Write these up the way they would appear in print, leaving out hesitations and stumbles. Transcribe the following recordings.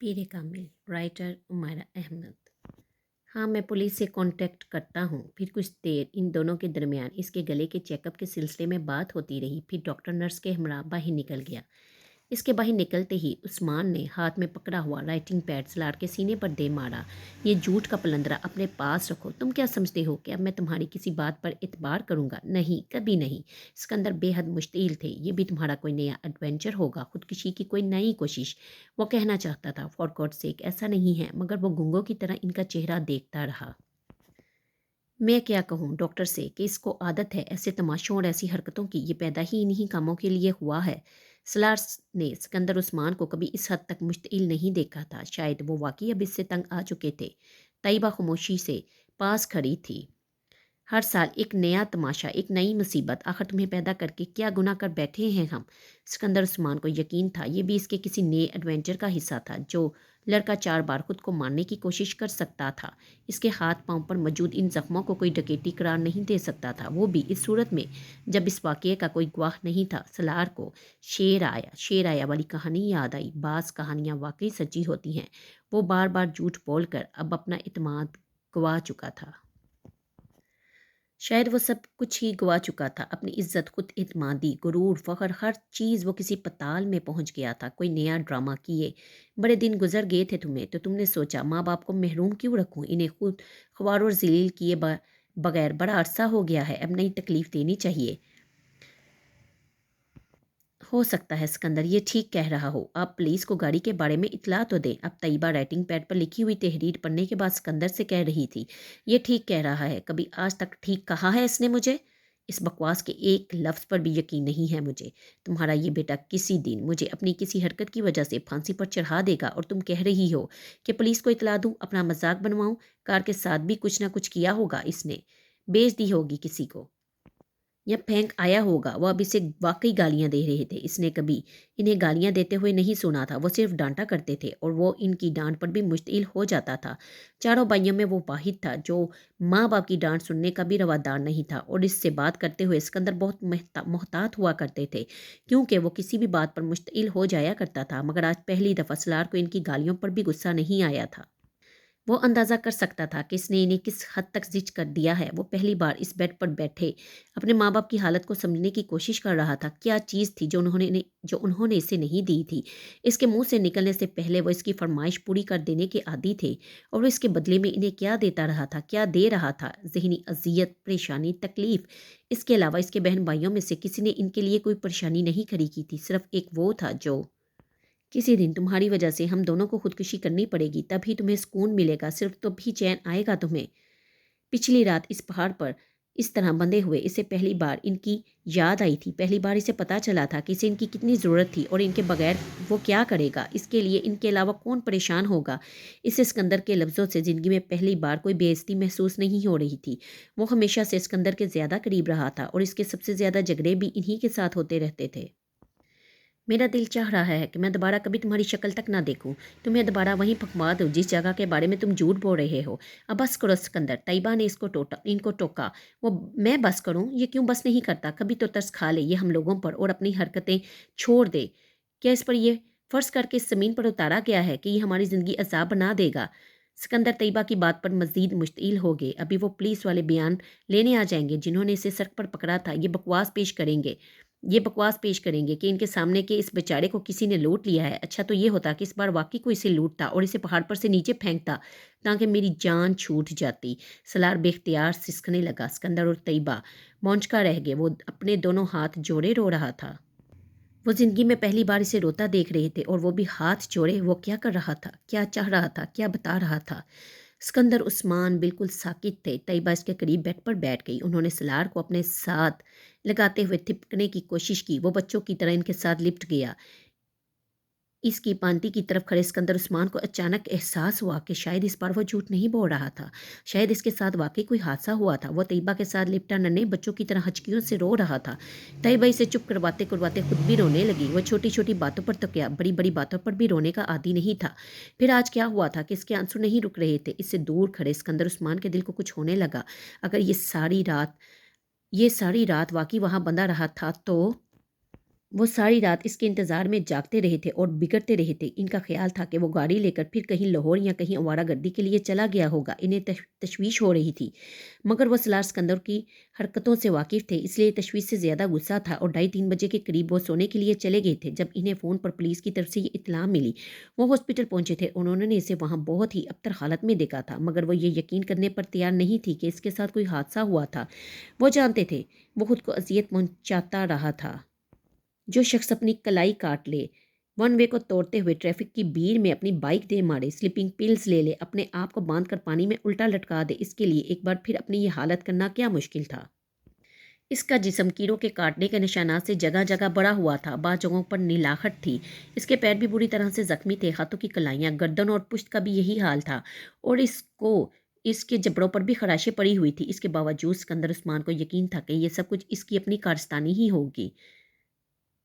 पीर कामिल। Writer उमायरा Ahmad. हाँ, मैं police से कांटेक्ट करता हूँ। फिर कुछ देर इन दोनों के दरमियान इसके गले के चेकअप के सिलसिले में बात होती रही। फिर डॉक्टर नर्स के हमरा बाहर निकल गया। इसके बाहर निकलते ही उस्मान ने हाथ में पकड़ा हुआ राइटिंग पैड सलार के सीने पर दे मारा। ये झूठ का पलंदरा अपने पास रखो। तुम क्या समझते हो कि अब मैं तुम्हारी किसी बात पर इतबार करूंगा? नहीं, कभी नहीं। सिकंदर बेहद मुश्तिल थे। ये भी तुम्हारा कोई नया एडवेंचर होगा, खुदकुशी की कोई नई कोशिश। वो कहना चाहता था, फॉर गॉड सेक ऐसा नहीं है, मगर वो गुंगों की तरह इनका चेहरा देखता रहा। मैं क्या कहूँ डॉक्टर से कि इसको आदत है ऐसे तमाशों और ऐसी हरकतों की। ये पैदा ही इन्हीं कामों के लिए हुआ है। सलार्स ने सिकंदर उस्मान को कभी इस हद तक मुश्तिल नहीं देखा था। शायद वो वाकई अब इससे तंग आ चुके थे। तैयबा खामोशी से पास खड़ी थी। हर साल एक नया तमाशा, एक नई मुसीबत। आखिर तुम्हें पैदा करके क्या गुनाह कर बैठे हैं हम? सिकंदर उस्मान को यकीन था ये भी इसके किसी नए एडवेंचर का हिस्सा था। जो लड़का 4 बार खुद को मारने की कोशिश कर सकता था, इसके हाथ पांव पर मौजूद इन जख्मों को कोई डकैती करार नहीं दे सकता था, वो भी इस सूरत में जब इस वाक़ये का कोई गवाह नहीं था। सलार को शेर आया वाली कहानी याद आई। बास कहानियाँ वाकई सच्ची होती हैं। वो बार बार झूठ बोलकर अब अपना इत्मीनान गवा चुका था। शायद वो सब कुछ ही गवा चुका था। अपनी इज्जत, खुद इत्मीनादी, गुरूर, फ़ख्र, हर चीज़ वो किसी पताल में पहुंच गया था। कोई नया ड्रामा किए बड़े दिन गुजर गए थे तुम्हें, तो तुमने सोचा माँ बाप को महरूम क्यों रखूं, इन्हें खुद ख्वार और जलील किए बगैर बड़ा अरसा हो गया है, अब नई तकलीफ देनी चाहिए। हो सकता है सिकंदर ये ठीक कह रहा हो। आप पुलिस को गाड़ी के बारे में इत्तला तो दें। अब तैयबा राइटिंग पैड पर लिखी हुई तहरीर पढ़ने के बाद सिकंदर से कह रही थी, ये ठीक कह रहा है। कभी आज तक ठीक कहा है इसने मुझे? इस बकवास के एक लफ्ज़ पर भी यकीन नहीं है मुझे। तुम्हारा ये बेटा किसी दिन मुझे अपनी किसी हरकत की वजह से फांसी पर चढ़ा देगा और तुम कह रही हो कि पुलिस को इत्तला दूं, अपना मजाक बनवाऊं। कार के साथ भी कुछ ना कुछ किया होगा इसने, बेच दी होगी किसी को, या फेंक आया होगा। वह अब इसे वाकई गालियां दे रहे थे। इसने कभी इन्हें गालियां देते हुए नहीं सुना था। वो सिर्फ डांटा करते थे और वो इनकी डांट पर भी मुश्तिल हो जाता था। चारों भाइयों में वो वाहिद था जो माँ बाप की डांट सुनने का भी रवादार नहीं था। और इससे बात करते हुए सिकंदर बहुत मोहतात हुआ करते थे, क्योंकि वो किसी भी बात पर मुश्तिल हो जाया करता था। मगर आज पहली दफ़ा सलार को इनकी गालियों पर भी गुस्सा नहीं आया था। वो अंदाज़ा कर सकता था कि इसने इन्हें किस हद तक जिच कर दिया है। वो पहली बार इस बेड पर बैठे अपने माँ बाप की हालत को समझने की कोशिश कर रहा था। क्या चीज़ थी जो उन्होंने इसे नहीं दी थी? इसके मुंह से निकलने से पहले वो इसकी फरमाइश पूरी कर देने के आदी थे। और वो इसके बदले में इन्हें क्या देता रहा था, क्या दे रहा था? जहनी अजियत, परेशानी, तकलीफ। इसके अलावा इसके बहन भाइयों में से किसी ने इनके लिए कोई परेशानी नहीं खड़ी की थी। सिर्फ एक वो था जो, किसी दिन तुम्हारी वजह से हम दोनों को खुदकुशी करनी पड़ेगी, तभी तुम्हें सुकून मिलेगा, सिर्फ तभी चैन आएगा तुम्हें। पिछली रात इस पहाड़ पर इस तरह बंधे हुए इसे पहली बार इनकी याद आई थी। पहली बार इसे पता चला था कि इसे इनकी कितनी ज़रूरत थी और इनके बगैर वो क्या करेगा, इसके लिए इनके अलावा कौन परेशान होगा। इस सिकंदर के लफ्ज़ों से ज़िंदगी में पहली बार कोई बेइज्जती महसूस नहीं हो रही थी। वो हमेशा से सिकंदर के ज़्यादा करीब रहा था और इसके सबसे ज़्यादा झगड़े भी इन्हीं के साथ होते रहते थे। मेरा दिल चाह रहा है कि मैं दोबारा कभी तुम्हारी शक्ल तक ना देखूं, तुम्हें दोबारा वहीं फकवा दूं जिस जगह के बारे में तुम झूठ बोल रहे हो। अब बस करो सिकंदर, तैयबा ने इनको टोका। वो, मैं बस करूं? ये क्यों बस नहीं करता? कभी तो तरस खा ले ये हम लोगों पर और अपनी हरकतें छोड़ दे। क्या इस पर यह फ़र्ज़ करके इस ज़मीन पर उतारा गया है कि ये हमारी ज़िंदगी अजाब बना देगा? सिकंदर तैयबा की बात पर मज़ीद मुश्तिल हो गए। अभी वो पुलिस वाले बयान लेने आ जाएंगे जिन्होंने इसे सड़क पर पकड़ा था। ये बकवास पेश करेंगे कि इनके सामने के इस बेचारे को किसी ने लूट लिया है। अच्छा तो ये होता कि इस बार वाकई कोई इसे लूटता और इसे पहाड़ पर से नीचे फेंकता, ताकि मेरी जान छूट जाती। सलार बेख्तियार सिसकने लगा। सिकंदर और तैयबा मौजका रह गए। वो अपने दोनों हाथ जोड़े रो रहा था। वो जिंदगी में पहली बार इसे रोता देख रहे थे और वो भी हाथ जोड़े। वो क्या कर रहा था, क्या चाह रहा था, क्या बता रहा था? सिकंदर उस्मान बिल्कुल साकित थे। तैयबा इसके करीब बेड पर बैठ गई। उन्होंने सलार को अपने साथ लगाते हुए थिपकने की कोशिश की। वो बच्चों की तरह इनके साथ लिपट गया। इसकी पांति की तरफ खड़े सिकंदर उस्मान को अचानक एहसास हुआ कि शायद इस बार वो झूठ नहीं बोल रहा था। शायद इसके साथ वाकई कोई हादसा हुआ था। वो तैयबा के साथ लिपटा नन्हे बच्चों की तरह हचकियों से रो रहा था। तैयबा इसे चुप करवाते करवाते खुद भी रोने लगी। वो छोटी छोटी बातों पर तो क्या, बड़ी बड़ी बातों पर भी रोने का आदी नहीं था। फिर आज क्या हुआ था कि इसके आंसू नहीं रुक रहे थे। इससे दूर खड़े सिकंदर उस्मान के दिल को कुछ होने लगा। अगर ये सारी रात वाकई वहां बंधा रहा था तो वो सारी रात इसके इंतज़ार में जागते रहे थे और बिगड़ते रहे थे। इनका ख़्याल था कि वो गाड़ी लेकर फिर कहीं लाहौर या कहीं आवारागर्दी के लिए चला गया होगा। इन्हें तशवीश हो रही थी, मगर वो सलार सिकंदर की हरकतों से वाकिफ़ थे, इसलिए तशवीश से ज़्यादा गुस्सा था और 2:30 बजे के करीब वो सोने के लिए चले गए थे। जब इन्हें फ़ोन पर पुलिस की तरफ से ये इत्तला मिली, वो हॉस्पिटल पहुंचे थे। उन्होंने इसे वहाँ बहुत ही अबतर हालत में देखा था, मगर वो ये यकीन करने पर तैयार नहीं थी कि इसके साथ कोई हादसा हुआ था। वो जानते थे वो खुद को अजियत पहुंचाता रहा था। जो शख्स अपनी कलाई काट ले, वन वे को तोड़ते हुए ट्रैफिक की भीड़ में अपनी बाइक दे मारे, स्लीपिंग पिल्स ले ले, अपने आप को बांध कर पानी में उल्टा लटका दे, इसके लिए एक बार फिर अपनी ये हालत करना क्या मुश्किल था। इसका जिस्म कीड़ों के काटने के निशानात से जगह जगह बड़ा हुआ था। बाद जगहों पर नीलाहट थी। इसके पैर भी बुरी तरह से जख्मी थे। हाथों की कलाइयाँ, गर्दन और पुश्त का भी यही हाल था और इसके जबड़ों पर भी खराशें पड़ी हुई थी। इसके बावजूद सिकंदर उस्मान को यकीन था कि यह सब कुछ इसकी अपनी कारस्तानी ही होगी।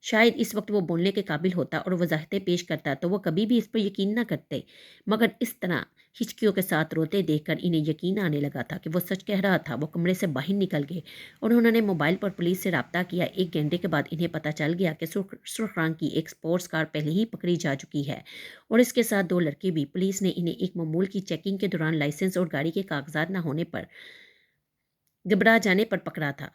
शायद इस वक्त वो बोलने के काबिल होता और वजाहतें पेश करता तो वो कभी भी इस पर यकीन ना करते, मगर इस तरह हिचकियों के साथ रोते देखकर इन्हें यकीन आने लगा था कि वो सच कह रहा था। वो कमरे से बाहर निकल गए और उन्होंने मोबाइल पर पुलिस से रब्ता किया। 1 घंटे के बाद इन्हें पता चल गया कि सुर्ख रंग की एक स्पोर्ट्स कार पहले ही पकड़ी जा चुकी है और इसके साथ 2 लड़के भी। पुलिस ने इन्हें एक मामूल की चेकिंग के दौरान लाइसेंस और गाड़ी के कागजात न होने पर, घबरा जाने पर पकड़ा था।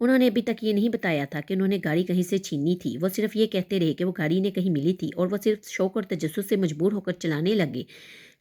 उन्होंने अभी तक ये नहीं बताया था कि उन्होंने गाड़ी कहीं से छीनी थी। वो सिर्फ ये कहते रहे कि वो गाड़ी ने कहीं मिली थी और वो सिर्फ शौक और तजस्सुस से मजबूर होकर चलाने लगे।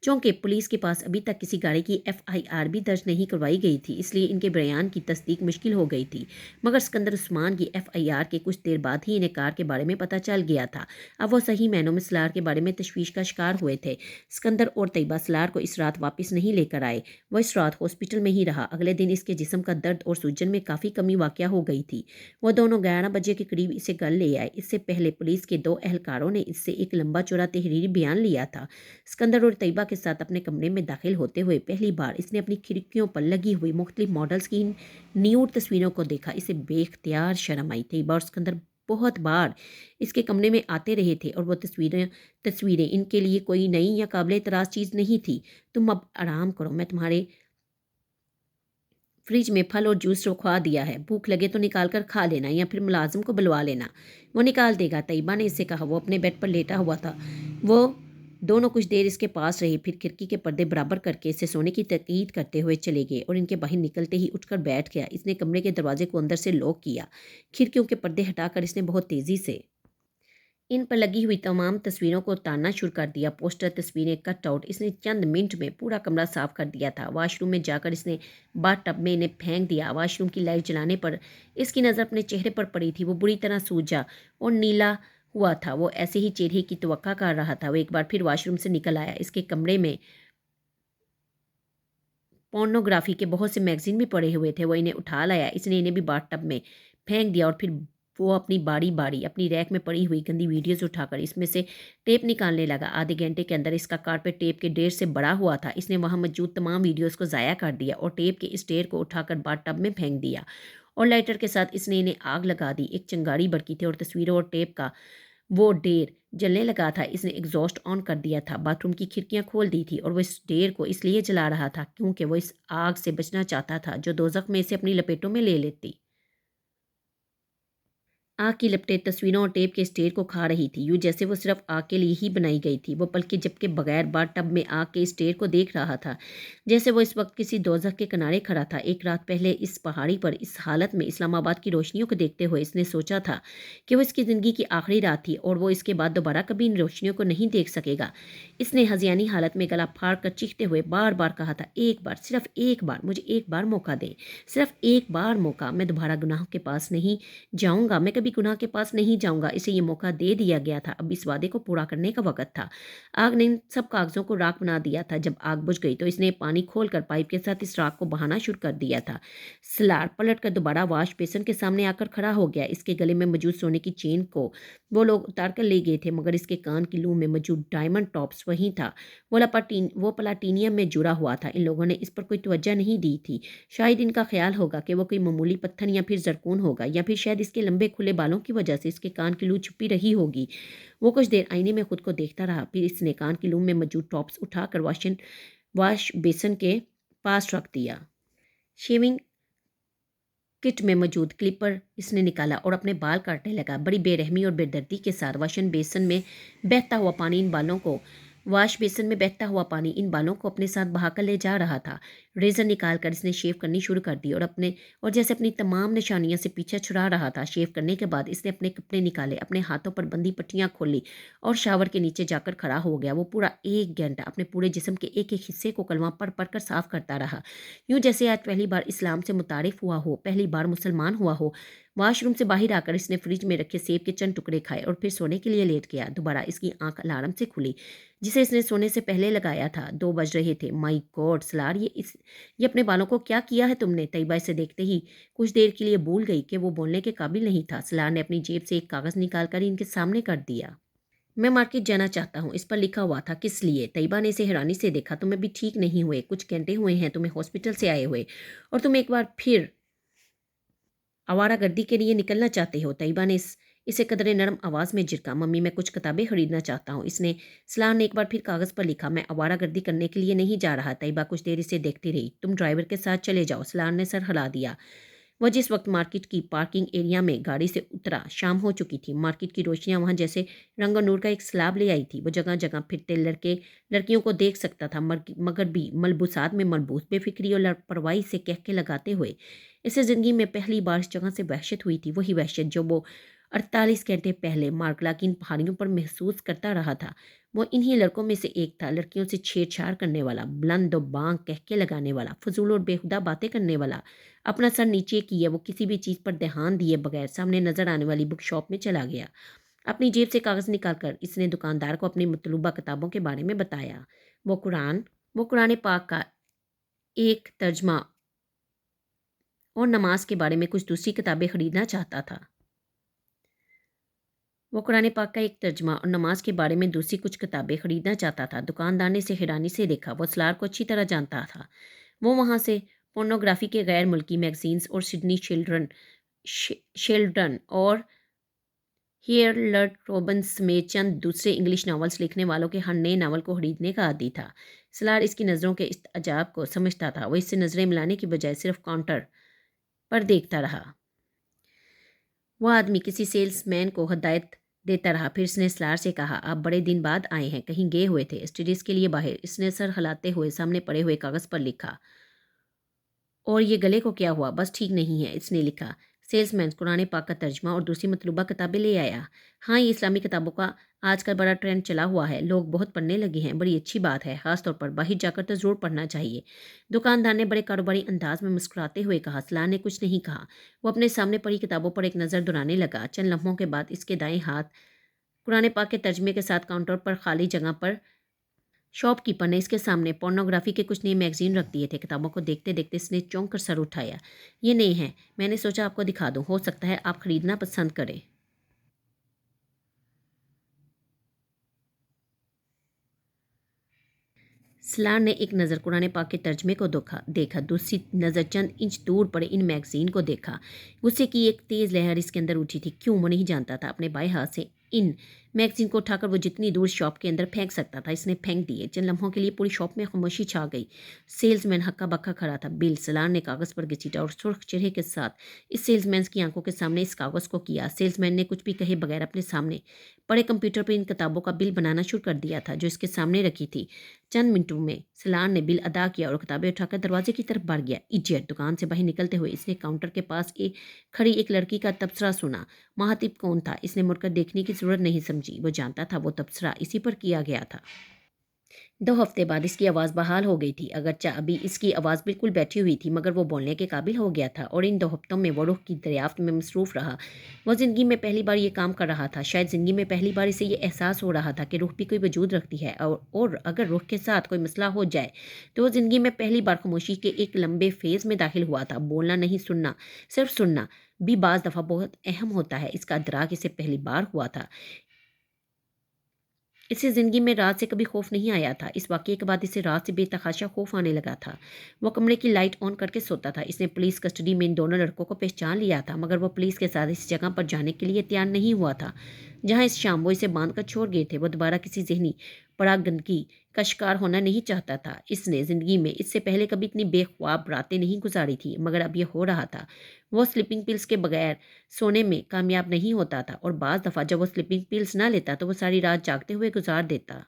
चूँकि पुलिस के पास अभी तक किसी गाड़ी की एफआईआर भी दर्ज नहीं करवाई गई थी, इसलिए इनके बयान की तस्दीक मुश्किल हो गई थी। मगर सिकंदर उस्मान की एफआईआर के कुछ देर बाद ही इन्हें कार के बारे में पता चल गया था। अब वो सही मायनों में सलार के बारे में तशवीश का शिकार हुए थे। सिकंदर और तैयबा सलार को इस रात वापस नहीं लेकर आए। वो इस रात हॉस्पिटल में ही रहा। अगले दिन इसके जिस्म का दर्द और सूजन में काफ़ी कमी वाक़या हो गई थी। वो दोनों 11 बजे के करीब इसे घर ले आए। इससे पहले पुलिस के 2 एहलकारों ने इससे एक लंबा चौड़ा तहरीरी बयान लिया था। सिकंदर और तैयबा के साथ अपने कमरे में दाखिल होते हुए पहली बार इसने अपनी खिड़कियों पर लगी हुई मुख्तलिफ मॉडल्स की न्यूड तस्वीरों को देखा। इसे बेख्तियार शर्म आई। तैयबा और सिकंदर बहुत बार इसके कमरे में आते रहे थे और वो तस्वीरें तस्वीरें इनके लिए कोई नई या काबिल एतराज़ चीज़ नहीं थी। तुम अब आराम करो, मैं तुम्हारे फ्रिज में फल और जूस रखवा दिया है, भूख लगे तो निकाल कर खा लेना या फिर मुलाजिम को बुलवा लेना, वो निकाल देगा। तैयबा ने इससे कहा। वो अपने बेड पर लेटा हुआ था। वो दोनों कुछ देर इसके पास रहे, फिर खिड़की के पर्दे बराबर करके इसे सोने की ताकीद करते हुए चले गए और इनके बाहर निकलते ही उठकर बैठ गया। इसने कमरे के दरवाजे को अंदर से लॉक किया। खिड़कियों के पर्दे हटाकर इसने बहुत तेज़ी से इन पर लगी हुई तमाम तस्वीरों को उतारना शुरू कर दिया। पोस्टर, तस्वीरें, कट आउट। इसने चंद मिनट में पूरा कमरा साफ कर दिया था। वॉशरूम में जाकर इसने बाथ टब में इन्हें फेंक दिया। वॉशरूम की लाइट जलाने पर इसकी नज़र अपने चेहरे पर पड़ी थी। वो बुरी तरह सूजा और नीला हुआ था। वो ऐसे ही चेहरे की तवक्का कर रहा था। वो एक बार फिर वॉशरूम से निकल आया। इसके कमरे में पोर्नोग्राफी के बहुत से मैगजीन भी पड़े हुए थे। वो इन्हें उठा लाया। इसने इन्हें भी बाथ टब में फेंक दिया और फिर वो अपनी बारी बारी अपनी रैक में पड़ी हुई गंदी वीडियोस उठाकर इसमें से टेप निकालने लगा। आधे घंटे के अंदर इसका कारपेट टेप के ढेर से बड़ा हुआ था। इसने वहाँ मौजूद तमाम वीडियोस को ज़ाया कर दिया और टेप के इस ढेर को उठाकर बाथ टब में फेंक दिया और लाइटर के साथ इसने इन्हें आग लगा दी। एक चिंगारी भड़की थी और तस्वीरों और टेप का वो ढेर जलने लगा था। इसने एग्जॉस्ट ऑन कर दिया था, बाथरूम की खिड़कियां खोल दी थी और वो इस ढेर को इसलिए जला रहा था क्योंकि वो इस आग से बचना चाहता था जो दोज़ख में इसे अपनी लपेटों में ले लेती। आग की लपटें तस्वीरों और टेप के स्टेट को खा रही थी, यूँ जैसे वो सिर्फ आग के लिए ही बनाई गई थी। वो पलके झपके बगैर बाथ टब में आग के स्टेट को देख रहा था, जैसे वो इस वक्त किसी दोज़ख के किनारे खड़ा था। एक रात पहले इस पहाड़ी पर इस हालत में इस्लामाबाद की रोशनियों को देखते हुए इसने सोचा था कि वो इसकी ज़िंदगी की आखिरी रात थी और वो इसके बाद दोबारा कभी इन रोशनियों को नहीं देख सकेगा। इसने हजियानी हालत में गला फाड़ कर चीखते हुए बार बार कहा था, एक बार, सिर्फ एक बार, मुझे एक बार मौका दें, सिर्फ एक बार मौका। मैं दोबारा गुनाह के पास नहीं जाऊंगा, मैं कभी गुनाह के पास नहीं जाऊंगा। इसे ये मौका दे दिया गया था। अब इस वादे को पूरा करने का वक्त था। आग ने इन सब कागजों को राख बना दिया था। जब आग बुझ गई तो इसने पानी खोलकर पाइप के साथ इस राख को बहाना शुरू कर दिया था। सलार पलट कर दोबारा वाश बेसन के सामने आकर खड़ा हो गया। इसके गले में मौजूद सोने की चेन को वो लोग उतार कर ले गए थे, मगर इसके कान की लूम में मौजूद डायमंड टॉप्स वहीं था। वो प्लाटीनियम में जुड़ा हुआ था। इन लोगों ने इस पर कोई तवज्जो नहीं दी थी। शायद इनका ख्याल होगा कि वो कोई मामूली पत्थर या फिर जरकून होगा, या फिर शायद इसके लंबे खुले बालों की वजह से इसके कान की लू छुपी रही होगी। वो कुछ देर आईने में खुद को देखता रहा, फिर इसने कान की लूम में मौजूद टॉप्स उठाकर वाश बेसन के पास रख दिया। शेविंग किट में मौजूद क्लिपर इसने निकाला और अपने बाल काटने लगा। बड़ी बेरहमी और बेदर्दी के साथ वाश बेसिन में बहता हुआ पानी इन बालों को अपने साथ बहाकर ले जा रहा था। रेजर निकालकर इसने शेव करनी शुरू कर दी और जैसे अपनी तमाम निशानियों से पीछा छुड़ा रहा था। शेव करने के बाद इसने अपने कपड़े निकाले, अपने हाथों पर बंधी पट्टियां खोली और शावर के नीचे जाकर खड़ा हो गया। वो पूरा 1 घंटा अपने पूरे जिस्म के एक एक हिस्से को कलमा पढ़ पढ़ कर साफ करता रहा, यूं जैसे आज पहली बार इस्लाम से मुतारिफ हुआ हो, पहली बार मुसलमान हुआ हो। वॉशरूम से बाहर आकर इसने फ्रिज में रखे सेब के चंद टुकड़े खाए और फिर सोने के लिए लेट गया। दोबारा इसकी आंख अलार्म से खुली, जिसे इसने सोने से पहले लगाया था। 2 बज रहे थे। माई गॉड सलार, ये अपने बालों को क्या किया है तुमने? तैयबा इसे देखते ही कुछ देर के लिए भूल गई कि वो बोलने के काबिल नहीं था। सलार ने अपनी जेब से एक कागज़ निकालकर इनके सामने कर दिया। मैं मार्केट जाना चाहता हूँ, इस पर लिखा हुआ था। किस लिए? तैयबा ने इसे हैरानी से देखा। तुम अभी ठीक नहीं हुए, कुछ घंटे हुए हैं तुम्हें हॉस्पिटल से आए हुए, और तुम एक बार फिर आवारागर्दी के लिए निकलना चाहते हो। तैयबा ने इसे कदरे नरम आवाज़ में झिड़का। मम्मी, मैं कुछ किताबें खरीदना चाहता हूँ। सलार ने एक बार फिर कागज़ पर लिखा। मैं आवारागर्दी करने के लिए नहीं जा रहा। तैयबा कुछ देर इसे देखती रही। तुम ड्राइवर के साथ चले जाओ। सलार ने सर हिला दिया। वह जिस वक्त मार्केट की पार्किंग एरिया में गाड़ी से उतरा, शाम हो चुकी थी। मार्केट की रोशनियां वहां जैसे रंग और नूर का एक सैलाब ले आई थी। वो जगह जगह फिरते लड़कियों को देख सकता था, मगर भी मलबूसात में मलबूस, बेफिक्री और लापरवाही से कहके लगाते हुए। इसे ज़िंदगी में पहली बार इस जगह से वहशत हुई थी, वही वहशत जो वो 48 घंटे पहले मार्गला की इन पहाड़ियों पर महसूस करता रहा था। वो इन्हीं लड़कों में से एक था, लड़कियों से छेड़छाड़ करने वाला, बुलंद और बांग कहके लगाने वाला, फजूल और बेहुदा बातें करने वाला। अपना सर नीचे किए वो किसी भी चीज़ पर ध्यान दिए बगैर सामने नजर आने वाली बुक शॉप में चला गया। अपनी जेब से कागज़ निकालकर इसने दुकानदार को अपनी मतलूबा किताबों के बारे में बताया। वो कुरान पाक का एक तर्जमा और नमाज के बारे में कुछ दूसरी किताबें खरीदना चाहता था। वो कुरान पाक का एक तर्जमा और नमाज के बारे में दूसरी कुछ किताबें खरीदना चाहता था। दुकानदार ने इसे हैरानी से देखा। वो सलार को अच्छी तरह जानता था। वो वहाँ से पोर्नोग्राफी के गैर मुल्की मैगजीन्स और सिडनी शेल्डन और हियरलट रॉबिन्स समेत चंद दूसरे इंग्लिश नावल्स लिखने वालों के हर नए नावल को खरीदने का आदी था। सलार इसकी नज़रों के इस अजाब को समझता था। वो इससे नज़रें मिलाने की बजाय सिर्फ काउंटर पर देखता रहा। वह आदमी किसी सेल्समैन को हदायत देता रहा। फिर इसने सलार से कहा, आप बड़े दिन बाद आए हैं, कहीं गए हुए थे? स्टडीज़ के लिए बाहर। इसने सर हिलाते हुए सामने पड़े हुए कागज़ पर लिखा। और ये गले को क्या हुआ? बस ठीक नहीं है, इसने लिखा। सेल्समैन कुरान पाक का तर्जमा और दूसरी मतलूबा किताबें ले आया। हाँ, ये इस्लामी किताबों का आजकल बड़ा ट्रेंड चला हुआ है, लोग बहुत पढ़ने लगे हैं। बड़ी अच्छी बात है, ख़ास तौर पर बाहर जाकर तो ज़रूर पढ़ना चाहिए। दुकानदार ने बड़े कारोबारी अंदाज में मुस्कुराते हुए कहा। सलार ने कुछ नहीं कहा। वो अपने सामने पड़ी किताबों पर एक नज़र दौड़ाने लगा। चंद लम्हों के बाद इसके दाएं हाथ कुरान पाक के तर्जमे के साथ काउंटर पर खाली जगह पर शॉपकीपर ने इसके सामने पोर्नोग्राफी के कुछ नए मैगजीन रख दिए थे। किताबों को देखते देखते इसने चौंक कर सर उठाया। ये नए हैं, मैंने सोचा आपको दिखा दूं, हो सकता है आप खरीदना पसंद करें। सलार ने एक नज़र कुरान पाक के तर्जमे को देखा, दूसरी नज़र चंद इंच दूर पड़े इन मैगजीन को देखा। गुस्से की एक तेज़ लहर इसके अंदर उठी थी। क्यों? वो नहीं जानता था। अपने बाएं हाथ से इन मैगजीन को उठाकर वो जितनी दूर शॉप के अंदर फेंक सकता था इसने फेंक दिए। चंद लम्हों के लिए पूरी शॉप में खामोशी छा गई। सेल्समैन हक्का बक्का खड़ा था। बिल। सलार ने कागज़ पर घसीटा और सुर्ख चेहरे के साथ इस सेल्समैन की आंखों के सामने इस कागज़ को किया। सेल्समैन ने कुछ भी कहे बगैर अपने सामने पड़े कंप्यूटर पर इन किताबों का बिल बनाना शुरू कर दिया था जो इसके सामने रखी थी। चंद मिनटों में सलार ने बिल अदा किया और किताबें उठाकर दरवाजे की तरफ बढ़ गया। इडियट। दुकान से बाहर निकलते हुए इसने काउंटर के पास खड़ी एक लड़की का तबसरा सुना। महातिब कौन था? इसने मुड़कर देखने की जरूरत नहीं समझी। वो जानता था वो तबसरा इसी पर किया गया था। 2 हफ्ते बाद इसकी आवाज़ बहाल हो गई थी। अगरचे अभी इसकी आवाज़ बिल्कुल बैठी हुई थी, मगर वो बोलने के काबिल हो गया था और इन 2 हफ्तों में वो रुख की दरियाफ्त में मसरूफ़ रहा। वो ज़िंदगी में पहली बार ये काम कर रहा था। शायद ज़िंदगी में पहली बार इसे ये एहसास हो रहा था कि रुख भी कोई वजूद रखती है, और अगर रुख के साथ कोई मसला हो जाए तो वो ज़िंदगी में पहली बार खामोशी के एक लंबे फेज़ में दाखिल हुआ था। बोलना नहीं, सुनना, सिर्फ सुनना भी बाज़ दफ़ा बहुत अहम होता है। इसका अदराक इसे पहली बार हुआ था। इसे ज़िंदगी में रात से कभी खौफ नहीं आया था। इस वाक़ये के बाद इसे रात से बेतहाशा खौफ आने लगा था। वो कमरे की लाइट ऑन करके सोता था। इसने पुलिस कस्टडी में इन दोनों लड़कों को पहचान लिया था, मगर वो पुलिस के साथ इस जगह पर जाने के लिए तैयार नहीं हुआ था। جہاں اس شام وہ اسے باندھ کر چھوڑ گئے تھے، وہ دوبارہ کسی ذہنی پراگندگی کا شکار ہونا نہیں چاہتا تھا۔ اس نے زندگی میں اس سے پہلے کبھی اتنی بے خواب راتیں نہیں گزاری تھی، مگر اب یہ ہو رہا تھا۔ وہ سلیپنگ پلز کے بغیر سونے میں کامیاب نہیں ہوتا تھا، اور بعض دفعہ جب وہ سلیپنگ پلز نہ لیتا تو وہ ساری رات جاگتے ہوئے گزار دیتا۔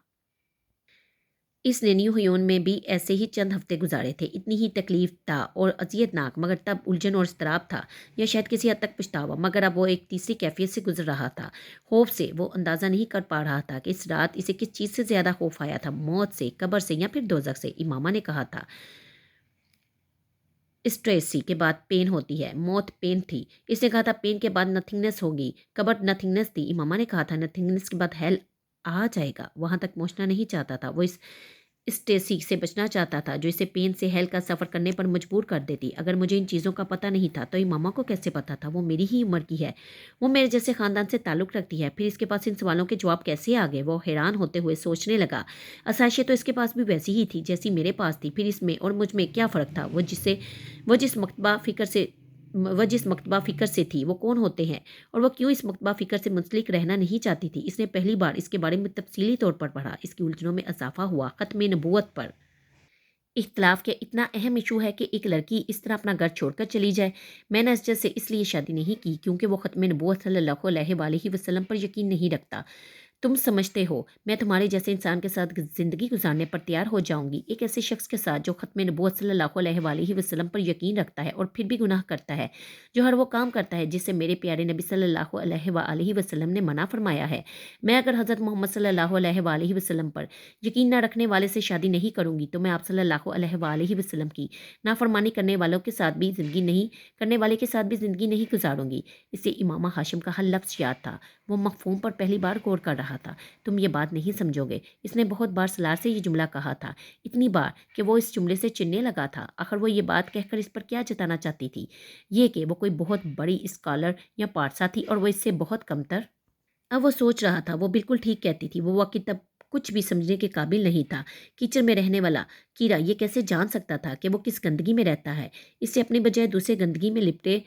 اس نے نیو ہیون میں بھی ایسے ہی چند ہفتے گزارے تھے، اتنی ہی تکلیف تھا اور اذیت ناک، مگر تب الجھن اور اضطراب تھا، یا شاید کسی حد تک پچھتاوا۔ مگر اب وہ ایک تیسری کیفیت سے گزر رہا تھا، خوف سے۔ وہ اندازہ نہیں کر پا رہا تھا کہ اس رات اسے کس چیز سے زیادہ خوف آیا تھا، موت سے، قبر سے، یا پھر دوزخ سے۔ امامہ نے کہا تھا اسٹریسی کے بعد پین ہوتی ہے، موت پین تھی۔ اس نے کہا تھا پین کے بعد نتھنگنس ہوگی، قبر نتھنگنس تھی۔ امامہ نے کہا تھا نتھنگنس کے بعد ہیل آ جائے گا۔ وہاں تک پہنچنا نہیں چاہتا تھا، وہ اس اسٹیسی سے بچنا چاہتا تھا جو اسے پین سے ہیل کا سفر کرنے پر مجبور کر دیتی۔ اگر مجھے ان چیزوں کا پتہ نہیں تھا تو امامہ کو کیسے پتہ تھا؟ وہ میری ہی عمر کی ہے، وہ میرے جیسے خاندان سے تعلق رکھتی ہے، پھر اس کے پاس ان سوالوں کے جواب کیسے آ گئے؟ وہ حیران ہوتے ہوئے سوچنے لگا، آسائشیں تو اس کے پاس بھی ویسی ہی تھی جیسی میرے پاس تھی، پھر اس میں اور مجھ میں کیا فرق تھا؟ وہ جس مکتبہ فکر سے تھی، وہ کون ہوتے ہیں، اور وہ کیوں اس مکتبہ فکر سے منسلک رہنا نہیں چاہتی تھی؟ اس نے پہلی بار اس کے بارے میں تفصیلی طور پر پڑھا۔ اس کی الجھنوں میں اضافہ ہوا۔ ختم نبوت پر اختلاف کیا اتنا اہم ایشو ہے کہ ایک لڑکی اس طرح اپنا گھر چھوڑ کر چلی جائے؟ میں نے اسجد سے اس لیے شادی نہیں کی کیونکہ وہ ختم نبوت صلی اللہ علیہ وآلہ وسلم پر یقین نہیں رکھتا۔ تم سمجھتے ہو میں تمہارے جیسے انسان کے ساتھ زندگی گزارنے پر تیار ہو جاؤں گی، ایک ایسے شخص کے ساتھ جو ختم نبوت صلی اللہ علیہ وآلہ وسلم پر یقین رکھتا ہے اور پھر بھی گناہ کرتا ہے، جو ہر وہ کام کرتا ہے جس سے میرے پیارے نبی صلی اللہ علیہ وآلہ وسلم نے منع فرمایا ہے؟ میں اگر حضرت محمد صلی اللہ علیہ وآلہ وسلم پر یقین نہ رکھنے والے سے شادی نہیں کروں گی تو میں آپ صلی اللہ علیہ وآلہ وسلم کی نافرمانی کرنے والوں کے ساتھ بھی زندگی نہیں کرنے والے کے ساتھ بھی زندگی نہیں گزاروں گی۔ اسے امامہ ہاشم کا ہر لفظ یاد تھا، وہ مفہوم پر پہلی بار غور کر رہا تھا۔ تم یہ بات نہیں سمجھو گے، اس نے بہت بار سلار سے یہ جملہ کہا تھا، اتنی بار کہ وہ اس جملے سے چننے لگا تھا۔ آخر وہ یہ بات کہہ کر اس پر کیا جتانا چاہتی تھی؟ یہ کہ وہ کوئی بہت بڑی اسکالر یا پارسا تھی اور وہ اس سے بہت کمتر۔ اب وہ سوچ رہا تھا، وہ بالکل ٹھیک کہتی تھی، وہ واقعی تب کچھ بھی سمجھنے کے قابل نہیں تھا۔ کیچڑ میں رہنے والا کیڑا یہ کیسے جان سکتا تھا کہ وہ کس گندگی میں رہتا ہے؟ اس سے اپنے بجائے دوسرے گندگی میں لپٹے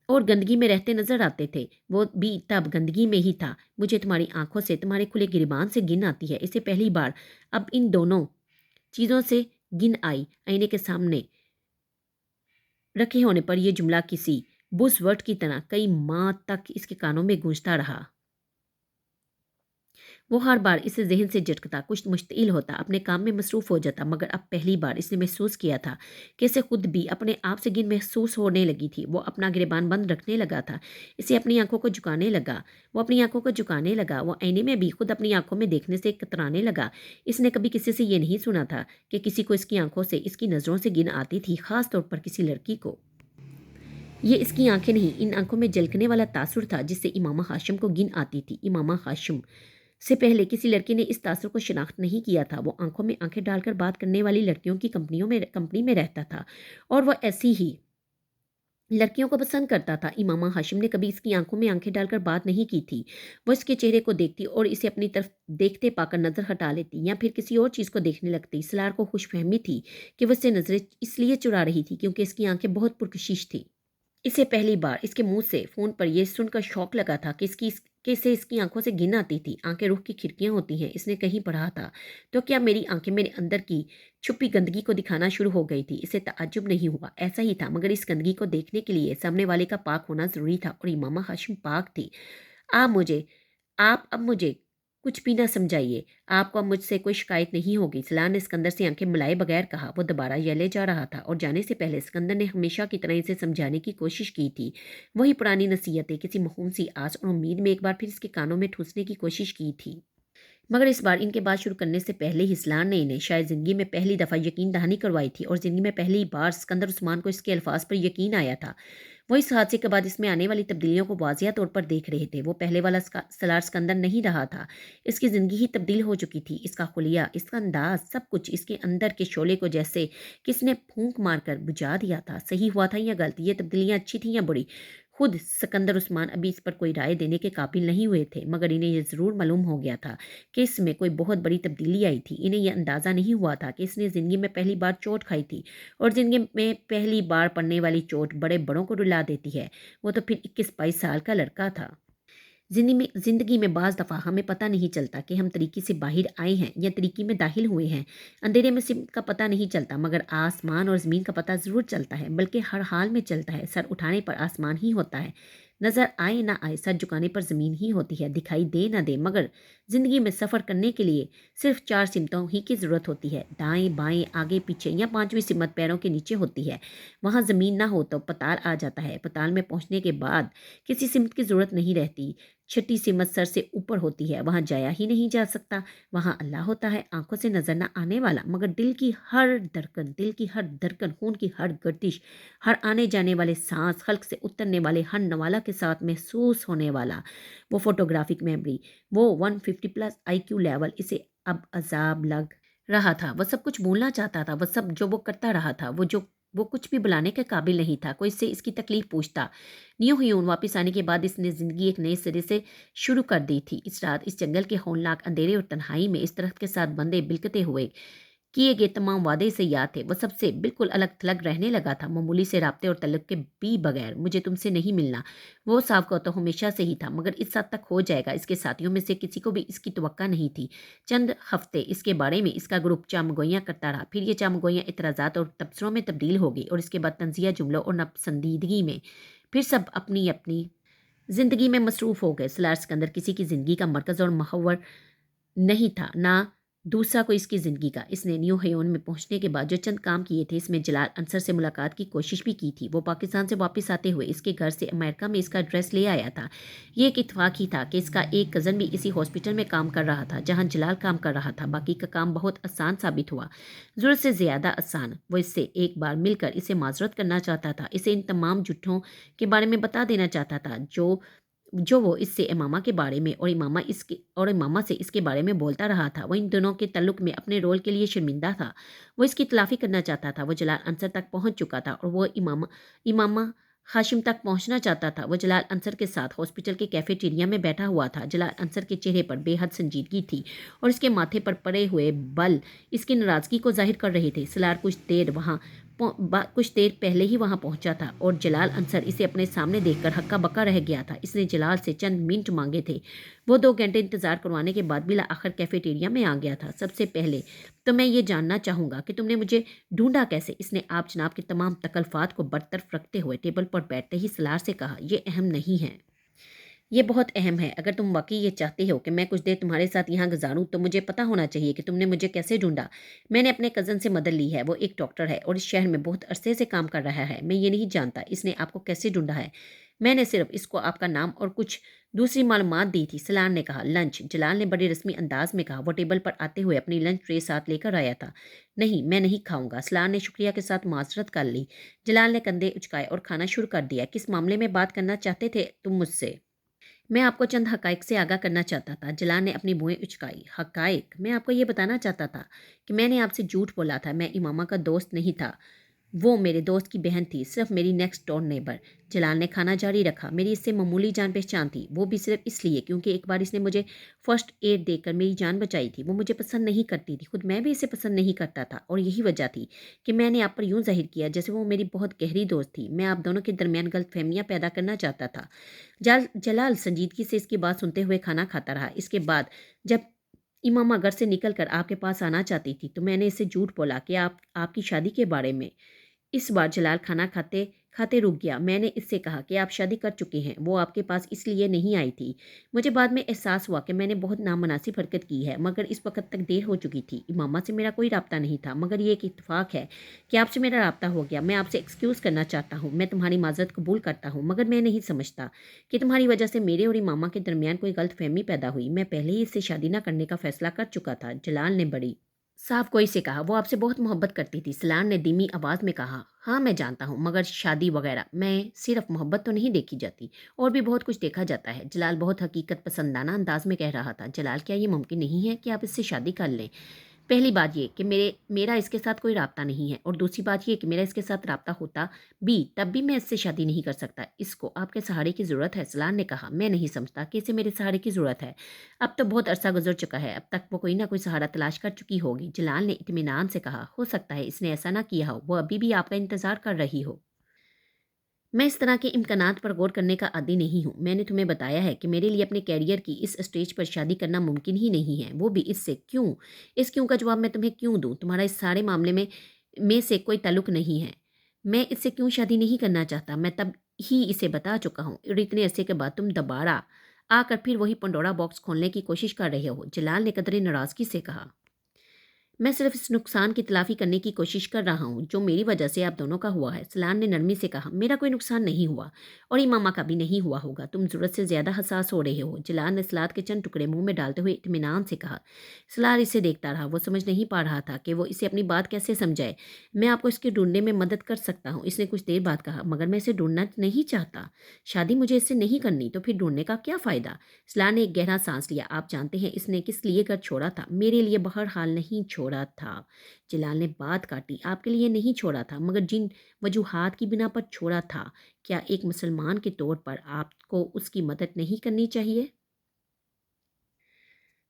اور گندگی میں رہتے نظر آتے تھے، وہ بھی تب گندگی میں ہی تھا۔ مجھے تمہاری آنکھوں سے، تمہارے کھلے گریبان سے گن آتی ہے۔ اسے پہلی بار اب ان دونوں چیزوں سے گن آئی۔ آئینے کے سامنے رکھے ہونے پر یہ جملہ کسی بز ورڈ کی طرح کئی ماہ تک اس کے کانوں میں گونجتا رہا۔ وہ ہر بار اسے ذہن سے جھٹکتا، کچھ مشتعل ہوتا، اپنے کام میں مصروف ہو جاتا، مگر اب پہلی بار اس نے محسوس کیا تھا کہ اسے خود بھی اپنے آپ سے گن محسوس ہونے لگی تھی۔ وہ اپنا گریبان بند رکھنے لگا تھا، اسے اپنی آنکھوں کو جھکانے لگا، وہ اپنی آنکھوں کو جھکانے لگا، وہ آئینے میں بھی خود اپنی آنکھوں میں دیکھنے سے کترانے لگا۔ اس نے کبھی کسی سے یہ نہیں سنا تھا کہ کسی کو اس کی آنکھوں سے، اس کی نظروں سے گن آتی تھی، خاص طور پر کسی لڑکی کو۔ یہ اس کی آنکھیں نہیں، ان آنکھوں میں جھلکنے والا تاثر تھا جس سے امامہ ہاشم کو گن آتی تھی۔ امامہ ہاشم سے پہلے کسی لڑکی نے اس تاثر کو شناخت نہیں کیا تھا۔ وہ آنکھوں میں آنکھیں ڈال کر بات کرنے والی لڑکیوں کی کمپنی میں رہتا تھا اور وہ ایسی ہی لڑکیوں کو پسند کرتا تھا۔ امامہ ہاشم نے کبھی اس کی آنکھوں میں آنکھیں ڈال کر بات نہیں کی تھی۔ وہ اس کے چہرے کو دیکھتی اور اسے اپنی طرف دیکھتے پا کر نظر ہٹا لیتی یا پھر کسی اور چیز کو دیکھنے لگتی۔ سلار کو خوش فہمی تھی کہ وہ اس سے نظریں اس لیے چرا رہی تھی کیونکہ اس کی آنکھیں بہت پرکشش تھیں۔ اسے پہلی بار اس کے منہ سے فون پر یہ سن کر شوق لگا تھا کہ اسے اس کی آنکھوں سے گن آتی تھی۔ آنکھیں روح کی کھڑکیاں ہوتی ہیں، اس نے کہیں پڑھا تھا۔ تو کیا میری آنکھیں میرے اندر کی چھپی گندگی کو دکھانا شروع ہو گئی تھی؟ اسے تعجب نہیں ہوا، ایسا ہی تھا، مگر اس گندگی کو دیکھنے کے لیے سامنے والے کا پاک ہونا ضروری تھا، اور امامہ ہاشم پاک تھی۔ آپ اب مجھے کچھ بھی نہ سمجھائیے، آپ کو اب مجھ سے کوئی شکایت نہیں ہوگی، سلار نے اسکندر سے آنکھیں ملائے بغیر کہا۔ وہ دوبارہ یلے جا رہا تھا اور جانے سے پہلے اسکندر نے ہمیشہ کی طرح اسے سمجھانے کی کوشش کی تھی، وہی پرانی نصیحتیں، کسی موہوم سی آس اور امید میں ایک بار پھر اس کے کانوں میں ٹھوسنے کی کوشش کی تھی۔ مگر اس بار ان کے بات شروع کرنے سے پہلے ہی سلار نے انہیں شاید زندگی میں پہلی دفعہ یقین دہانی کروائی تھی، اور زندگی میں پہلی بار اسکندر عثمان کو اس کے الفاظ پر یقین آیا تھا۔ وہ اس حادثے کے بعد اس میں آنے والی تبدیلیوں کو واضح طور پر دیکھ رہے تھے۔ وہ پہلے والا سلار اسکندر نہیں رہا تھا، اس کی زندگی ہی تبدیل ہو چکی تھی، اس کا خلیہ، اس کا انداز، سب کچھ اس کے اندر کے شعلے کو جیسے کس نے پھونک مار کر بجھا دیا تھا۔ صحیح ہوا تھا یا غلط، یہ تبدیلیاں اچھی تھیں یا بری، خود سکندر عثمان ابھی اس پر کوئی رائے دینے کے قابل نہیں ہوئے تھے، مگر انہیں یہ ضرور معلوم ہو گیا تھا کہ اس میں کوئی بہت بڑی تبدیلی آئی تھی۔ انہیں یہ اندازہ نہیں ہوا تھا کہ اس نے زندگی میں پہلی بار چوٹ کھائی تھی، اور زندگی میں پہلی بار پڑنے والی چوٹ بڑے بڑوں کو رلا دیتی ہے۔ وہ تو پھر 21-22 سال کا لڑکا تھا۔ ज़िंदगी में बाज़ दफ़ा हमें पता नहीं चलता कि हम तरीके से बाहर आए हैं या तरीके में दाखिल हुए हैं। अंधेरे में सिमत का पता नहीं चलता, मगर आसमान और ज़मीन का पता ज़रूर चलता है, बल्कि हर हाल में चलता है। सर उठाने पर आसमान ही होता है, नज़र आए ना आए, सर झुकाने पर ज़मीन ही होती है, दिखाई दे ना दे। मगर ज़िंदगी में सफ़र करने के लिए सिर्फ 4 सिमतों ही की ज़रूरत होती है, दाएं बाएं, आगे पीछे, या 5वीं सिमत पैरों के नीचे होती है। वहाँ ज़मीन ना हो तो पताल आ जाता है। पताल में पहुँचने के बाद किसी सिमत की ज़रूरत नहीं रहती। छठी सिमत सर से ऊपर होती है, वहाँ जाया ही नहीं जा सकता। वहाँ अल्लाह होता है, आंखों से नजर न आने वाला, मगर दिल की हर धड़कन, खून की हर गर्दिश, हर आने जाने वाले सांस, हल्क से उतरने वाले हर नवाला के साथ महसूस होने वाला वो फोटोग्राफिक मेमोरी, वो 150 प्लस IQ लेवल, इसे अब अजाब लग रहा था। वह सब कुछ भूलना चाहता था। वह सब जो वो करता रहा था, वो कुछ भी बुलाने के काबिल नहीं था। कोई इससे इसकी तकलीफ पूछता। न्यू ह्यून वापस आने के बाद इसने ज़िंदगी एक नए सिरे से शुरू कर दी थी। इस रात इस जंगल के हौलनाक अंधेरे और तन्हाई में इस दरख्त के साथ बंधे बिलकते हुए किए गए तमाम वादे इसे याद थे। वह सबसे बिल्कुल अलग थलग रहने लगा था, मामूली से राब्ते और तल्लुक के भी बगैर। मुझे तुमसे नहीं मिलना, वो साफ को तो हमेशा से ही था, मगर इस हद तक हो जाएगा, इसके साथियों में से किसी को भी इसकी तवक्का नहीं थी। चंद हफ्ते इसके बारे में इसका ग्रुप चामगोइयाँ करता रहा, फिर ये चामगोइयाँ इतराज़ात और तबसरों में तब्दील हो गई, और इसके बाद तंजिया जुमलों और नापसंदीदगी में। फिर सब अपनी अपनी जिंदगी में मसरूफ हो गए। सलार सिकंदर किसी की जिंदगी का मरकज और महवर नहीं था, ना दूसरा कोई इसकी ज़िंदगी का। इसने न्यू हयोन में पहुंचने के बाद जो चंद काम किए थे, इसमें जलाल अंसर से मुलाकात की कोशिश भी की थी। वो पाकिस्तान से वापस आते हुए इसके घर से अमेरिका में इसका एड्रेस ले आया था। ये एक इत्तेफाक ही था कि इसका एक कज़न भी इसी हॉस्पिटल में काम कर रहा था जहां जलाल काम कर रहा था। बाकी का काम बहुत आसान साबित हुआ, ज़रूरत से ज़्यादा आसान। वो इससे एक बार मिलकर इसे माजरत करना चाहता था, इसे इन तमाम झूठों के बारे में बता देना चाहता था जो वो इससे इमामा के बारे में और इमामा से इसके बारे में बोलता रहा था। वो इन दोनों के तल्लुक में अपने रोल के लिए शर्मिंदा था। वो इसकी तलाफी करना चाहता था। वो जलाल अंसर तक पहुंच चुका था और वो इमामा हाशिम तक पहुंचना चाहता था। वो जलाल अंसर के साथ हॉस्पिटल के कैफेटेरिया में बैठा हुआ था। जलाल अंसर के चेहरे पर बेहद संजीदगी थी और इसके माथे पर पड़े हुए बल इसकी नाराज़गी को जाहिर कर रहे थे। सलार कुछ देर पहले ही वहां पहुंचा था और जलाल अंसर इसे अपने सामने देखकर हक्का बक्का रह गया था। इसने जलाल से चंद मिनट मांगे थे। वो 2 घंटे इंतजार करवाने के बाद बिला आखिर कैफेटेरिया में आ गया था। सबसे पहले तो मैं ये जानना चाहूंगा कि तुमने मुझे ढूंढा कैसे? इसने आप जनाब के तमाम तकल्फात को बरतरफ रखते हुए टेबल पर बैठते ही सलार से कहा, ये अहम नहीं है। ये बहुत अहम है। अगर तुम वाकई ये चाहते हो कि मैं कुछ देर तुम्हारे साथ यहाँ गुजारूं, तो मुझे पता होना चाहिए कि तुमने मुझे कैसे ढूंढा। मैंने अपने कज़न से मदद ली है, वो एक डॉक्टर है और इस शहर में बहुत अरसे से काम कर रहा है। मैं ये नहीं जानता इसने आपको कैसे ढूंढा है। मैंने सिर्फ इसको आपका नाम और कुछ दूसरी मालूमात दी थी। सलार ने कहा। लंच? जलाल ने बड़े रस्मी अंदाज में कहा। वो टेबल पर आते हुए अपनी लंच ट्रे साथ लेकर आया था। नहीं, मैं नहीं खाऊंगा। सलार ने शुक्रिया के साथ माजरत कर ली। जलाल ने कंधे उचकाए और खाना शुरू कर दिया। किस मामले में बात करना चाहते थे तुम मुझसे? मैं आपको चंद हकाइक से आगाह करना चाहता था। जलाल ने अपनी भुएं उचकाई। हकाइक? मैं आपको ये बताना चाहता था कि मैंने आपसे झूठ बोला था। मैं इमामा का दोस्त नहीं था, वो मेरे दोस्त की बहन थी, सिर्फ मेरी नेक्स्ट डोर नेबर। जलाल ने खाना जारी रखा। मेरी इससे मामूली जान पहचान थी, वो भी सिर्फ इसलिए क्योंकि एक बार इसने मुझे फर्स्ट एड देकर मेरी जान बचाई थी। वो मुझे पसंद नहीं करती थी, खुद मैं भी इसे पसंद नहीं करता था, और यही वजह थी कि मैंने आप पर यूं जाहिर किया जैसे वो मेरी बहुत गहरी दोस्त थी। मैं आप दोनों के दरमियान गलतफहमियां पैदा करना चाहता था। जलाल संजीदगी से इसकी बात सुनते हुए खाना खाता रहा। इसके बाद जब इमामा घर से निकलकर आपके पास आना चाहती थी, तो मैंने इसे झूठ बोला कि आपकी शादी के बारे में। इस बार जलाल खाना खाते खाते रुक गया। मैंने इससे कहा कि आप शादी कर चुके हैं, वो आपके पास इसलिए नहीं आई थी। मुझे बाद में एहसास हुआ कि मैंने बहुत नामनासिब हरकत की है, मगर इस वक्त तक देर हो चुकी थी। इमामा से मेरा कोई राब्ता नहीं था, मगर ये एक इत्तेफाक है कि आपसे मेरा राब्ता हो गया। मैं आपसे एक्सक्यूज़ करना चाहता हूँ। मैं तुम्हारी माजरत कबूल करता हूँ, मगर मैं नहीं समझता कि तुम्हारी वजह से मेरे और इमामा के दरमियान कोई गलत फहमी पैदा हुई। मैं पहले ही इससे शादी न करने का फैसला कर चुका था। जलाल ने बड़ी साफ गोई से कहा। वो आपसे बहुत मोहब्बत करती थी। सलार ने धीमी आवाज़ में कहा। हाँ, मैं जानता हूँ, मगर शादी वगैरह में सिर्फ मोहब्बत तो नहीं देखी जाती, और भी बहुत कुछ देखा जाता है। जलाल बहुत हकीकत पसंदाना अंदाज में कह रहा था। जलाल, क्या ये मुमकिन नहीं है कि आप इससे शादी कर लें? पहली बात ये कि मेरा इसके साथ कोई राब्ता नहीं है, और दूसरी बात ये कि मेरा इसके साथ राब्ता होता भी तब भी मैं इससे शादी नहीं कर सकता। इसको आपके सहारे की ज़रूरत है। सलार ने कहा। मैं नहीं समझता कि इसे मेरे सहारे की ज़रूरत है। अब तो बहुत अरसा गुजर चुका है, अब तक वो कोई ना कोई सहारा तलाश कर चुकी होगी। जलाल ने इत्मीनान से कहा। हो सकता है इसने ऐसा ना किया हो, वो अभी भी आपका इंतज़ार कर रही हो। मैं इस तरह के इम्कानात पर गौर करने का आदी नहीं हूँ। मैंने तुम्हें बताया है कि मेरे लिए अपने कैरियर की इस स्टेज पर शादी करना मुमकिन ही नहीं है, वो भी इससे। क्यों? इस क्यों का जवाब मैं तुम्हें क्यों दूँ? तुम्हारा इस सारे मामले में से कोई ताल्लुक नहीं है। मैं इससे क्यों शादी नहीं करना चाहता, मैं तब ही इसे बता चुका हूँ, और इतने अरसे के बाद तुम दोबारा आकर फिर वही पंडोरा बॉक्स खोलने की कोशिश कर रहे हो। जलाल ने कदरे नाराज़गी से कहा। मैं सिर्फ इस नुकसान की तलाफी करने की कोशिश कर रहा हूँ जो मेरी वजह से आप दोनों का हुआ है। सलान ने नरमी से कहा, मेरा कोई नुकसान नहीं हुआ और इमामा का भी नहीं हुआ होगा। तुम ज़रूरत से ज़्यादा हसास हो रहे हो। जलाल ने सलाद के चंद टुकड़े मुंह में डालते हुए इत्मीनान से कहा। सलार इसे देखता रहा। वो समझ नहीं पा रहा था कि वो इसे अपनी बात कैसे समझाए। मैं आपको इसके ढूंढने में मदद कर सकता हूँ, इसने कुछ देर बाद कहा, मगर मैं इसे ढूंढना नहीं चाहता। शादी मुझे इससे नहीं करनी, तो फिर ढूंढने का क्या फ़ायदा? सलार ने एक गहरा सांस लिया। आप जानते हैं इसने किस लिए घर छोड़ा था? मेरे लिए बहरहाल नहीं छोड़ा था। जलाल ने बात काटी। आपके लिए नहीं छोड़ा था, मगर जिन वजूहात की बिना पर छोड़ा था, क्या एक मुसलमान के तौर पर आपको उसकी मदद नहीं करनी चाहिए?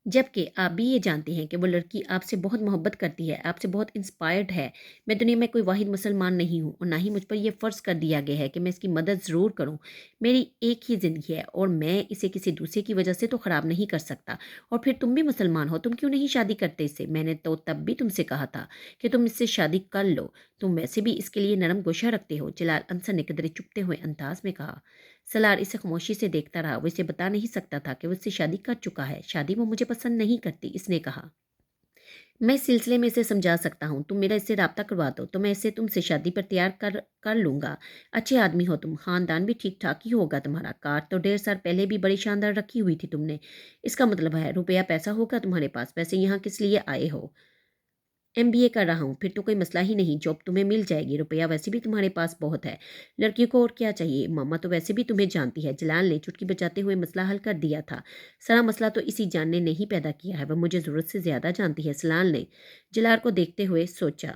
जबकि आप भी ये जानते हैं कि वो लड़की आपसे बहुत मोहब्बत करती है, आपसे बहुत इंस्पायर्ड है। मैं दुनिया में कोई वाहिद मुसलमान नहीं हूँ और ना ही मुझ पर यह फ़र्ज़ कर दिया गया है कि मैं इसकी मदद ज़रूर करूँ। मेरी एक ही ज़िंदगी है और मैं इसे किसी दूसरे की वजह से तो ख़राब नहीं कर सकता। और फिर तुम भी मुसलमान हो, तुम क्यों नहीं शादी करते इससे? मैंने तो तब भी तुमसे कहा था कि तुम इससे शादी कर लो। तुम वैसे भी इसके लिए नरम गोशा रखते हो। जलाल अंसर ने कदरे चुपते हुए अंदाज में कहा। सलार इसे खामोशी से देखता रहा। वो इसे बता नहीं सकता था कि वो इससे शादी कर चुका है। शादी वो मुझे पसंद नहीं करती, इसने कहा। मैं इस सिलसिले में इसे समझा सकता हूँ। तुम मेरा इससे राब्ता करवा दो तो मैं इसे तुमसे शादी पर तैयार कर लूँगा। अच्छे आदमी हो तुम, ख़ानदान भी ठीक ठाक ही होगा तुम्हारा। कार तो 1.5 साल पहले भी बड़ी शानदार रखी हुई थी तुमने। इसका मतलब है रुपया पैसा होगा तुम्हारे पास। वैसे यहाँ किस लिए आए हो? एमबीए कर रहा हूँ, फिर तो कोई मसला ही नहीं, जॉब तुम्हें मिल जाएगी, रुपया वैसे भी तुम्हारे पास बहुत है। लड़कियों को और क्या चाहिए? मामा तो वैसे भी तुम्हें जानती है। जलाल ने चुटकी बजाते हुए मसला हल कर दिया था। सारा मसला तो इसी जान ने नहीं पैदा किया है, वह मुझे ज़रूरत से ज़्यादा जानती है। सलाल ने जलाल को देखते हुए सोचा।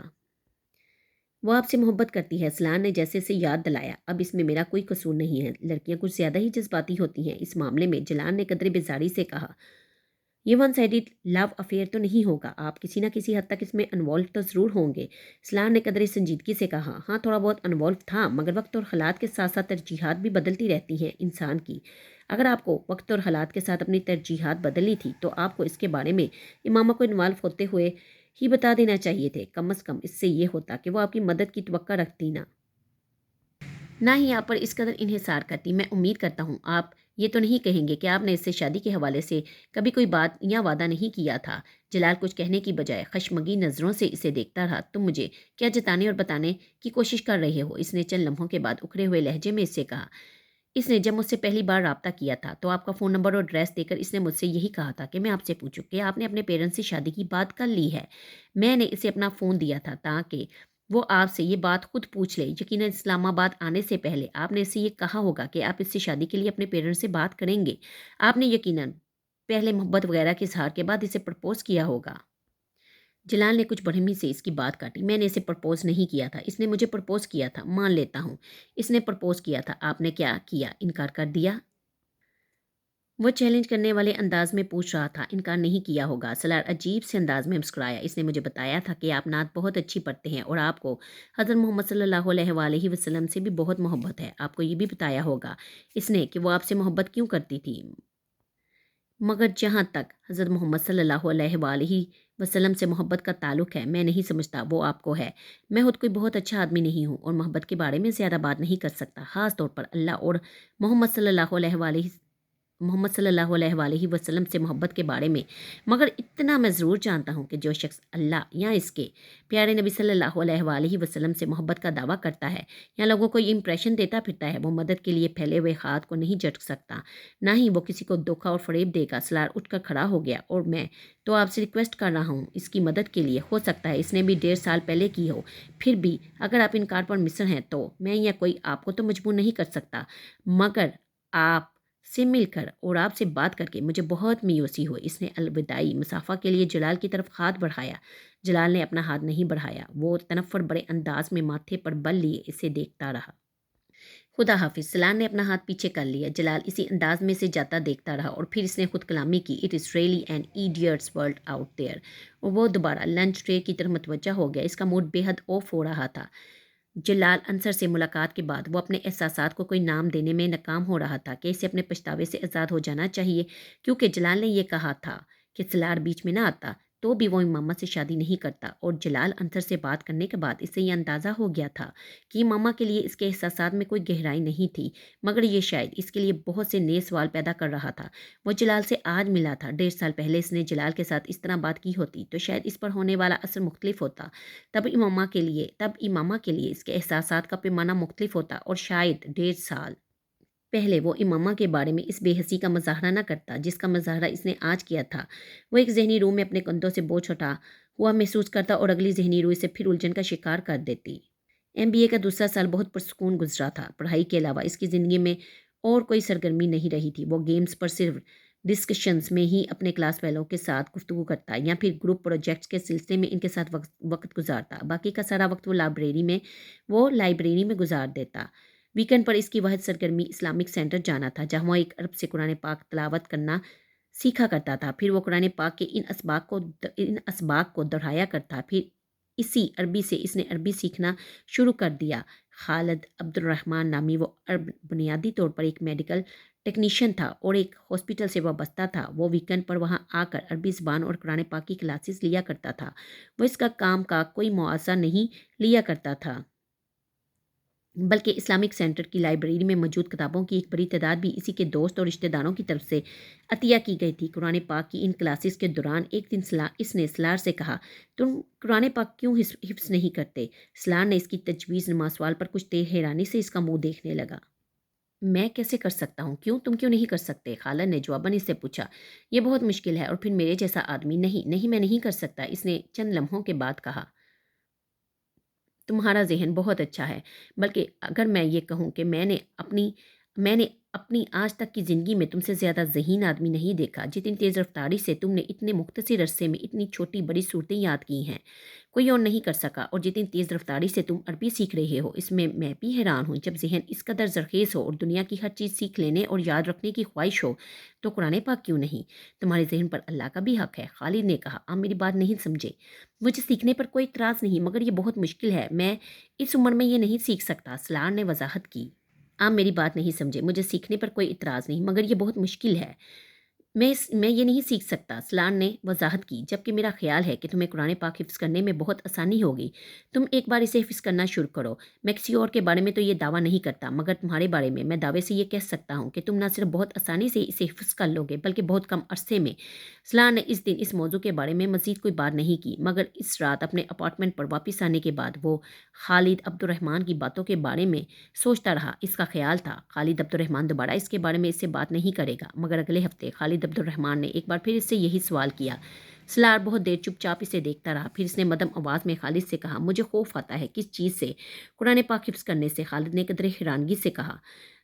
वो आपसे मोहब्बत करती है। सलाल ने जैसे से याद दिलाया। अब इसमें मेरा कोई कसूर नहीं है। लड़कियां कुछ ज़्यादा ही जज्बाती होती हैं इस मामले में। जलाल ने कदरे बेजारी से कहा। ये वन साइडेड लव अफेयर तो नहीं होगा। आप किसी न किसी हद तक इसमें इन्वॉल्व तो ज़रूर होंगे। सलार ने कदरे संजीदगी से कहा। हाँ, थोड़ा बहुत इन्वॉल्व था, मगर वक्त और हालात के साथ साथ तरजीहात भी बदलती रहती हैं इंसान की। अगर आपको वक्त और हालात के साथ अपनी तरजीहात बदली थी तो आपको इसके बारे में इमामा को इन्वॉल्व होते हुए ही बता देना चाहिए थे। कम अज़ कम इससे ये होता कि वो आपकी मदद की तवक्का रखती ना ही आप पर इस कदर इन्हिसार करती। मैं उम्मीद करता हूँ आप ये तो नहीं कहेंगे कि आपने इससे शादी के हवाले से कभी कोई बात या वादा नहीं किया था। जलाल कुछ कहने की बजाय खशमगी नज़रों से इसे देखता रहा। तुम मुझे क्या जताने और बताने की कोशिश कर रहे हो? इसने चंद लम्हों के बाद उखड़े हुए लहजे में इससे कहा। इसने जब मुझसे पहली बार राब्ता किया था तो आपका फ़ोन नंबर और एड्रेस देकर इसने मुझसे यही कहा था कि मैं आपसे पूछूं कि आपने अपने पेरेंट्स से शादी की बात कर ली है। मैंने इसे अपना फ़ोन दिया था ताकि वो आपसे ये बात खुद पूछ ले। यकीनन इस्लामाबाद आने से पहले आपने इससे ये कहा होगा कि आप इससे शादी के लिए अपने पेरेंट्स से बात करेंगे। आपने यकीनन पहले मोहब्बत वगैरह के इजहार के बाद इसे प्रपोज़ किया होगा। जलाल ने कुछ बरहमी से इसकी बात काटी। मैंने इसे प्रपोज़ नहीं किया था, इसने मुझे प्रपोज़ किया था। मान लेता हूँ इसने प्रपोज़ किया था। आपने क्या किया? इनकार कर दिया? वो चैलेंज करने वाले अंदाज में पूछ रहा था। इनकार नहीं किया होगा। सलार अजीब से अंदाज में मुस्कुराया। इसने मुझे बताया था कि आप नात बहुत अच्छी पढ़ते हैं और आपको हज़रत मोहम्मद सल्लल्लाहु अलैहि वसल्लम से भी बहुत मोहब्बत है। आपको ये भी बताया होगा इसने कि वो आपसे मोहब्बत क्यों करती थी। मगर जहाँ तक हज़रत मोहम्मद सल्लल्लाहु अलैहि वसल्लम से मोहब्बत का ताल्लुक़ है, मैं नहीं समझता वो आपको है। मैं खुद कोई बहुत अच्छा आदमी नहीं हूँ और मोहब्बत के बारे में ज़्यादा बात नहीं कर सकता, ख़ास तौर पर अल्लाह और मोहम्मद सल्लल्लाहु अलैहि वसल्लम से मोहब्बत के बारे में। मगर इतना मैं ज़रूर जानता हूँ कि जो शख्स अल्लाह या इसके प्यारे नबी सल्लल्लाहु अलैहि वसल्लम से मोहब्बत का दावा करता है या लोगों को ये इंप्रेशन देता फिरता है, वो मदद के लिए फैले हुए हाथ को नहीं झटक सकता, ना ही वो किसी को धोखा और फ़रेब देगा। सलार उठकर खड़ा हो गया। और मैं तो आपसे रिक्वेस्ट कर रहा हूँ इसकी मदद के लिए। हो सकता है इसने भी 1.5 साल पहले की हो, फिर भी अगर आप इनकार पर मिसर हैं तो मैं या कोई आपको तो मजबूर नहीं कर सकता, मगर आप से मिलकर और आपसे बात करके मुझे बहुत मायूसी हुई। इसने अलविदाई मुसाफा के लिए जलाल की तरफ हाथ बढ़ाया। जलाल ने अपना हाथ नहीं बढ़ाया। वो तनफ़्फ़ुर बड़े अंदाज में माथे पर बल लिए इसे देखता रहा। खुदा हाफिज़। सलार ने अपना हाथ पीछे कर लिया। जलाल इसी अंदाज में से जाता देखता रहा और फिर इसने खुद कलामी की। It is really an idiots world out there. और वो दोबारा लंच ट्रे की तरफ मुतवज्जा हो गया। इसका मूड बेहद ऑफ हो रहा था। جلال انصر سے ملاقات کے بعد وہ اپنے احساسات کو کوئی نام دینے میں ناکام ہو رہا تھا کہ اسے اپنے پچھتاوے سے آزاد ہو جانا چاہیے، کیونکہ جلال نے یہ کہا تھا کہ سلار بیچ میں نہ آتا تو بھی وہ امامہ سے شادی نہیں کرتا، اور جلال انصر سے بات کرنے کے بعد اسے یہ اندازہ ہو گیا تھا کہ امامہ کے لیے اس کے احساسات میں کوئی گہرائی نہیں تھی، مگر یہ شاید اس کے لیے بہت سے نئے سوال پیدا کر رہا تھا۔ وہ جلال سے آج ملا تھا، 1.5 سال پہلے اس نے جلال کے ساتھ اس طرح بات کی ہوتی تو شاید اس پر ہونے والا اثر مختلف ہوتا۔ تب امامہ کے لیے اس کے احساسات کا پیمانہ مختلف ہوتا، اور شاید 1.5 سال پہلے وہ امامہ کے بارے میں اس بے حسی کا مظاہرہ نہ کرتا جس کا مظاہرہ اس نے آج کیا تھا۔ وہ ایک ذہنی روح میں اپنے کندھوں سے بوجھ اٹھا ہوا محسوس کرتا اور اگلی ذہنی روح سے پھر الجھن کا شکار کر دیتی۔ MBA کا دوسرا سال بہت پرسکون گزرا تھا۔ پڑھائی کے علاوہ اس کی زندگی میں اور کوئی سرگرمی نہیں رہی تھی۔ وہ گیمز پر صرف ڈسکشنز میں ہی اپنے کلاس فیلو کے ساتھ گفتگو کرتا یا پھر گروپ پروجیکٹس کے سلسلے میں ان کے ساتھ وقت گزارتا۔ باقی کا سارا وقت وہ لائبریری میں گزار دیتا۔ ویکنڈ پر اس کی واحد سرگرمی اسلامک سینٹر جانا تھا، جہاں وہ ایک عرب سے قرآن پاک تلاوت کرنا سیکھا کرتا تھا، پھر وہ قرآن پاک کے ان اسباق کو دہرایا کرتا۔ پھر اسی عربی سے اس نے عربی سیکھنا شروع کر دیا۔ خالد عبد الرحمن نامی وہ عرب بنیادی طور پر ایک میڈیکل ٹیکنیشین تھا اور ایک ہاسپٹل سے وابستہ تھا۔ وہ ویکنڈ پر وہاں آ کر عربی زبان اور قرآن پاک کی کلاسز لیا کرتا تھا۔ وہ اس کا کام کا کوئی معاوضہ نہیں لیا کرتا تھا، بلکہ اسلامک سینٹر کی لائبریری میں موجود کتابوں کی ایک بڑی تعداد بھی اسی کے دوست اور رشتہ داروں کی طرف سے عطیہ کی گئی تھی۔ قرآن پاک کی ان کلاسز کے دوران ایک دن اس نے سلار سے کہا، تم قرآن پاک کیوں حفظ نہیں کرتے؟ سلار نے اس کی تجویز نما سوال پر کچھ دیر حیرانی سے اس کا منہ دیکھنے لگا۔ میں کیسے کر سکتا ہوں؟ تم کیوں نہیں کر سکتے؟ خالد نے جواباً اس سے پوچھا۔ یہ بہت مشکل ہے، اور پھر میرے جیسا آدمی نہیں میں نہیں کر سکتا، اس نے چند لمحوں کے بعد کہا۔ تمہارا ذہن بہت اچھا ہے، بلکہ اگر میں یہ کہوں کہ میں نے اپنی آج تک کی زندگی میں تم سے زیادہ ذہین آدمی نہیں دیکھا۔ جتنی تیز رفتاری سے تم نے اتنے مختصر عرصے میں اتنی چھوٹی بڑی صورتیں یاد کی ہیں، کوئی اور نہیں کر سکا، اور جتنی تیز رفتاری سے تم عربی سیکھ رہے ہو، اس میں بھی حیران ہوں۔ جب ذہن اس قدر زرخیز ہو اور دنیا کی ہر چیز سیکھ لینے اور یاد رکھنے کی خواہش ہو تو قرآن پاک کیوں نہیں؟ تمہارے ذہن پر اللہ کا بھی حق ہے، خالد نے کہا۔ آپ میری بات نہیں سمجھے۔ مجھے سیکھنے پر کوئی اعتراض نہیں، مگر یہ بہت مشکل ہے، میں اس عمر میں یہ نہیں سیکھ سکتا، سلار نے وضاحت کی۔ آپ میری بات نہیں سمجھے۔ مجھے سیکھنے پر کوئی اعتراض نہیں، مگر یہ بہت مشکل ہے، میں یہ نہیں سیکھ سکتا، سلار نے وضاحت کی۔ جبکہ میرا خیال ہے کہ تمہیں قرآن پاک حفظ کرنے میں بہت آسانی ہوگی۔ تم ایک بار اسے حفظ کرنا شروع کرو۔ میں کسی اور کے بارے میں تو یہ دعویٰ نہیں کرتا، مگر تمہارے بارے میں دعوے سے یہ کہہ سکتا ہوں کہ تم نہ صرف بہت آسانی سے اسے حفظ کر لو گے، بلکہ بہت کم عرصے میں۔ سلار نے اس دن اس موضوع کے بارے میں مزید کوئی بات نہیں کی، مگر اس رات اپنے اپارٹمنٹ پر واپس آنے کے بعد وہ خالد عبد الرحمن کی باتوں کے بارے میں سوچتا رہا۔ اس کا خیال تھا خالد عبد الرحمن دوبارہ اس کے بارے میں اس سے بات نہیں کرے گا، مگر اگلے ہفتے خالد عبد الرحمن نے ایک بار پھر اس سے یہی سوال کیا۔ سلار بہت دیر چپ چاپ اسے دیکھتا رہا، پھر اس نے مدھم آواز میں خالد سے کہا، مجھے خوف آتا ہے۔ کس چیز سے؟ قرآن پاک حفظ کرنے سے، خالد نے قدرے حیرانگی سے کہا۔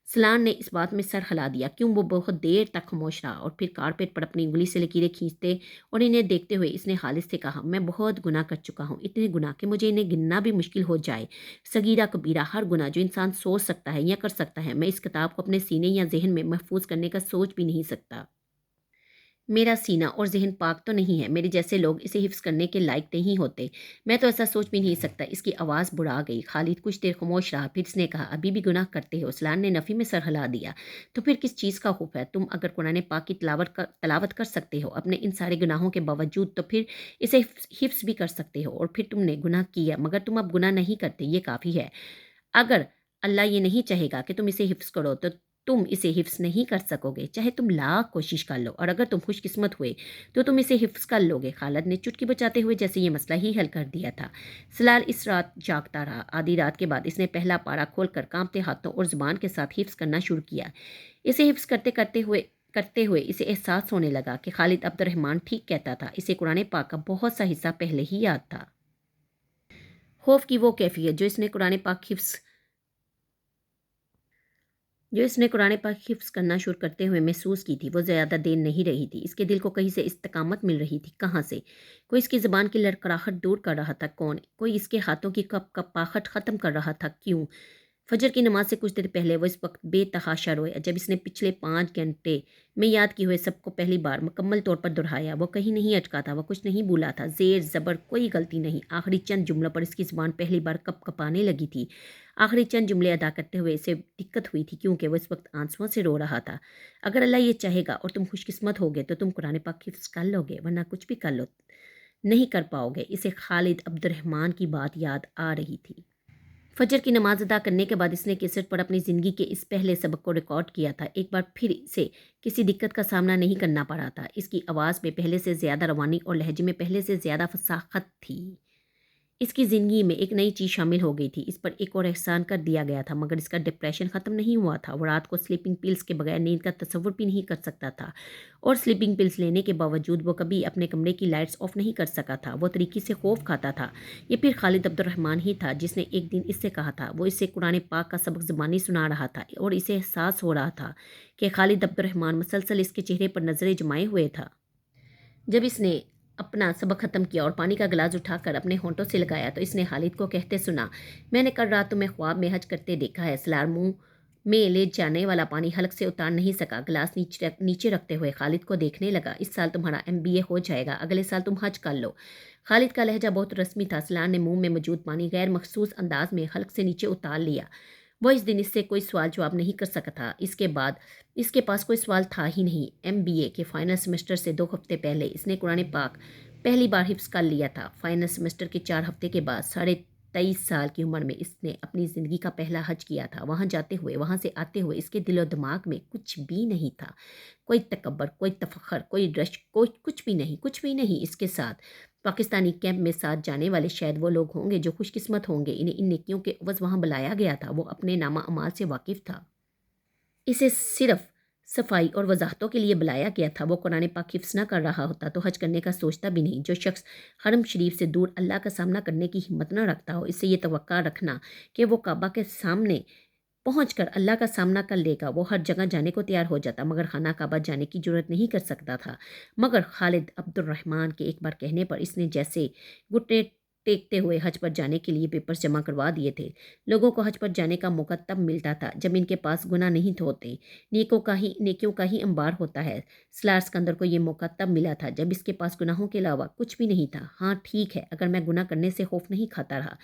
سلار نے اس بات میں سر ہلا دیا۔ کیوں؟ وہ بہت دیر تک خاموش رہا، اور پھر کارپیٹ پر اپنی انگلی سے لکیریں کھینچتے اور انہیں دیکھتے ہوئے اس نے خالد سے کہا، میں بہت گناہ کر چکا ہوں، اتنے گناہ کہ مجھے انہیں گننا بھی مشکل ہو جائے۔ صغیرہ کبیرہ ہر گناہ جو انسان سوچ سکتا ہے یا کر سکتا ہے، میں اس کتاب کو اپنے سینے یا ذہن میں محفوظ کرنے کا سوچ بھی نہیں سکتا۔ میرا سینہ اور ذہن پاک تو نہیں ہے، میرے جیسے لوگ اسے حفظ کرنے کے لائق نہیں ہوتے، میں تو ایسا سوچ بھی نہیں سکتا۔ اس کی آواز بڑھا گئی۔ خالد کچھ دیر خاموش رہا، پھر اس نے کہا، ابھی بھی گناہ کرتے ہو؟ سلار نے نفی میں سر ہلا دیا۔ تو پھر کس چیز کا خوف ہے؟ تم اگر قرآن پاک کی تلاوت کر سکتے ہو اپنے ان سارے گناہوں کے باوجود، تو پھر اسے حفظ بھی کر سکتے ہو، اور پھر تم نے گناہ کیا مگر تم اب گناہ نہیں کرتے، یہ کافی ہے۔ اگر اللہ یہ نہیں چاہے گا کہ تم اسے حفظ کرو تو تم اسے حفظ نہیں کر سکو گے، چاہے تم لاکھ کوشش کر لو، اور اگر تم خوش قسمت ہوئے تو تم اسے حفظ کر لو گے۔ خالد نے چٹکی بچاتے ہوئے جیسے یہ مسئلہ ہی حل کر دیا تھا۔ سلار اس رات جاگتا رہا۔ آدھی رات کے بعد اس نے پہلا پارہ کھول کر کانپتے ہاتھوں اور زبان کے ساتھ حفظ کرنا شروع کیا۔ اسے حفظ کرتے ہوئے اسے احساس ہونے لگا کہ خالد عبد الرحمن ٹھیک کہتا تھا، اسے قرآن پاک کا بہت سا حصہ پہلے ہی یاد تھا۔ خوف کی وہ کیفیت جو اس نے قرآن پاک حفظ کرنا شروع کرتے ہوئے محسوس کی تھی، وہ زیادہ دیر نہیں رہی تھی۔ اس کے دل کو کہیں سے استقامت مل رہی تھی۔ کہاں سے؟ کوئی اس کی زبان کی لڑکڑاہٹ دور کر رہا تھا۔ کون؟ کوئی اس کے ہاتھوں کی کپ کپاہٹ ختم کر رہا تھا۔ کیوں؟ فجر کی نماز سے کچھ دیر پہلے وہ اس وقت بے تحاشا رویا جب اس نے پچھلے 5 گھنٹے میں یاد کیے ہوئے سب کو پہلی بار مکمل طور پر دہرایا۔ وہ کہیں نہیں اٹکا تھا، وہ کچھ نہیں بھولا تھا، زیر زبر کوئی غلطی نہیں۔ آخری چند جملوں پر اس کی زبان پہلی بار کپ کپانے لگی تھی۔ آخری چند جملے ادا کرتے ہوئے اسے دقت ہوئی تھی کیونکہ وہ اس وقت آنسوؤں سے رو رہا تھا۔ اگر اللہ یہ چاہے گا اور تم خوش قسمت ہوگے تو تم قرآن پاک حفظ کر لو گے، ورنہ کچھ بھی کر لو نہیں کر پاؤ گے۔ اسے خالد عبد الرحمن کی بات یاد آ رہی تھی۔ فجر کی نماز ادا کرنے کے بعد اس نے کیسٹ پر اپنی زندگی کے اس پہلے سبق کو ریکارڈ کیا تھا۔ ایک بار پھر اسے کسی دقت کا سامنا نہیں کرنا پڑا تھا۔ اس کی آواز میں پہلے سے زیادہ روانی اور لہجے میں پہلے سے زیادہ فصاحت تھی۔ اس کی زندگی میں ایک نئی چیز شامل ہو گئی تھی۔ اس پر ایک اور احسان کر دیا گیا تھا، مگر اس کا ڈپریشن ختم نہیں ہوا تھا۔ وہ رات کو سلیپنگ پلز کے بغیر نیند کا تصور بھی نہیں کر سکتا تھا، اور سلیپنگ پلز لینے کے باوجود وہ کبھی اپنے کمرے کی لائٹس آف نہیں کر سکا تھا۔ وہ طریقے سے خوف کھاتا تھا۔ یہ پھر خالد عبد الرحمن ہی تھا جس نے ایک دن اس سے کہا تھا۔ وہ اسے قرآن پاک کا سبق زبانی سنا رہا تھا اور اسے احساس ہو رہا تھا کہ خالد عبد الرحمن مسلسل اس کے چہرے پر نظریں جمائے ہوئے تھا۔ جب اس نے اپنا سبق ختم کیا اور پانی کا گلاس اٹھا کر اپنے ہونٹوں سے لگایا تو اس نے خالد کو کہتے سنا، میں نے کل رات تمہیں خواب میں حج کرتے دیکھا ہے۔ سلار منہ میں لے جانے والا پانی حلق سے اتار نہیں سکا۔ گلاس نیچے رکھتے ہوئے خالد کو دیکھنے لگا۔ اس سال تمہارا MBA ہو جائے گا، اگلے سال تم حج کر لو۔ خالد کا لہجہ بہت رسمی تھا۔ سلار نے منہ میں موجود پانی غیر مخصوص انداز میں حلق سے نیچے اتار لیا۔ وہ اس دن اس سے کوئی سوال جواب نہیں کر سکا تھا۔ اس کے بعد اس کے پاس کوئی سوال تھا ہی نہیں۔ MBA کے فائنل سیمسٹر سے 2 ہفتے پہلے اس نے قرآن پاک پہلی بار حفظ کر لیا تھا۔ فائنل سیمسٹر کے 4 ہفتے کے بعد 23.5 سال کی عمر میں اس نے اپنی زندگی کا پہلا حج کیا تھا۔ وہاں جاتے ہوئے، وہاں سے آتے ہوئے اس کے دل و دماغ میں کچھ بھی نہیں تھا، کوئی تکبر، کوئی تفخر، کوئی رشک، کوئی کچھ بھی نہیں، کچھ بھی نہیں۔ اس کے ساتھ پاکستانی کیمپ میں ساتھ جانے والے شاید وہ لوگ ہوں گے جو خوش قسمت ہوں گے، انہیں ان نیکیوں کے عوض وہاں بلایا گیا تھا۔ وہ اپنے نامہ اعمال سے واقف تھا۔ اسے صرف صفائی اور وضاحتوں کے لیے بلایا گیا تھا۔ وہ قرآن پاک حفظ نہ کر رہا ہوتا تو حج کرنے کا سوچتا بھی نہیں۔ جو شخص حرم شریف سے دور اللہ کا سامنا کرنے کی ہمت نہ رکھتا ہو، اس سے یہ توقع رکھنا کہ وہ کعبہ کے سامنے پہنچ کر اللہ کا سامنا کر لے گا۔ وہ ہر جگہ جانے کو تیار ہو جاتا مگر خانہ کعبہ جانے کی جرات نہیں کر سکتا تھا۔ مگر خالد عبد الرحمن کے ایک بار کہنے پر اس نے جیسے گھٹنے ٹیکتے ہوئے حج پر جانے کے لیے پیپرز جمع کروا دیے تھے۔ لوگوں کو حج پر جانے کا موقع تب ملتا تھا جب ان کے پاس گناہ نہیں ہوتے، نیکیوں کا ہی انبار ہوتا ہے۔ سلار اسکندر کو یہ موقع تب ملا تھا جب اس کے پاس گناہوں کے علاوہ کچھ بھی نہیں تھا۔ ہاں ٹھیک ہے، اگر میں گناہ کرنے سے خوف نہیں کھاتا رہا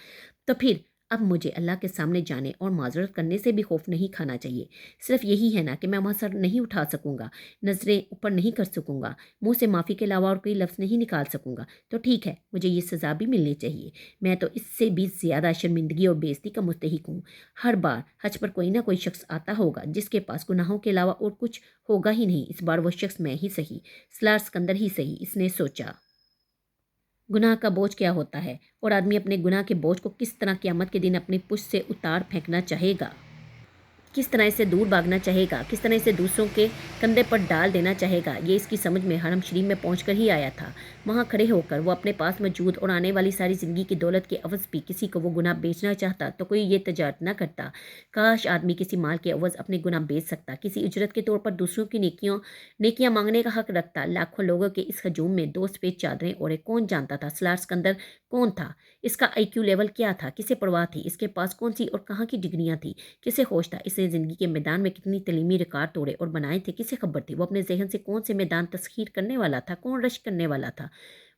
تو پھر اب مجھے اللہ کے سامنے جانے اور معذرت کرنے سے بھی خوف نہیں کھانا چاہیے۔ صرف یہی ہے نا کہ میں وہاں سر نہیں اٹھا سکوں گا، نظریں اوپر نہیں کر سکوں گا، منہ سے معافی کے علاوہ اور کوئی لفظ نہیں نکال سکوں گا، تو ٹھیک ہے، مجھے یہ سزا بھی ملنی چاہیے۔ میں تو اس سے بھی زیادہ شرمندگی اور بے عزتی کا مستحق ہوں۔ ہر بار حج پر کوئی نہ کوئی شخص آتا ہوگا جس کے پاس گناہوں کے علاوہ اور کچھ ہوگا ہی نہیں۔ اس بار وہ شخص میں ہی صحیح، سلار اسکندر ہی صحیح، اس نے سوچا۔ گناہ کا بوجھ کیا ہوتا ہے اور آدمی اپنے گناہ کے بوجھ کو کس طرح قیامت کے دن اپنی پشت سے اتار پھینکنا چاہے گا، کس طرح اسے دور بھاگنا چاہے گا، کس طرح اسے دوسروں کے کندھے پر ڈال دینا چاہے گا، یہ اس کی سمجھ میں حرم شریف میں پہنچ کر ہی آیا تھا۔ وہاں کھڑے ہو کر وہ اپنے پاس موجود اور آنے والی ساری زندگی کی دولت کے عوض بھی کسی کو وہ گناہ بیچنا چاہتا تو کوئی یہ تجارت نہ کرتا۔ کاش آدمی کسی مال کے عوض اپنے گناہ بیچ سکتا، کسی اجرت کے طور پر دوسروں کی نیکیاں مانگنے کا حق رکھتا۔ لاکھوں لوگوں کے اس ہجوم میں 2 سفید چادریں اوڑھے کون جانتا تھا سلار اسکندر کون تھا؟ اس کا IQ لیول کیا تھا؟ کسے پرواہ تھی؟ اس کے پاس کون سی اور کہاں کی ڈگریاں تھیں؟ کسے ہوش تھا؟ اس نے زندگی کے میدان میں کتنی تعلیمی ریکارڈ توڑے اور بنائے تھے، کسے خبر تھی؟ وہ اپنے ذہن سے کون سے میدان تسخیر کرنے والا تھا، کون رشک کرنے والا تھا؟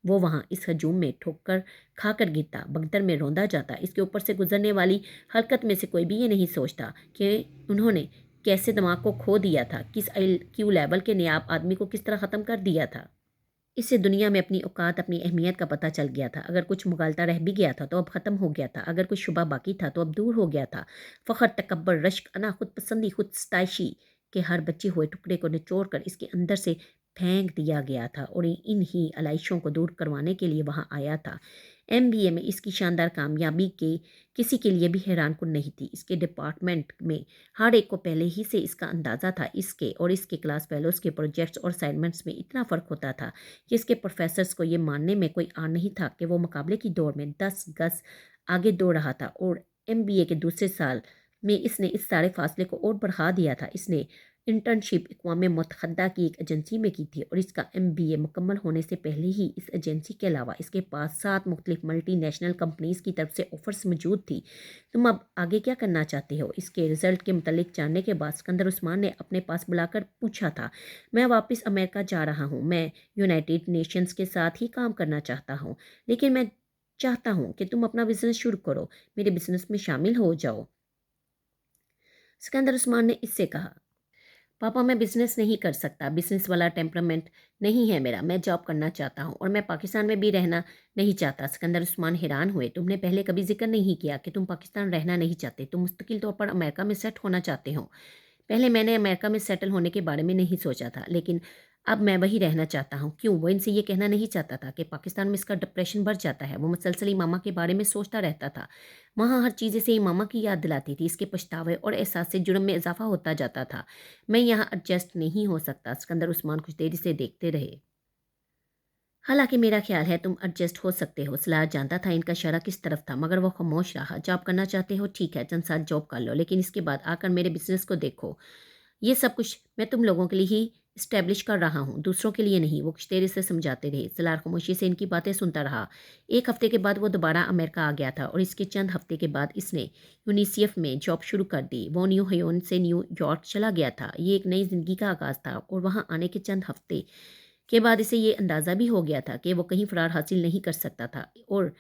وہ وہاں اس ہجوم میں ٹھوکر کھا کر گرتا، بگدر میں روندا جاتا۔ اس کے اوپر سے گزرنے والی حرکت میں سے کوئی بھی یہ نہیں سوچتا کہ انہوں نے کیسے دماغ کو کھو دیا تھا، کس IQ لیول کے نیاب آدمی کو کس طرح ختم کر دیا تھا۔ اس سے دنیا میں اپنی اوقات، اپنی اہمیت کا پتہ چل گیا تھا۔ اگر کچھ مغالطہ رہ بھی گیا تھا تو اب ختم ہو گیا تھا، اگر کچھ شبہ باقی تھا تو اب دور ہو گیا تھا۔ فخر، تکبر، رشک، انا، خود پسندی، خود ستائشی کے ہر بچے ہوئے ٹکڑے کو نچوڑ کر اس کے اندر سے پھینک دیا گیا تھا اور ان ہی علائشوں کو دور کروانے کے لیے وہاں آیا تھا۔ MBA میں اس کی شاندار کامیابی کے کسی کے لیے بھی حیران کن نہیں تھی۔ اس کے ڈپارٹمنٹ میں ہر ایک کو پہلے ہی سے اس کا اندازہ تھا۔ اس کے اور اس کے کلاس فیلوز کے پروجیکٹس اور اسائنمنٹس میں اتنا فرق ہوتا تھا کہ اس کے پروفیسرز کو یہ ماننے میں کوئی آر نہیں تھا کہ وہ مقابلے کی دوڑ میں 10 گز آگے دوڑ رہا تھا، اور MBA کے دوسرے سال میں اس نے اس سارے فاصلے کو اور بڑھا دیا تھا۔ اس نے इंटर्नशिप अक़वाम मुत्तहदा की एक एजेंसी में की थी और इसका MBA मुकम्मल होने से पहले ही इस एजेंसी के अलावा इसके पास 7 मुख्तलिफ मल्टीनेशनल कंपनीज़ की तरफ से ऑफ़र्स मौजूद थी। तुम अब आगे क्या करना चाहते हो? इसके रिज़ल्ट के मुतल्लिक जानने के बाद सिकंदर उस्मान ने अपने पास बुलाकर पूछा था। मैं वापस अमेरिका जा रहा हूँ। मैं यूनाइटेड नेशंस के साथ ही काम करना चाहता हूँ, लेकिन मैं चाहता हूँ कि तुम अपना बिज़नेस शुरू करो, मेरे बिज़नेस में शामिल हो जाओ। सिकंदर उस्मान ने इससे कहा, पापा मैं बिज़नेस नहीं कर सकता, बिज़नेस वाला टेम्परामेंट नहीं है मेरा, मैं जॉब करना चाहता हूँ और मैं पाकिस्तान में भी रहना नहीं चाहता। सिकंदर उस्मान हैरान हुए, तुमने पहले कभी जिक्र नहीं किया कि तुम पाकिस्तान रहना नहीं चाहते, तुम मुस्तकिल तौर पर अमेरिका में सेट होना चाहते हो। पहले मैंने अमेरिका में सेटल होने के बारे में नहीं सोचा था, लेकिन अब मैं वही रहना चाहता हूँ। क्यों? वो इनसे ये कहना नहीं चाहता था कि पाकिस्तान में इसका डिप्रेशन बढ़ जाता है। वो मुसलसल इमामा के बारे में सोचता रहता था। वहाँ हर चीज़ इसे इमामा की याद दिलाती थी। इसके पछतावे और एहसास से जुर्म में इजाफा होता जाता था। मैं यहाँ एडजस्ट नहीं हो सकता। सिकंदर उस्मान कुछ देर इसे देखते रहे। हालांकि मेरा ख्याल है तुम एडजस्ट हो सकते हो। सलाह जानता था इनका इशारा किस तरफ था, मगर वो खामोश रहा। जॉब करना चाहते हो? ठीक है, चंद साल जॉब कर लो, लेकिन इसके बाद आकर मेरे बिजनेस को देखो। ये सब कुछ मैं तुम लोगों के लिए ही इस्टेब्लिश कर रहा हूँ, दूसरों के लिए नहीं। वो कुछ देर से समझाते रहे। सलार खामोशी से इनकी बातें सुनता रहा। एक हफ्ते के बाद वो दोबारा अमेरिका आ गया था और इसके चंद हफ्ते के बाद इसने यूनिसेफ में जॉब शुरू कर दी। वो न्यू हयोन से न्यूयॉर्क चला गया था। ये एक नई जिंदगी का आगाज़ था और वहाँ आने के चंद हफ्ते के बाद इसे ये अंदाज़ा भी हो गया था कि वो कहीं फ़रार हासिल नहीं कर सकता था और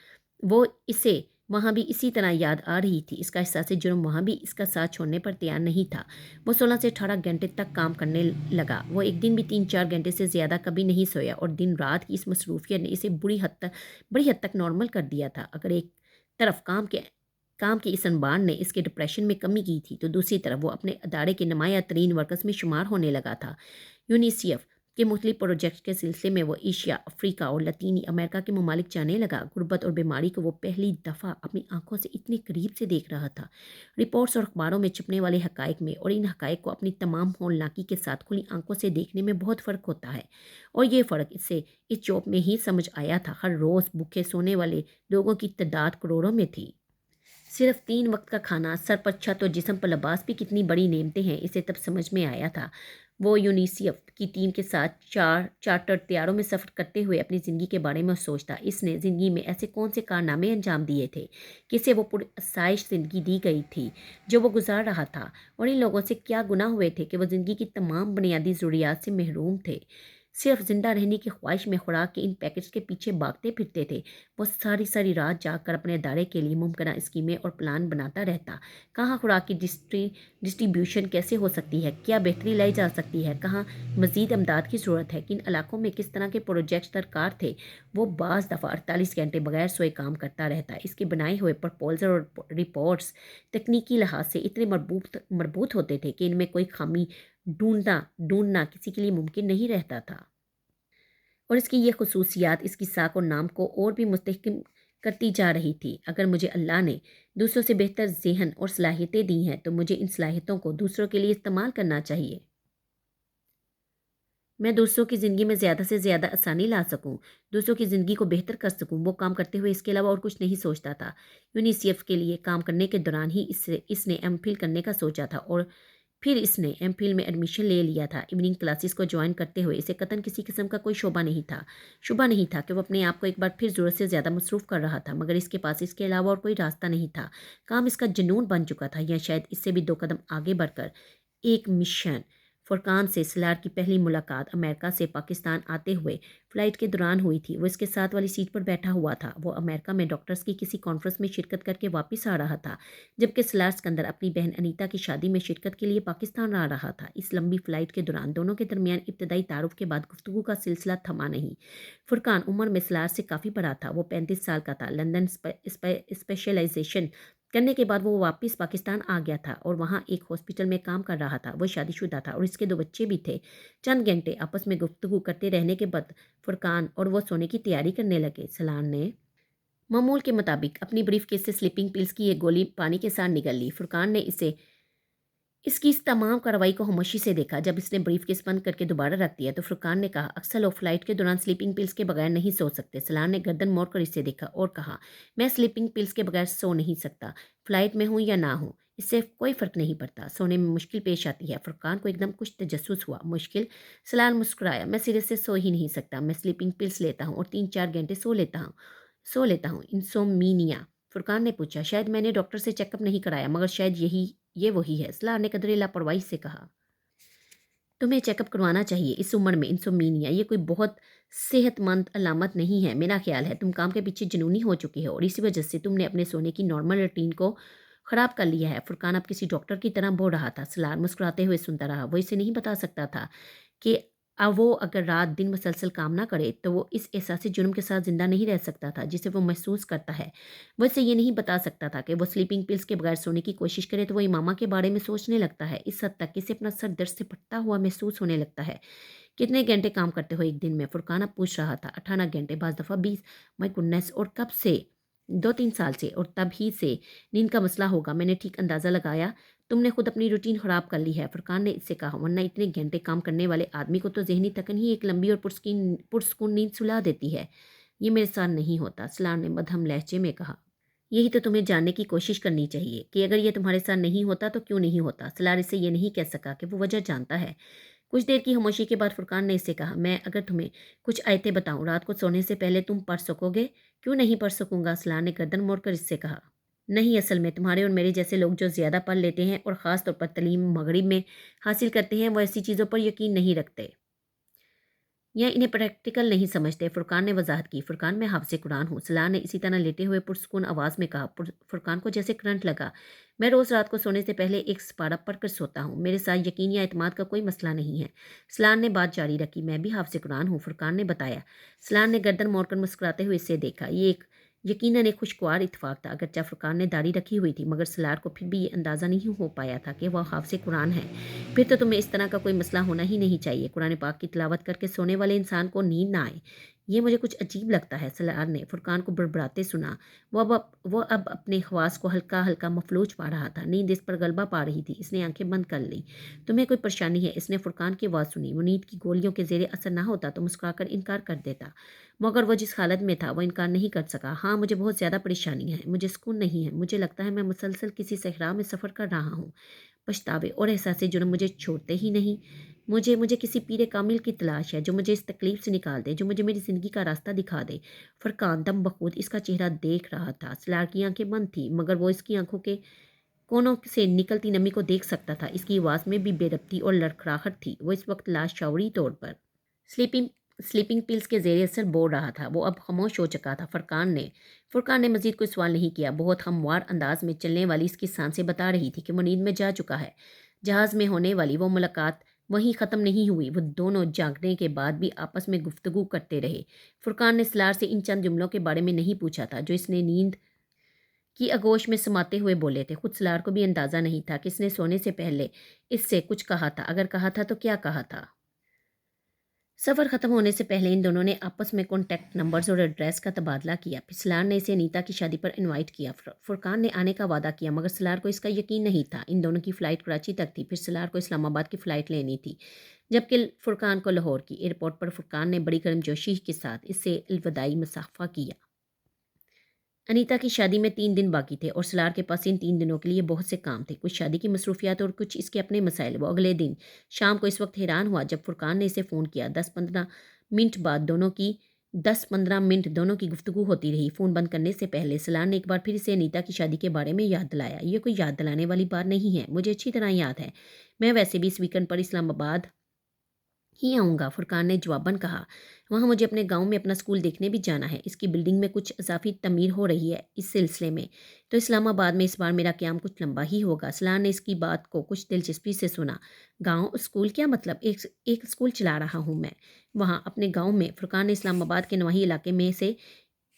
वो इसे वहाँ भी इसी तरह याद आ रही थी। इसका एहसास जुर्म वहाँ भी इसका साथ छोड़ने पर तैयार नहीं था। वो 16 से 18 घंटे तक काम करने लगा। वो एक दिन भी 3-4 घंटे से ज़्यादा कभी नहीं सोया और दिन रात की इस मसरूफियत ने इसे बड़ी हद तक नॉर्मल कर दिया था। अगर एक तरफ काम के इस अनबान ने इसके डिप्रेशन में कमी की थी, तो दूसरी तरफ वो अपने अदारे के नुमाया तरीन वर्कर्स में शुमार होने लगा था। यूनिसेफ के मुख्तलिफ प्रोजेक्ट के सिलसिले में वो एशिया, अफ्रीका और लतीनी अमेरिका के ममालिक जाने लगा। गुर्बत और बीमारी को वो पहली दफ़ा अपनी आंखों से इतनी करीब से देख रहा था। रिपोर्ट्स और अखबारों में छपने वाले हकायक में और इन हकायक को अपनी तमाम होलनाकी के साथ खुली आंखों से देखने में बहुत फ़र्क होता है, और ये फ़र्क इससे इस जॉब में ही समझ आया था। हर रोज़ भूखे सोने वाले लोगों की तादाद करोड़ों में थी। सिर्फ 3 वक्त का खाना, सर पर छत और जिस्म पर लिबास भी कितनी बड़ी नेमतें हैं, इसे तब समझ में आया था। वो यूनिसेफ की टीम के साथ चार्टर्ड तैयारों में सफ़र करते हुए अपनी ज़िंदगी के बारे में सोचता। इसने ज़िंदगी में ऐसे कौन से कारनामे अंजाम दिए थे कि इसे वो पुरआसाइश ज़िंदगी दी गई थी जो वो गुजार रहा था, और इन लोगों से क्या गुनाह हुए थे कि वो ज़िंदगी की तमाम बुनियादी ज़रूरियात से महरूम थे। सिर्फ ज़िंदा रहने की ख्वाहिश में खुराक के इन पैकेट्स के पीछे भागते फिरते थे। वो सारी सारी रात जागकर अपने दायरे के लिए मुमकिन स्कीमें और प्लान बनाता रहता। कहाँ खुराक की डिस्ट्रीब्यूशन कैसे हो सकती है, क्या बेहतरी लाई जा सकती है, कहाँ मज़ीद अमदाद की ज़रूरत है, किन इलाकों में किस तरह के प्रोजेक्ट्स दरकार थे। वो बाज़ दफ़ा 48 घंटे बगैर सोए काम करता रहता। इसके बनाए हुए प्रपोजल और रिपोर्ट्स तकनीकी लिहाज से इतने मरबूत होते थे कि इनमें कोई खामी ढूंढना किसी के लिए मुमकिन नहीं रहता था। और इसकी ये खसूसियात इसकी साख और नाम को और भी मुस्तहकम करती जा रही थी। अगर मुझे अल्लाह ने दूसरों से बेहतर ज़हन और सलाहियतें दी हैं, तो मुझे इन सलाहियतों को दूसरों के लिए इस्तेमाल करना चाहिए। मैं दूसरों की ज़िंदगी में ज़्यादा से ज़्यादा आसानी ला सकूं, दूसरों की ज़िंदगी को बेहतर कर सकूं। वो काम करते हुए इसके अलावा और कुछ नहीं सोचता था। यूनिसेफ के लिए काम करने के दौरान ही इसने एमफिल करने का सोचा था, और फिर इसने एमफिल में एडमिशन ले लिया था। इवनिंग क्लासेस को ज्वाइन करते हुए इसे कतन किसी किस्म का कोई शुबा नहीं था कि वो अपने आप को एक बार फिर ज़रूरत से ज़्यादा मसरूफ़ कर रहा था, मगर इसके पास इसके अलावा और कोई रास्ता नहीं था। काम इसका जुनून बन चुका था, या शायद इससे भी 2 कदम आगे बढ़कर एक मिशन। फुरकान से सलार की पहली मुलाकात अमेरिका से पाकिस्तान आते हुए फ़्लाइट के दौरान हुई थी। वो इसके साथ वाली सीट पर बैठा हुआ था। वो अमेरिका में डॉक्टर्स की किसी कॉन्फ्रेंस में शिरकत करके वापस आ रहा था, जबकि सलार सिकंदर अपनी बहन अनीता की शादी में शिरकत के लिए पाकिस्तान आ रहा था। इस लंबी फ़्लाइट के दौरान दोनों के दरमियान इब्तदाई तारुफ के बाद गुफ्तगू का सिलसिला थमा नहीं। फुरकान उम्र में सलार से काफ़ी बड़ा था। वो 35 साल का था। लंदन स्पेशलाइजेशन करने के बाद वो वापस पाकिस्तान आ गया था और वहाँ एक हॉस्पिटल में काम कर रहा था। वो शादीशुदा था और इसके 2 बच्चे भी थे। चंद घंटे आपस में गुफ्तगू करते रहने के बाद फुरकान और वो सोने की तैयारी करने लगे। सलार ने मामूल के मुताबिक अपनी ब्रीफ केस से स्लीपिंग पिल्स की एक गोली पानी के साथ निगल ली। फुरकान ने इसकी इस तमाम कार्रवाई को खामोशी से देखा। जब इसने ब्रीफकेस बंद करके दोबारा रख दिया, तो फुरकान ने कहा, अक्सर लोग फ्लाइट के दौरान स्लीपिंग पिल्स के बगैर नहीं सो सकते। सलार ने गर्दन मोड़कर इसे देखा और कहा, मैं स्लीपिंग पिल्स के बगैर सो नहीं सकता, फ्लाइट में हूँ या ना हूँ। اس سے کوئی فرق نہیں پڑتا، سونے میں مشکل پیش آتی ہے۔ فرقان کو ایک دم کچھ تجسس ہوا۔ مشکل؟ سلار مسکرایا۔ میں سرے سے سو ہی نہیں سکتا، میں سلیپنگ پلس لیتا ہوں اور 3-4 گھنٹے سو لیتا ہوں انسومینیا۔ فرقان نے پوچھا، شاید میں نے ڈاکٹر سے چیک اپ نہیں کرایا، مگر شاید یہ وہی ہے، سلار نے قدرے لاپرواہی سے کہا۔ تمہیں چیک اپ کروانا چاہیے، اس عمر میں انسومینیا یہ کوئی بہت صحت مند علامت نہیں ہے۔ میرا خیال ہے تم کام کے پیچھے جنونی ہو چکی ہو اور اسی وجہ سے تم نے اپنے سونے کی نارمل روٹین کو خراب کر لیا ہے۔ فرقان اب کسی ڈاکٹر کی طرح بول رہا تھا۔ سلار مسکراتے ہوئے سنتا رہا۔ وہ اسے نہیں بتا سکتا تھا کہ وہ اگر رات دن مسلسل کام نہ کرے تو وہ اس احساس جرم کے ساتھ زندہ نہیں رہ سکتا تھا جسے وہ محسوس کرتا ہے۔ وہ اسے یہ نہیں بتا سکتا تھا کہ وہ سلیپنگ پلس کے بغیر سونے کی کوشش کرے تو وہ امامہ کے بارے میں سوچنے لگتا ہے، اس حد تک کہ اسے اپنا سر درد سے پھٹتا ہوا محسوس ہونے لگتا ہے۔ کتنے گھنٹے کام کرتے ہو ایک دن میں؟ فرقان اب پوچھ رہا تھا۔ 18 گھنٹے، بعض دفعہ 20۔ مائی گڈنس، اور کب سے؟ 2-3 سال سے، اور تب ہی سے نیند کا مسئلہ ہوگا۔ میں نے ٹھیک اندازہ لگایا، تم نے خود اپنی روٹین خراب کر لی ہے، فرقان نے اس سے کہا، ورنہ اتنے گھنٹے کام کرنے والے آدمی کو تو ذہنی تکن ہی ایک لمبی اور پرسکون نیند سلا دیتی ہے۔ یہ میرے ساتھ نہیں ہوتا، سلار نے مدھم لہجے میں کہا۔ یہی تو تمہیں جاننے کی کوشش کرنی چاہیے کہ اگر یہ تمہارے ساتھ نہیں ہوتا تو کیوں نہیں ہوتا۔ سلار اسے یہ نہیں کہہ سکا کہ وہ وجہ جانتا ہے۔ کچھ دیر کی خاموشی کے بعد فرقان نے اسے کہا، میں اگر تمہیں کچھ آیتیں بتاؤں رات کو سونے سے پہلے تم پڑھ سکو گے؟ کیوں نہیں پڑھ سکوں گا، سلار نے گردن موڑ کر اس سے کہا۔ نہیں، اصل میں تمہارے اور میرے جیسے لوگ جو زیادہ پڑھ لیتے ہیں اور خاص طور پر تعلیم مغرب میں حاصل کرتے ہیں وہ ایسی چیزوں پر یقین نہیں رکھتے یا انہیں پریکٹیکل نہیں سمجھتے۔ فرقان نے وضاحت کی، فرقان میں حافظ قرآن ہوں، سلار نے اسی طرح لیٹے ہوئے پرسکون آواز میں کہا۔ فرقان کو جیسے کرنٹ لگا۔ میں روز رات کو سونے سے پہلے ایک سپارہ پڑھ کر سوتا ہوں، میرے ساتھ یقین یا اعتماد کا کوئی مسئلہ نہیں ہے۔ سلار نے بات جاری رکھی، میں بھی حافظ قرآن ہوں، فرقان نے بتایا۔ سلار نے گردن موڑ کر مسکراتے ہوئے اسے دیکھا۔ یہ یقیناً ایک خوشگوار اتفاق تھا، اگرچہ فرقان نے داڑھی رکھی ہوئی تھی، مگر سلار کو پھر بھی یہ اندازہ نہیں ہو پایا تھا کہ وہ حافظ قرآن ہے۔ پھر تو تمہیں اس طرح کا کوئی مسئلہ ہونا ہی نہیں چاہیے، قرآن پاک کی تلاوت کر کے سونے والے انسان کو نیند نہ آئے۔ یہ مجھے کچھ عجیب لگتا ہے، سلار نے فرقان کو بڑبڑاتے سنا۔ وہ اب اپنے حواس کو ہلکا ہلکا مفلوج پا رہا تھا، نیند اس پر غلبہ پا رہی تھی، اس نے آنکھیں بند کر لیں۔ تمہیں کوئی پریشانی ہے؟ اس نے فرقان کی آواز سنی۔ وہ نیند کی گولیوں کے زیر اثر نہ ہوتا تو مسکرا کر انکار کر دیتا، مگر وہ جس حالت میں تھا وہ انکار نہیں کر سکا۔ ہاں، مجھے بہت زیادہ پریشانی ہے، مجھے سکون نہیں ہے، مجھے لگتا ہے میں مسلسل کسی صحرا میں سفر کر رہا ہوں۔ پچھتاوے اور احساس جرم مجھے چھوڑتے ہی نہیں۔ مجھے کسی پیر کامل کی تلاش ہے جو مجھے اس تکلیف سے نکال دے، جو مجھے میری زندگی کا راستہ دکھا دے۔ فرقان دم بخود اس کا چہرہ دیکھ رہا تھا۔ سلار کی آنکھیں بند تھیں، مگر وہ اس کی آنکھوں کے کونوں سے نکلتی نمی کو دیکھ سکتا تھا۔ اس کی آواز میں بھی بے ربطی اور لڑکھڑاہٹ تھی۔ وہ اس وقت لاشعوری طور پر سلیپنگ پلس کے زیر اثر بول رہا تھا۔ وہ اب خاموش ہو چکا تھا۔ فرقان نے مزید کوئی سوال نہیں کیا۔ بہت ہموار انداز میں چلنے والی اس کی سانسیں بتا رہی تھی کہ وہ نیند میں جا چکا ہے۔ جہاز میں ہونے والی وہ ملاقات وہیں ختم نہیں ہوئی، وہ دونوں جاگنے کے بعد بھی آپس میں گفتگو کرتے رہے۔ فرقان نے سلار سے ان چند جملوں کے بارے میں نہیں پوچھا تھا جو اس نے نیند کی آغوش میں سماتے ہوئے بولے تھے۔ خود سلار کو بھی اندازہ نہیں تھا کہ اس نے سونے سے پہلے اس سے کچھ کہا تھا، اگر کہا تھا تو کیا کہا تھا۔ سفر ختم ہونے سے پہلے ان دونوں نے آپس میں کانٹیکٹ نمبرز اور ایڈریس کا تبادلہ کیا۔ پھر سلار نے اسے انیتا کی شادی پر انوائٹ کیا۔ فرقان نے آنے کا وعدہ کیا، مگر سلار کو اس کا یقین نہیں تھا۔ ان دونوں کی فلائٹ کراچی تک تھی، پھر سلار کو اسلام آباد کی فلائٹ لینی تھی، جبکہ فرقان کو لاہور کی۔ ایئرپورٹ پر فرقان نے بڑی گرمجوشی کے ساتھ اس سے الوداعی مصافحہ کیا۔ انیتا کی شادی میں 3 دن باقی تھے اور سلار کے پاس ان 3 دنوں کے لیے بہت سے کام تھے، کچھ شادی کی مصروفیات اور کچھ اس کے اپنے مسائل۔ وہ اگلے دن شام کو اس وقت حیران ہوا جب فرقان نے اسے فون کیا۔ 10-15 منٹ دونوں کی گفتگو ہوتی رہی۔ فون بند کرنے سے پہلے سلار نے ایک بار پھر اسے انیتا کی شادی کے بارے میں یاد دلایا۔ یہ کوئی یاد دلانے والی بات نہیں ہے، مجھے اچھی طرح یاد ہے، میں ویسے بھی اس ویکنڈ پر اسلام آباد ہی آؤں گا، فرقان نے جواباً کہا۔ وہاں مجھے اپنے گاؤں میں اپنا اسکول دیکھنے بھی جانا ہے، اس کی بلڈنگ میں کچھ اضافی تعمیر ہو رہی ہے، اس سلسلے میں تو اسلام آباد میں اس بار میرا قیام کچھ لمبا ہی ہوگا۔ سلار نے اس کی بات کو کچھ دلچسپی سے سنا۔ گاؤں، اسکول؟ کیا مطلب؟ ایک اسکول چلا رہا ہوں میں وہاں اپنے گاؤں میں۔ فرقان نے اسلام آباد کے نواحی علاقے میں سے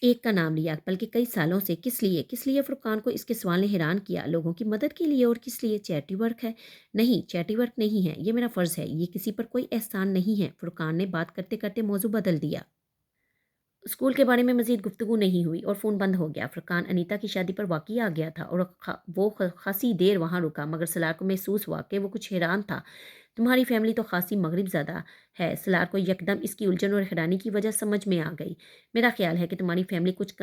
ایک کا نام لیا، بلکہ کئی سالوں سے۔ کس لیے؟ فرقان کو اس کے سوال نے حیران کیا۔ لوگوں کی مدد کے لیے؟ اور کس لیے؟ چیریٹی ورک ہے؟ نہیں، چیریٹی ورک نہیں ہے، یہ میرا فرض ہے، یہ کسی پر کوئی احسان نہیں ہے۔ فرقان نے بات کرتے کرتے موضوع بدل دیا۔ اسکول کے بارے میں مزید گفتگو نہیں ہوئی اور فون بند ہو گیا۔ فرقان انیتا کی شادی پر واقعی آ گیا تھا اور وہ خاصی دیر وہاں رکا، مگر سلار کو محسوس ہوا کہ وہ کچھ حیران تھا۔ تمہاری فیملی تو خاصی مغرب زدہ ہے، سلار کو یکدم اس کی الجھن اور حیرانی کی وجہ سمجھ میں آ گئی۔ میرا خیال ہے کہ تمہاری فیملی کچھ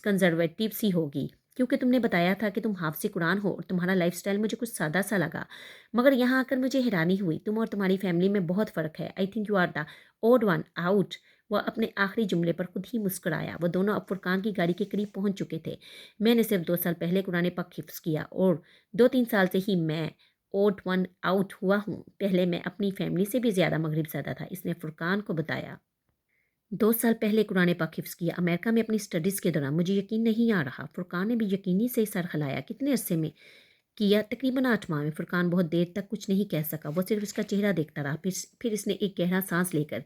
کنزرویٹو سی ہوگی، क्योंकि तुमने बताया था कि तुम हाफ़िज़ कुरान हो और तुम्हारा लाइफ़स्टाइल मुझे कुछ सादा-सा लगा। मगर यहाँ आकर मुझे हैरानी हुई, तुम और तुम्हारी फ़ैमिली में बहुत फ़र्क है। I think you are the odd one out. वह अपने आखिरी जुमले पर खुद ही मुस्कुराया। वो दोनों अब फुरकान की गाड़ी के करीब पहुँच चुके थे। मैंने सिर्फ़ 2 साल पहले कुरान पाक हिफ़्ज़ किया और 2-3 साल से ही मैं ओड वन आउट हुआ हूँ। पहले मैं अपनी फ़ैमिली से भी ज़्यादा मग़रिब ज़्यादा था, इसने फुरकान को बताया। 2 साल पहले कुरान पाक हिफ़्ज़ किया, अमेरिका में अपनी स्टडीज़ के दौरान। मुझे यकीन नहीं आ रहा। फुरकान ने भी यकीनी से सर हिलाया। कितने अरसे में किया? तकरीबन 8 माह में। फुरकान बहुत देर तक कुछ नहीं कह सका। वो सिर्फ उसका चेहरा देखता रहा। फिर इसने एक गहरा सांस लेकर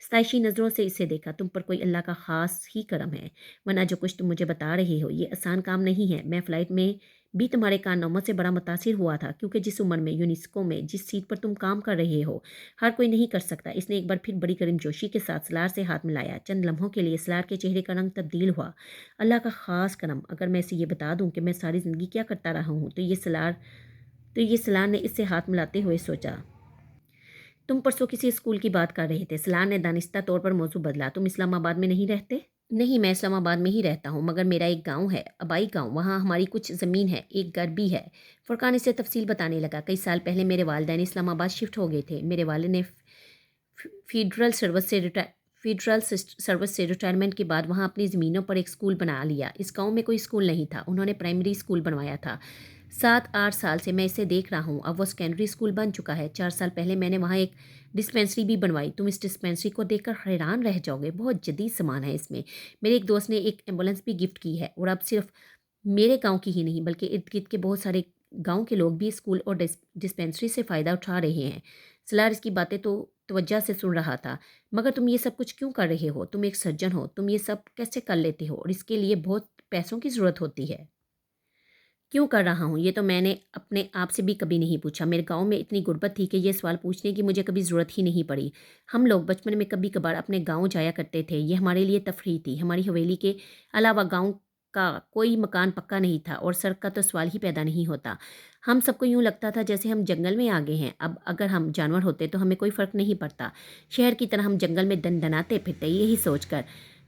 सताइशी नज़रों से इसे देखा। तुम पर कोई अल्लाह का ख़ास ही करम है, वरना जो कुछ तुम मुझे बता रहे हो ये आसान काम नहीं है। मैं फ़्लाइट में भी तुम्हारे कारनामों से बड़ा मुतासिर हुआ था, क्योंकि जिस उम्र में यूनेस्को में जिस सीट पर तुम काम कर रहे हो, हर कोई नहीं कर सकता। इसने एक बार फिर बड़ी गर्मजोशी के साथ सलार से हाथ मिलाया। चंद लम्हों के लिए सलार के चेहरे का रंग तब्दील हुआ। अल्लाह का ख़ास करम, अगर मैं इसे ये बता दूं कि मैं सारी ज़िंदगी क्या करता रहा हूँ, तो ये सलार ने इससे हाथ मिलाते हुए सोचा। तुम परसों किसी स्कूल की बात कर रहे थे। सलार ने दानिस्ता तौर पर मौजू बदला। तुम इस्लामाबाद में नहीं रहते? नहीं, मैं इस्लामाबाद में ही रहता हूँ, मगर मेरा एक गांव है, आबाई गांव। वहाँ हमारी कुछ ज़मीन है, एक घर भी है। फुरकान इसे तफसील बताने लगा। कई साल पहले मेरे वालिदैन इस्लामाबाद शिफ्ट हो गए थे। मेरे वालिद ने फेडरल सर्विस से रिटायर फेडरल सर्विस से रिटायरमेंट के बाद वहाँ अपनी ज़मीनों पर एक स्कूल बना लिया। इस गांव में कोई स्कूल नहीं था। उन्होंने प्राइमरी स्कूल बनवाया था। 7-8 साल से मैं इसे देख रहा हूँ। अब वो सेकेंडरी स्कूल बन चुका है। 4 साल पहले मैंने वहाँ एक डिस्पेंसरी भी बनवाई। तुम इस डिस्पेंसरी को देखकर हैरान रह जाओगे। बहुत जदीद सामान है इसमें। मेरे एक दोस्त ने एक एम्बुलेंस भी गिफ्ट की है। और अब सिर्फ मेरे गांव की ही नहीं, बल्कि इर्द गिर्द के बहुत सारे गांव के लोग भी स्कूल और डिस्पेंसरी से फ़ायदा उठा रहे हैं। सलार इसकी बातें तो तवज्जो से सुन रहा था। मगर तुम ये सब कुछ क्यों कर रहे हो? तुम एक सर्जन हो, तुम ये सब कैसे कर लेते हो? और इसके लिए बहुत पैसों की ज़रूरत होती है। क्यों कर रहा हूँ, ये तो मैंने अपने आप से भी कभी नहीं पूछा। मेरे गांव में इतनी गुर्बत थी कि ये सवाल पूछने की मुझे कभी ज़रूरत ही नहीं पड़ी। हम लोग बचपन में कभी कभार अपने गांव जाया करते थे। ये हमारे लिए तफरीह थी। हमारी हवेली के अलावा गांव का कोई मकान पक्का नहीं था और सड़क का तो सवाल ही पैदा नहीं होता। हम सबको यूँ लगता था जैसे हम जंगल में आ गए हैं। अब अगर हम जानवर होते तो हमें कोई फ़र्क नहीं पड़ता। शहर की तरह हम जंगल में दनदनाते फिरते, यही सोचकर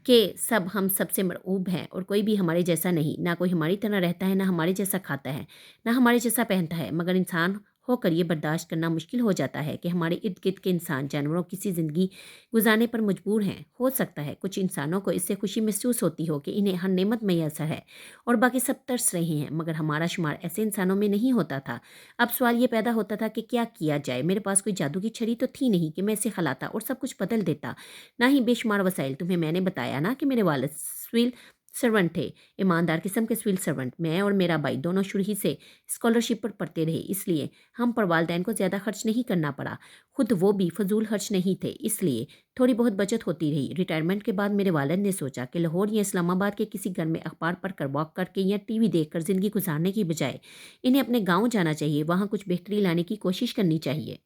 कि सब हम सबसे मरऊब हैं और कोई भी हमारे जैसा नहीं। ना कोई हमारी तरह रहता है, ना हमारे जैसा खाता है, ना हमारे जैसा पहनता है। मगर इंसान होकर ये बर्दाश्त करना मुश्किल हो जाता है कि हमारे इर्द गिर्द के इंसान जानवरों की सी ज़िंदगी गुजारने पर मजबूर हैं। हो सकता है कुछ इंसानों को इससे खुशी महसूस होती हो कि इन्हें हर नेमत मैसर है और बाकी सब तरस रहे हैं, मगर हमारा शुमार ऐसे इंसानों में नहीं होता था। अब सवाल ये पैदा होता था कि क्या किया जाए। मेरे पास कोई जादू की छड़ी तो थी नहीं कि मैं इसे खिलाता और सब कुछ बदल देता। ना ही बेशुमार वसाइल। तुम्हें मैंने बताया ना कि मेरे वालिद सिविल सर्वेंट थे, ईमानदार किस्म के सिविल सर्वेंट। मैं और मेरा भाई दोनों शुरू ही से स्कॉलरशिप पर पढ़ते रहे, इसलिए हम पर वालिदैन को ज़्यादा खर्च नहीं करना पड़ा। खुद वो भी फजूल खर्च नहीं थे, इसलिए थोड़ी बहुत बचत होती रही। रिटायरमेंट के बाद मेरे वालिद ने सोचा कि लाहौर या इस्लामाबाद के किसी घर में अखबार पढ़कर, वॉक करके या टीवी देखकर ज़िंदगी गुजारने की बजाय इन्हें अपने गाँव जाना चाहिए, वहाँ कुछ बेहतरी लाने की कोशिश करनी चाहिए।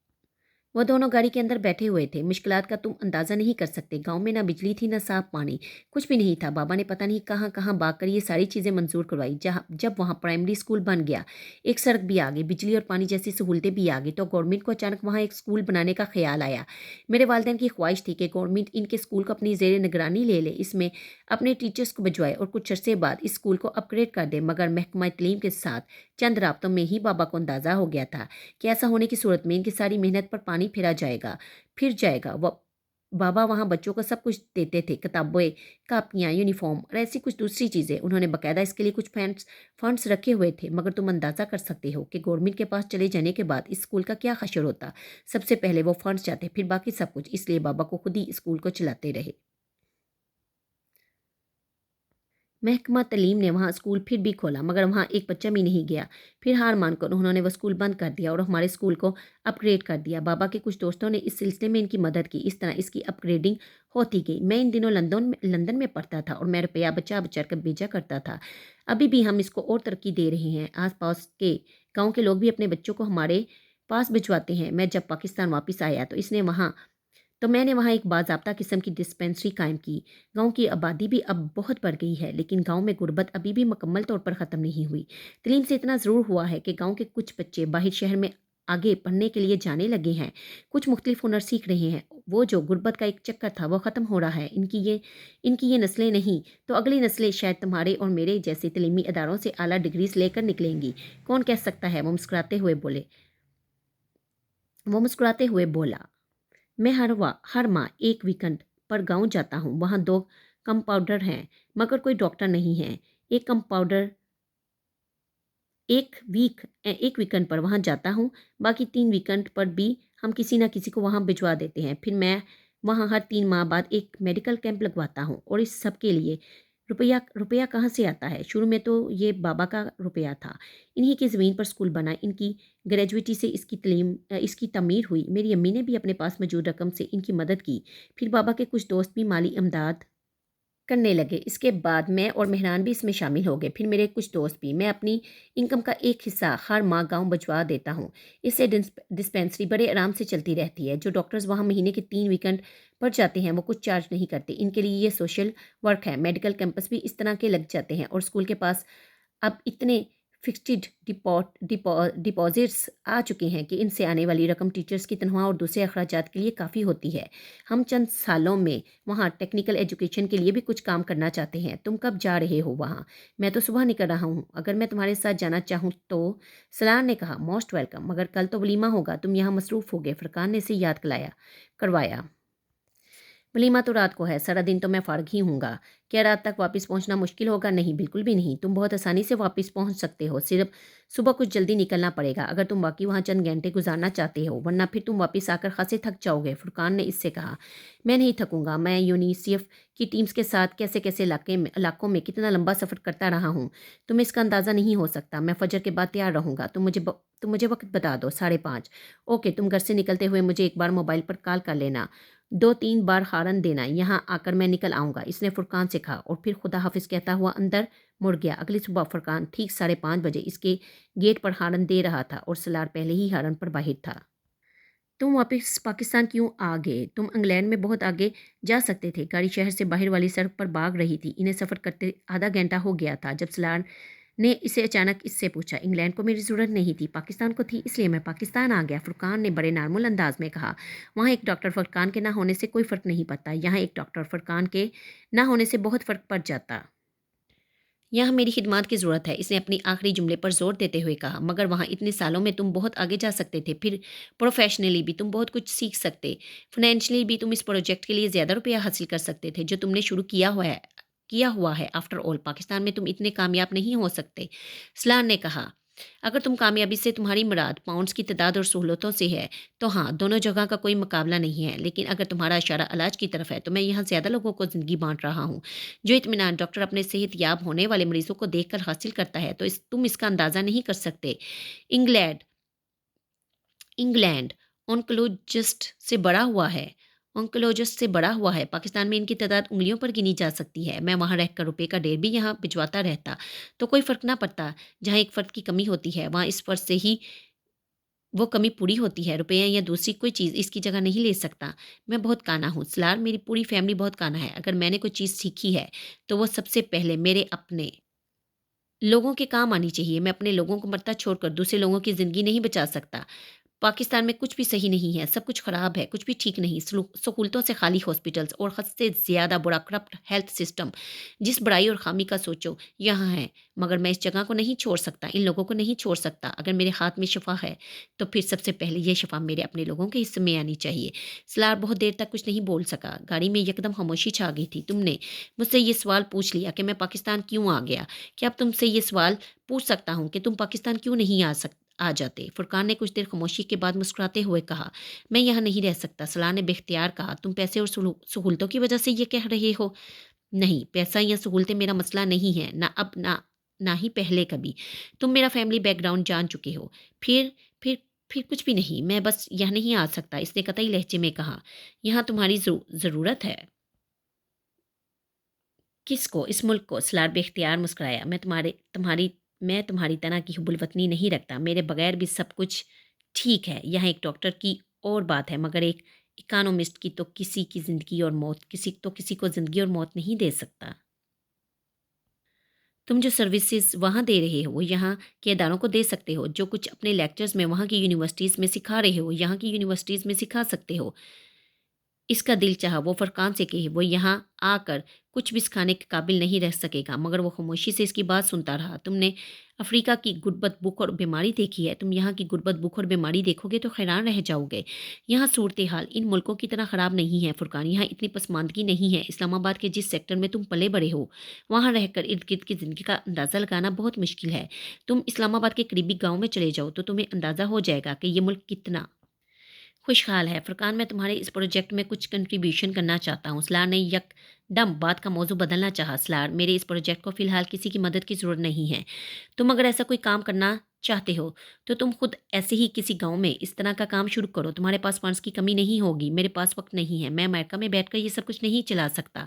वो दोनों गाड़ी के अंदर बैठे हुए थे। मुश्किलात का तुम अंदाज़ा नहीं कर सकते। गांव में ना बिजली थी, ना साफ पानी, कुछ भी नहीं था। बाबा ने पता नहीं कहाँ कहाँ भाग कर ये सारी चीज़ें मंजूर करवाई। जब वहाँ प्राइमरी स्कूल बन गया, एक सड़क भी आ गई, बिजली और पानी जैसी सहूलतें भी आ गई, तो गवर्नमेंट को अचानक वहाँ एक स्कूल बनाने का ख्याल आया। मेरे वालिदैन की ख्वाहिश थी कि गवर्नमेंट इनके स्कूल को अपनी जेर निगरानी ले ले, इसमें अपने टीचर्स को भिजवाए और कुछ अरसे बाद इस स्कूल को अपग्रेड कर दे। मगर महकमा तलीम के साथ चंद राब्तों में ही बाबा को अंदाज़ा हो गया था कि ऐसा होने की सूरत में इनकी सारी मेहनत पर पानी फिर जाएगा। वो बाबा वहाँ बच्चों को सब कुछ देते थे, किताबें, कापियाँ, यूनिफॉर्म और ऐसी कुछ दूसरी चीज़ें। उन्होंने बाकायदा इसके लिए कुछ फंड्स रखे हुए थे। मगर तुम अंदाज़ा कर सकते हो कि गवर्नमेंट के पास चले जाने के बाद इस स्कूल का क्या हशर होता। सबसे पहले वो फंड्स जाते, फिर बाकी सब कुछ। इसलिए बाबा को खुद ही स्कूल को चलाते रहे। महकमा तलीम ने वहाँ स्कूल फिर भी खोला, मगर वहाँ एक बच्चा भी नहीं गया। फिर हार मानकर उन्होंने वह स्कूल बंद कर दिया और हमारे स्कूल को अपग्रेड कर दिया। बाबा के कुछ दोस्तों ने इस सिलसिले में इनकी मदद की। इस तरह इसकी अपग्रेडिंग होती गई। मैं इन दिनों लंदन में पढ़ता था और मैं रुपया बचा बचा कर भेजा करता था। अभी भी हम इसको और तरक्की दे रहे हैं। आस पास के गाँव के लोग भी अपने बच्चों को हमारे पास भिजवाते हैं। मैं जब पाकिस्तान वापस आया तो मैंने वहाँ एक बाज़ाब्ता किस्म की डिस्पेंसरी कायम की। गाँव की आबादी भी अब बहुत बढ़ गई है, लेकिन गाँव में गुर्बत अभी भी मुकम्मल तौर पर ख़त्म नहीं हुई। तलीम से इतना ज़रूर हुआ है कि गाँव के कुछ बच्चे बाहर शहर में आगे पढ़ने के लिए जाने लगे हैं, कुछ मुख्तलिफ हुनर सीख रहे हैं। वो जो गुर्बत का एक चक्कर था वो ख़त्म हो रहा है। इनकी ये नस्लें नहीं तो अगली नस्लें शायद तुम्हारे और मेरे जैसे तलीमी इदारों से आला डिग्रीज लेकर निकलेंगी। कौन कह सकता है, वो मुस्कुराते हुए बोला। मैं हर माह एक वीकेंड पर गांव जाता हूँ। वहाँ 2 कंपाउंडर हैं, मगर कोई डॉक्टर नहीं है। एक कंपाउंडर एक वीकेंड पर वहाँ जाता हूँ, बाकी 3 वीकेंड पर भी हम किसी न किसी को वहाँ भिजवा देते हैं। फिर मैं वहाँ हर 3 माह बाद एक मेडिकल कैंप लगवाता हूँ, और इस सब के लिए रुपया रुपया कहाँ से आता है? शुरू में तो ये बाबा का रुपया था। इन्हीं की ज़मीन पर स्कूल बना, इनकी ग्रेजुएटी से इसकी तमीर हुई। मेरी अम्मी ने भी अपने पास मौजूद रकम से इनकी मदद की। फिर बाबा के कुछ दोस्त भी माली इमदाद करने लगे। इसके बाद मैं और मेहरान भी इसमें शामिल हो गए, फिर मेरे कुछ दोस्त भी। मैं अपनी इनकम का एक हिस्सा हर माह गांव भिजवा देता हूँ। इससे डिस्पेंसरी बड़े आराम से चलती रहती है। जो डॉक्टर्स वहाँ महीने के 3 वीकेंड पर जाते हैं वो कुछ चार्ज नहीं करते। इनके लिए ये सोशल वर्क है। मेडिकल कैंपस भी इस तरह के लग जाते हैं, और स्कूल के पास अब इतने फिक्स्ड डिपॉजिट्स आ चुके हैं कि इनसे आने वाली रकम टीचर्स की तनख्वाह और दूसरे अखराजात के लिए काफ़ी होती है। हम चंद सालों में वहाँ टेक्निकल एजुकेशन के लिए भी कुछ काम करना चाहते हैं। तुम कब जा रहे हो वहाँ? मैं तो सुबह निकल रहा हूँ। अगर मैं तुम्हारे साथ जाना चाहूँ तो? सलार ने कहा। मोस्ट वेलकम, मगर कल तो वलीमा होगा, तुम यहाँ मसरूफ़ होगे। फरकान ने इसे याद करवाया। वलीमा तो रात को है, सारा दिन तो मैं फ़ारिग ही हूँगा। क्या रात तक वापस पहुँचना मुश्किल होगा? नहीं, बिल्कुल भी नहीं। तुम बहुत आसानी से वापस पहुँच सकते हो, सिर्फ सुबह कुछ जल्दी निकलना पड़ेगा अगर तुम वाकई वहाँ चंद घंटे गुजारना चाहते हो, वरना फिर तुम वापस आकर खासे थक जाओगे। फुरकान ने इससे कहा। मैं नहीं थकूंगा। मैं यूनिसेफ की टीम्स के साथ कैसे कैसे इलाकों में कितना लंबा सफ़र करता रहा हूँ, तुम्हें इसका अंदाज़ा नहीं हो सकता। मैं फजर के बाद तैयार रहूँगा। तुम मुझे वक्त बता दो, 5:30। ओके, तुम घर से निकलते हुए मुझे एक बार मोबाइल पर कॉल कर लेना, 2-3 बार हारन देना। यहाँ आकर मैं निकल आऊँगा, इसने फुरकान से कहा, और फिर खुदा हाफिज़ कहता हुआ अंदर मुड़ गया। अगली सुबह फुरकान ठीक 5:30 बजे इसके गेट पर हारन दे रहा था, और सलार पहले ही हारन पर बाहिर था। तुम वापस पाकिस्तान क्यों आ गए? तुम इंग्लैंड में बहुत आगे जा सकते थे। गाड़ी शहर से बाहर वाली सड़क पर भाग रही थी। इन्हें सफ़र करते आधा घंटा हो गया था जब सलार ने इसे अचानक इससे पूछा। इंग्लैंड को मेरी ज़रूरत नहीं थी, पाकिस्तान को थी, इसलिए मैं पाकिस्तान आ गया। फुरकान ने बड़े नार्मल अंदाज में कहा। वहाँ एक डॉक्टर फुरकान के ना होने से कोई फ़र्क नहीं पड़ता, यहाँ एक डॉक्टर फुरकान के ना होने से बहुत फ़र्क पड़ जाता। यहाँ मेरी खिदमत की ज़रूरत है, इसने अपनी आखिरी जुमले पर जोर देते हुए कहा। मगर वहाँ इतने सालों में तुम बहुत आगे जा सकते थे, फिर प्रोफेशनली भी तुम बहुत कुछ सीख सकते, फाइनेंशियली भी तुम इस प्रोजेक्ट के लिए ज़्यादा रुपया हासिल कर सकते थे जो तुमने शुरू किया हुआ है। आफ्टर ऑल पाकिस्तान में तुम इतने कामयाब नहीं हो सकते, सलार ने कहा। अगर तुम कामयाबी से तुम्हारी मुराद पाउंड्स की तादाद और सहूलतों से है तो हाँ, दोनों जगह का कोई मुकाबला नहीं है। लेकिन अगर तुम्हारा इशारा इलाज की तरफ है तो मैं यहाँ ज़्यादा लोगों को ज़िंदगी बांट रहा हूँ। जो इत्मीनान डॉक्टर अपने सेहत याब होने वाले मरीजों को देखकर हासिल करता है, तो तुम इसका अंदाज़ा नहीं कर सकते। इंग्लैंड इंग्लैंड ओंकोलॉजिस्ट से बड़ा हुआ है। पाकिस्तान में इनकी तादाद उंगलियों पर गिनी जा सकती है। मैं वहाँ रहकर रुपये का ढेर भी यहाँ भिजवाता रहता तो कोई फ़र्क ना पड़ता। जहाँ एक फ़र्द की कमी होती है वहाँ इस फ़र्द से ही वो कमी पूरी होती है। रुपया या दूसरी कोई चीज़ इसकी जगह नहीं ले सकता। मैं बहुत काना हूँ सलार, मेरी पूरी फैमिली बहुत काना है। अगर मैंने कोई चीज़ सीखी है तो वो सबसे पहले मेरे अपने लोगों के काम आनी चाहिए। मैं अपने लोगों को मरता छोड़कर दूसरे लोगों की ज़िंदगी नहीं बचा सकता। पाकिस्तान में कुछ भी सही नहीं है, सब कुछ ख़राब है, कुछ भी ठीक नहीं। सहूलतों से खाली हॉस्पिटल्स और हद से ज़्यादा बुरा करप्ट हेल्थ सिस्टम। जिस बुराई और खामी का सोचो यहाँ है। मगर मैं इस जगह को नहीं छोड़ सकता, इन लोगों को नहीं छोड़ सकता। अगर मेरे हाथ में शफा है तो फिर सबसे पहले ये शफा मेरे अपने लोगों के हिस्से में आनी चाहिए। सलार बहुत देर तक कुछ नहीं बोल सका। गाड़ी में यकदम खामोशी छा गई थी। तुमने मुझसे ये सवाल पूछ लिया कि मैं पाकिस्तान क्यों आ गया। क्या अब तुमसे ये सवाल पूछ सकता हूँ कि तुम पाकिस्तान क्यों नहीं आ जाते? फुरकान ने कुछ देर खामोशी के बाद मुस्कुराते हुए कहा। मैं यहाँ नहीं रह सकता, सलाह ने बेख्तियार कहा। तुम पैसे और सहूलतों की वजह से ये कह रहे हो? नहीं, पैसा या सहूलतें मेरा मसला नहीं है, ना अब ना ही पहले कभी। तुम मेरा फैमिली बैकग्राउंड जान चुके हो। फिर फिर फिर कुछ भी नहीं, मैं बस यहाँ नहीं आ सकता, इसने कतई लहजे में कहा। यहाँ तुम्हारी ज़रूरत है। किसको? इस मुल्क को। सलार बेख्तियार मुस्कुराया। मैं तुम्हारी तरह की हुब्बुल वतनी नहीं रखता। मेरे बगैर भी सब कुछ ठीक है। यहाँ एक डॉक्टर की और बात है, मगर एक इकोनॉमिस्ट की तो किसी को ज़िंदगी और मौत नहीं दे सकता। तुम जो सर्विसेज वहाँ दे रहे हो वो यहाँ के इदारों को दे सकते हो। जो कुछ अपने लेक्चर्स में वहाँ की यूनिवर्सिटीज़ में सिखा रहे हो यहाँ की यूनिवर्सिटीज़ में सिखा सकते हो। इसका दिल चाहा वो फरकान से कहे, वो यहाँ आकर कुछ भी सिखाने के काबिल नहीं रह सकेगा, मगर वो खामोशी से इसकी बात सुनता रहा। तुमने अफ्रीका की गुर्बत, भूख और बीमारी देखी है, तुम यहाँ की गुर्बत, भूख और बीमारी देखोगे तो हैरान रह जाओगे। यहाँ सूरत हाल इन मुल्कों की तरह ख़राब नहीं है फुरकान, यहाँ इतनी पसमानदगी नहीं है। इस्लामाबाद के जिस सेक्टर में तुम पले बड़े हो, वहाँ रहकर इर्द गिर्द की ज़िंदगी का अंदाज़ा लगाना बहुत मुश्किल है। तुम इस्लामाबाद के करीबी गाँव में चले जाओ तो तुम्हें अंदाज़ा हो जाएगा कि ये मुल्क कितना खुशहाल है। फुरकान, मैं तुम्हारे इस प्रोजेक्ट में कुछ कंट्रीब्यूशन करना चाहता हूँ। सलार ने यकदम बात का मौजू बदलना चाहा। सलार, मेरे इस प्रोजेक्ट को फ़िलहाल किसी की मदद की ज़रूरत नहीं है। तुम अगर ऐसा कोई काम करना चाहते हो तो तुम खुद ऐसे ही किसी गाँव में इस तरह का काम शुरू करो। तुम्हारे पास फंड्स की कमी नहीं होगी। मेरे पास वक़्त नहीं है। मैं अमेरिका में बैठकर ये सब कुछ नहीं चला सकता।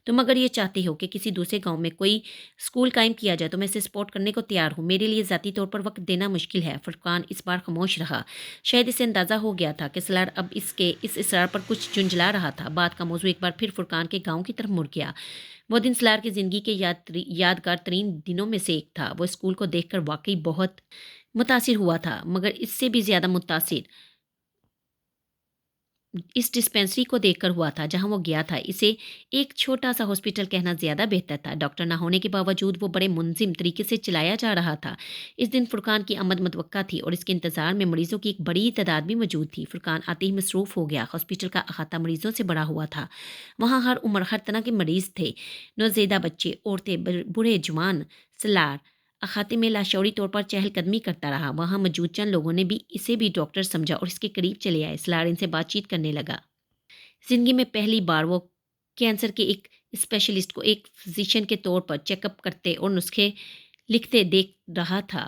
तुम अगर ये चाहते हो कि किसी दूसरे गाँव में कोई स्कूल कायम किया जाए तो मैं इसे सपोर्ट करने को तैयार हूँ। मेरे लिए ज़ाती तौर पर वक़्त देना मुश्किल है। फुरकान इस बार खामोश रहा। शायद इसे अंदाज़ा हो गया था कि सलार अब इसके इस इसरार पर कुछ झुंझला रहा था। बात का मौजू एक बार फिर फुरकान के गाँव की तरफ मुड़ गया। वो दिन सलार की ज़िंदगी के यादगार तरीन दिनों में से एक था। वो स्कूल को देखकर वाक़ई बहुत मुतासिर हुआ था, मगर इससे भी ज़्यादा मुतासिर इस डिस्पेंसरी को देखकर हुआ था जहां वो गया था। इसे एक छोटा सा हॉस्पिटल कहना ज़्यादा बेहतर था। डॉक्टर ना होने के बावजूद वो बड़े मुनज़िम तरीके से चलाया जा रहा था। इस दिन फुरकान की आमद मुतवक्का थी और इसके इंतज़ार में मरीज़ों की एक बड़ी तादाद भी मौजूद थी। फुरकान आते ही मसरूफ़ हो गया। हॉस्पिटल का अहाता मरीज़ों से बड़ा हुआ था। वहाँ हर उम्र, हर तरह के मरीज़ थे। नौज़ेदा बच्चे, औरतें, बूढ़े, जवान। सलार अखाते में लाशौरी तौर पर चहलकदमी करता रहा। वहाँ मौजूद चंद लोगों ने भी इसे भी डॉक्टर समझा और इसके करीब चले आए। सलार इनसे बातचीत करने लगा। ज़िंदगी में पहली बार वो कैंसर के एक स्पेशलिस्ट को एक फिज़िशियन के तौर पर चेकअप करते और नुस्खे लिखते देख रहा था।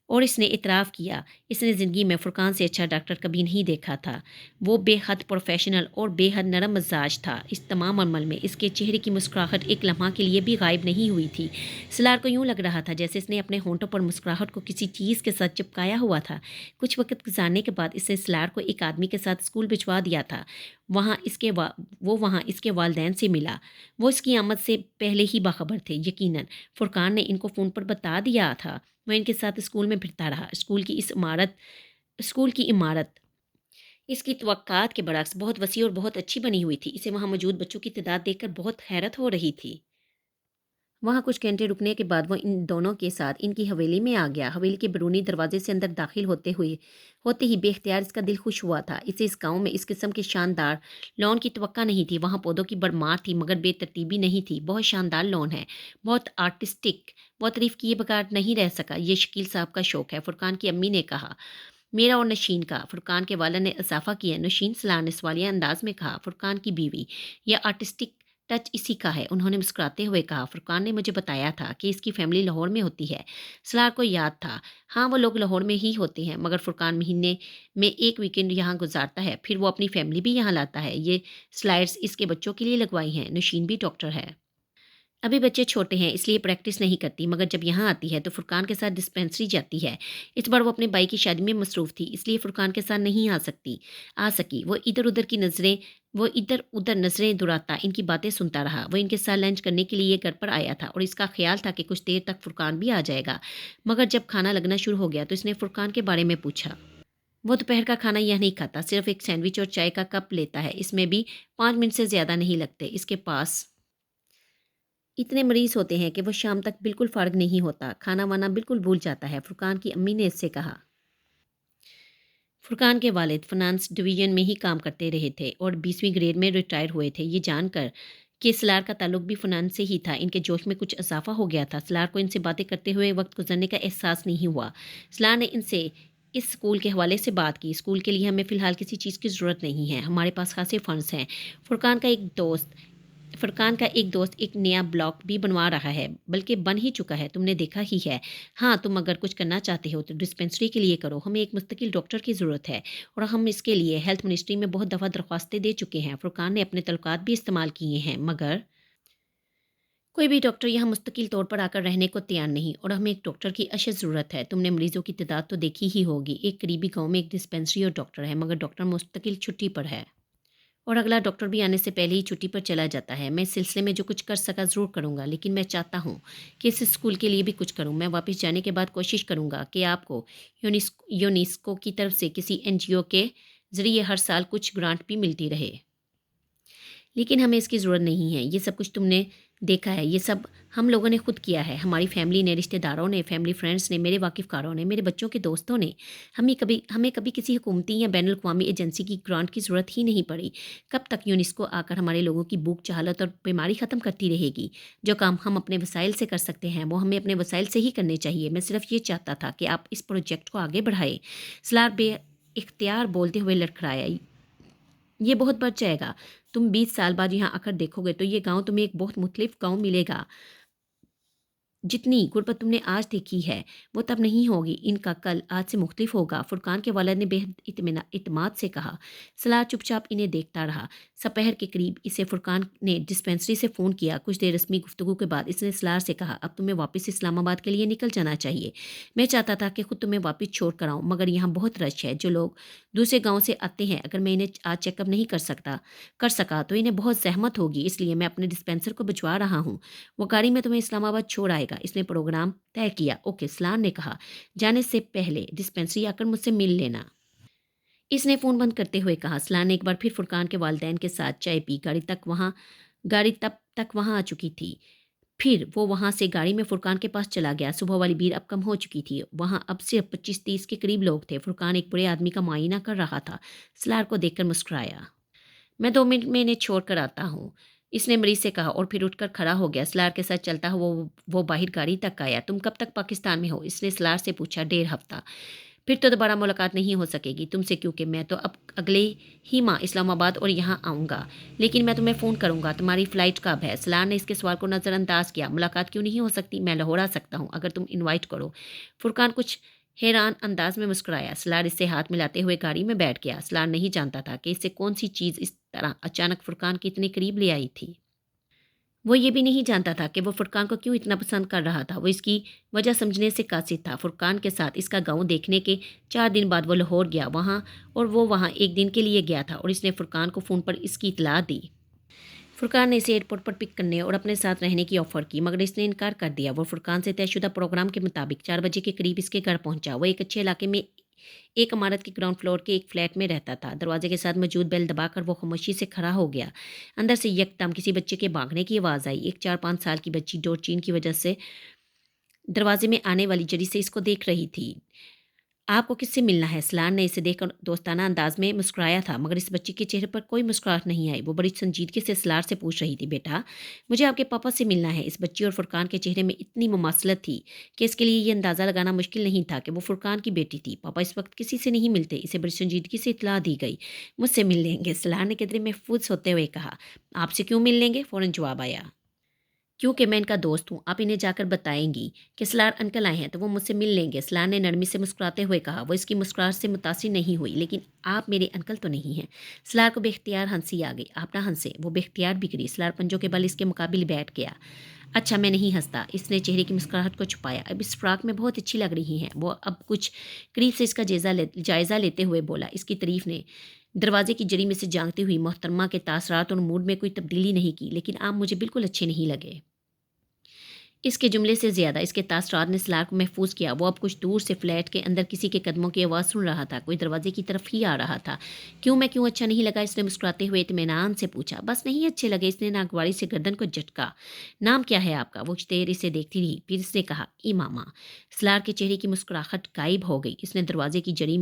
और इसने इतराफ़ किया, इसने ज़िंदगी में फुरकान से अच्छा डॉक्टर कभी नहीं देखा था। वो बेहद प्रोफ़ेशनल और बेहद नरम मिज़ाज था। इस तमाम अमल में इसके चेहरे की मुस्कुराहट एक लम्हा के लिए भी गायब नहीं हुई थी। सलार को यूँ लग रहा था जैसे इसने अपने होंठों पर मुस्कुराहट को किसी चीज़ के साथ चिपकाया हुआ था। कुछ वक़्त गुज़ारने के बाद इसने सलार को एक आदमी के साथ स्कूल भिजवा दिया था। वो वहाँ इसके वालिदैन से मिला। वो इसकी आमद से पहले ही बाखबर थे। यकीनन फुरकान ने इनको फ़ोन पर बता दिया था। वह इनके साथ स्कूल में फिरता रहा। स्कूल की इमारत इसकी तवक्कात के बरअक्स बहुत वसी और बहुत अच्छी बनी हुई थी। इसे वहाँ मौजूद बच्चों की तादाद देखकर बहुत हैरत हो रही थी। वहाँ कुछ घंटे रुकने के बाद वो इन दोनों के साथ इनकी हवेली में आ गया। हवेली के बैरूनी दरवाजे से अंदर दाखिल होते ही बेख्तियार इसका दिल खुश हुआ था। इसे इस गाँव में इस किस्म के शानदार लॉन की तवक्का नहीं थी। वहाँ पौधों की भरमार थी मगर बेतरतीबी नहीं थी। बहुत शानदार लॉन है, बहुत आर्टिस्टिक। वो तारीफ किए बगैर नहीं रह सका। ये शकील साहब का शौक है, फुरकान की अम्मी ने कहा। मेरा और नशीन का, फुरकान के वालिद ने इजाफा किया। नशीन, सलार ने सवालिया अंदाज में कहा। फुरकान की बीवी, यह आर्टिस्टिक टच इसी का है, उन्होंने मुस्कुराते हुए कहा। फुरकान ने मुझे बताया था कि इसकी फैमिली लाहौर में होती है। सलार को याद था, हाँ वो लोग लाहौर में ही होते हैं, मगर फुरकान महीने में एक वीकेंड यहाँ गुजारता है, फिर वो अपनी फैमिली भी यहाँ लाता है। ये स्लाइड्स इसके बच्चों के लिए लगवाई हैं। नशीन भी डॉक्टर है। अभी बच्चे छोटे हैं इसलिए प्रैक्टिस नहीं करती, मगर जब यहाँ आती है तो फुरकान के साथ डिस्पेंसरी जाती है। इस बार वो अपने भाई की शादी में मसरूफ़ थी, इसलिए फुरकान के साथ नहीं आ सकी। वो इधर उधर नज़रें दुराता इनकी बातें सुनता रहा। वो इनके साथ लंच करने के लिए घर पर आया था और इसका ख्याल था कि कुछ देर तक फुरकान भी आ जाएगा, मगर जब खाना लगना शुरू हो गया तो इसने फुरकान के बारे में पूछा। वो दोपहर का खाना यह नहीं खाता, सिर्फ एक सैंडविच और चाय का कप लेता है। इसमें भी 5 मिनट से ज़्यादा नहीं लगते। इसके पास इतने मरीज़ होते हैं कि वो शाम तक बिल्कुल फ़ारिग नहीं होता, खाना वाना बिल्कुल भूल जाता है। फुरकान की अम्मी ने इससे कहा। फुरकान के वालिद फ़ाइनेंस डिवीज़न में ही काम करते रहे थे और 20वीं ग्रेड में रिटायर हुए थे। ये जानकर कि सलार का ताल्लुक भी फ़ाइनेंस से ही था, इनके जोश में कुछ इज़ाफ़ा हो गया था। सलार को इनसे बातें करते हुए वक्त गुजरने का एहसास नहीं हुआ। सलार ने इनसे इस स्कूल के हवाले से बात की। स्कूल के लिए हमें फ़िलहाल किसी चीज़ की ज़रूरत नहीं है, हमारे पास खासे फ़ंड्स हैं। फरकान का एक दोस्त एक नया ब्लॉक भी बनवा रहा है, बल्कि बन ही चुका है, तुमने देखा ही है। हाँ, तुम अगर कुछ करना चाहते हो तो डिस्पेंसरी के लिए करो। हमें एक मुस्तकिल डॉक्टर की ज़रूरत है और हम इसके लिए हेल्थ मिनिस्ट्री में बहुत दफ़ा दरख्वास्तें दे चुके हैं। फुरकान ने अपने तल्लुकात भी इस्तेमाल किए हैं, मगर कोई भी डॉक्टर यहाँ मुस्तकिल तौर पर आकर रहने को तैयार नहीं और हमें एक डॉक्टर की अशद ज़रूरत है। तुमने मरीज़ों की तादाद तो देखी ही होगी। एक करीबी गाँव में एक डिस्पेंसरी और डॉक्टर है, मगर डॉक्टर मुस्तकिल छुट्टी पर है। اور اگلا ڈاکٹر بھی آنے سے پہلے ہی چھٹی پر چلا جاتا ہے۔ میں اس سلسلے میں جو کچھ کر سکا ضرور کروں گا، لیکن میں چاہتا ہوں کہ اس اسکول کے لیے بھی کچھ کروں۔ میں واپس جانے کے بعد کوشش کروں گا کہ آپ کو یونیسکو کی طرف سے کسی NGO کے ذریعے ہر سال کچھ گرانٹ بھی ملتی رہے۔ لیکن ہمیں اس کی ضرورت نہیں ہے۔ یہ سب کچھ تم نے دیکھا ہے، یہ سب ہم لوگوں نے خود کیا ہے، ہماری فیملی نے، رشتہ داروں نے، فیملی فرینڈس نے، میرے واقف کاروں نے، میرے بچوں کے دوستوں نے۔ ہمیں کبھی کسی حکومتی یا بین الاقوامی ایجنسی کی گرانٹ کی ضرورت ہی نہیں پڑی۔ کب تک یونیسکو آ کر ہمارے لوگوں کی بھوک، جہالت اور بیماری ختم کرتی رہے گی؟ جو کام ہم اپنے وسائل سے کر سکتے ہیں وہ ہمیں اپنے وسائل سے ہی کرنے چاہیے۔ میں صرف یہ چاہتا تھا کہ آپ اس پروجیکٹ کو آگے بڑھائیں۔ سلار بے اختیار بولتے ہوئے لڑکھڑایا، یہ بہت بڑھ جائے گا۔ تم 20 سال بعد یہاں آ کر دیکھو گے تو یہ گاؤں تمہیں ایک بہت مختلف گاؤں ملے گا۔ جتنی غربت تم نے آج دیکھی ہے وہ تب نہیں ہوگی، ان کا کل آج سے مختلف ہوگا۔ فرقان کے والد نے بے حد اعتماد سے کہا۔ سلار چپ چاپ انہیں دیکھتا رہا۔ سپہر کے قریب اسے فرقان نے ڈسپینسری سے فون کیا۔ کچھ دیر رسمی گفتگو کے بعد اس نے سلار سے کہا، اب تمہیں واپس اسلام آباد کے لیے نکل جانا چاہیے۔ میں چاہتا تھا کہ خود تمہیں واپس چھوڑ کر آؤں، مگر یہاں بہت رش ہے۔ جو لوگ دوسرے گاؤں سے آتے ہیں، اگر میں انہیں آج چیک اپ نہیں کر سکا تو انہیں بہت زحمت ہوگی، اس لیے میں اپنے ڈسپینسر کو بھجوا رہا ہوں۔ وہ گاڑی میں تمہیں اسلام آباد چھوڑ آئے گا۔ اس نے پروگرام طے کیا۔ اوکے، سلار نے کہا، جانے سے پہلے ڈسپینسری آ کر مجھ سے مل لینا۔ اس نے فون بند کرتے ہوئے کہا۔ سلار نے ایک بار پھر فرقان کے والدین کے ساتھ چائے پی۔ گاڑی تب تک وہاں آ چکی تھی۔ پھر وہ وہاں سے گاڑی میں فرقان کے پاس چلا گیا۔ صبح والی بھیڑ اب کم ہو چکی تھی۔ وہاں اب صرف 25-30 کے قریب لوگ تھے۔ فرقان ایک بڑے آدمی کا معائنہ کر رہا تھا۔ سلار کو دیکھ کر مسکرایا۔ میں 2 منٹ میں انہیں چھوڑ کر آتا ہوں، اس نے مریض سے کہا اور پھر اٹھ کر کھڑا ہو گیا۔ سلار کے ساتھ چلتا ہوا وہ باہر گاڑی تک آیا۔ تم کب تک پاکستان میں ہو؟ اس نے سلار سے پوچھا۔ 1.5 ہفتہ۔ پھر تو دوبارہ ملاقات نہیں ہو سکے گی تم سے، کیونکہ میں تو اب اگلے ہی ماہ اسلام آباد اور یہاں آؤں گا، لیکن میں تمہیں فون کروں گا۔ تمہاری فلائٹ کب ہے؟ سلار نے اس کے سوال کو نظر انداز کیا۔ ملاقات کیوں نہیں ہو سکتی؟ میں لاہور آ سکتا ہوں اگر تم انوائٹ کرو۔ فرقان کچھ حیران انداز میں مسکرایا۔ سلار اس سے ہاتھ ملاتے ہوئے گاڑی میں بیٹھ گیا۔ سلار نہیں جانتا تھا کہ اس سے کون سی چیز اس طرح اچانک فرقان کے اتنے قریب لے آئی تھی۔ وہ یہ بھی نہیں جانتا تھا کہ وہ فرقان کو کیوں اتنا پسند کر رہا تھا۔ وہ اس کی وجہ سمجھنے سے قاصر تھا۔ فرقان کے ساتھ اس کا گاؤں دیکھنے کے 4 دن بعد وہ لاہور گیا، وہ وہاں 1 دن کے لیے گیا تھا، اور اس نے فرقان کو فون پر اس کی اطلاع دی۔ فرقان نے اسے ایئرپورٹ پر پک کرنے اور اپنے ساتھ رہنے کی آفر کی، مگر اس نے انکار کر دیا۔ وہ فرقان سے طے شدہ پروگرام کے مطابق 4 بجے کے قریب اس کے گھر پہنچا۔ وہ ایک اچھے علاقے میں ایک عمارت کے گراؤنڈ فلور کے ایک فلیٹ میں رہتا تھا۔ دروازے کے ساتھ موجود بیل دبا کر وہ خاموشی سے کھڑا ہو گیا۔ اندر سے یکدم کسی بچے کے بھاگنے کی آواز آئی۔ ایک 4-5 سال کی بچی ڈور چین کی وجہ سے دروازے میں آنے والی جری سے اس کو دیکھ رہی تھی۔ آپ کو کس سے ملنا ہے؟ سلار نے اسے دیکھ کر دوستانہ انداز میں مسکرایا تھا، مگر اس بچی کے چہرے پر کوئی مسکراہٹ نہیں آئی۔ وہ بڑی سنجیدگی سے سلار سے پوچھ رہی تھی، بیٹا مجھے آپ کے پاپا سے ملنا ہے۔ اس بچی اور فرقان کے چہرے میں اتنی مماثلت تھی کہ اس کے لیے یہ اندازہ لگانا مشکل نہیں تھا کہ وہ فرقان کی بیٹی تھی۔ پاپا اس وقت کسی سے نہیں ملتے، اسے بڑی سنجیدگی سے اطلاع دی گئی۔ مجھ سے مل لیں گے، سلار نے قدرے محفوظ ہوتے ہوئے کہا۔ آپ سے کیوں مل لیں گے؟ فوراً جواب آیا۔ کیونکہ میں ان کا دوست ہوں، آپ انہیں جا کر بتائیں گی کہ سلار انکل آئے ہیں تو وہ مجھ سے مل لیں گے، سلار نے نرمی سے مسکراتے ہوئے کہا۔ وہ اس کی مسکراہٹ سے متاثر نہیں ہوئی۔ لیکن آپ میرے انکل تو نہیں ہیں؟ سلار کو بے اختیار ہنسی آ گئی۔ آپ نہ ہنسے، وہ بے اختیار بگڑی۔ سلار پنجوں کے بل اس کے مقابل بیٹھ گیا۔ اچھا میں نہیں ہنستا، اس نے چہرے کی مسکراہٹ کو چھپایا۔ اب اس فراق میں بہت اچھی لگ رہی ہیں۔ وہ اب کچھ قریب سے اس کا جائزہ لیتے ہوئے بولا۔ اس کی تعریف نے دروازے کی جری میں سے جانگتی ہوئی محترمہ کے تاثرات اور موڈ میں کوئی تبدیلی نہیں کی، لیکن آپ مجھے بالکل اچھے نہیں لگے۔ اس کے جملے سے زیادہ اس کے تاثرات نے سلار کو محفوظ کیا۔ وہ اب کچھ دور سے فلیٹ کے اندر کسی کے قدموں کی آواز سن رہا تھا، کوئی دروازے کی طرف ہی آ رہا تھا۔ میں کیوں اچھا نہیں لگا؟ اس نے مسکراتے ہوئے اطمینان سے پوچھا۔ بس نہیں اچھے لگے، اس نے ناگواری سے گردن کو جھٹکا۔ نام کیا ہے آپ کا؟ وہ کچھ دیر اسے دیکھتی رہی، پھر اس نے کہا، امامہ۔ سلار کے چہرے کی مسکراہٹ غائب ہو گئی۔ اس نے دروازے کی جری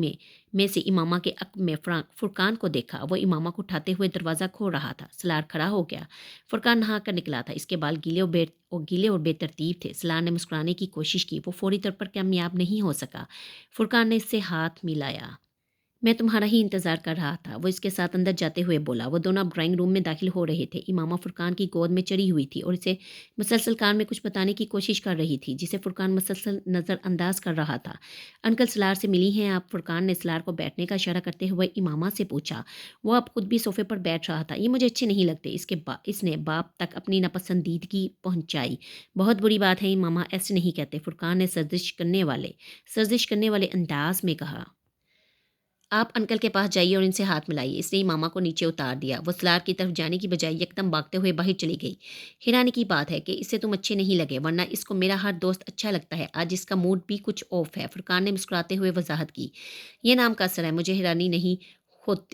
میں سے امامہ کے عقب میں فرقان کو دیکھا۔ وہ امامہ کو اٹھاتے ہوئے دروازہ کھول رہا تھا۔ سلار کھڑا ہو گیا۔ فرقان نہا کر نکلا تھا، اس کے بال گیلے اور بے ترتیب تھے۔ سلار نے مسکرانے کی کوشش کی، وہ فوری طور پر کامیاب نہیں ہو سکا۔ فرقان نے اس سے ہاتھ ملایا۔ میں تمہارا ہی انتظار کر رہا تھا، وہ اس کے ساتھ اندر جاتے ہوئے بولا۔ وہ دونوں اب ڈرائنگ روم میں داخل ہو رہے تھے۔ امامہ فرقان کی گود میں چڑھی ہوئی تھی اور اسے مسلسل کان میں کچھ بتانے کی کوشش کر رہی تھی، جسے فرقان مسلسل نظر انداز کر رہا تھا۔ انکل سلار سے ملی ہیں آپ؟ فرقان نے سلار کو بیٹھنے کا اشارہ کرتے ہوئے امامہ سے پوچھا۔ وہ اب خود بھی صوفے پر بیٹھ رہا تھا۔ یہ مجھے اچھے نہیں لگتے، اس نے باپ تک اپنی ناپسندیدگی پہنچائی۔ بہت بری بات ہے امامہ، ایسے نہیں کہتے، فرقان نے سرزش کرنے والے انداز میں کہا۔ आप अंकल के पास जाइए और इनसे हाथ मिलाइए। इसने ही मामा को नीचे उतार दिया। वो सलार की तरफ जाने की बजाय यकदम भागते हुए बाहर चली गई। हैरानी की बात है कि इससे तुम अच्छे नहीं लगे, वरना इसको मेरा हर दोस्त अच्छा लगता है। आज इसका मूड भी कुछ ऑफ है। फुरकान ने मुस्कुराते हुए वजाहत की। ये नाम का असर है,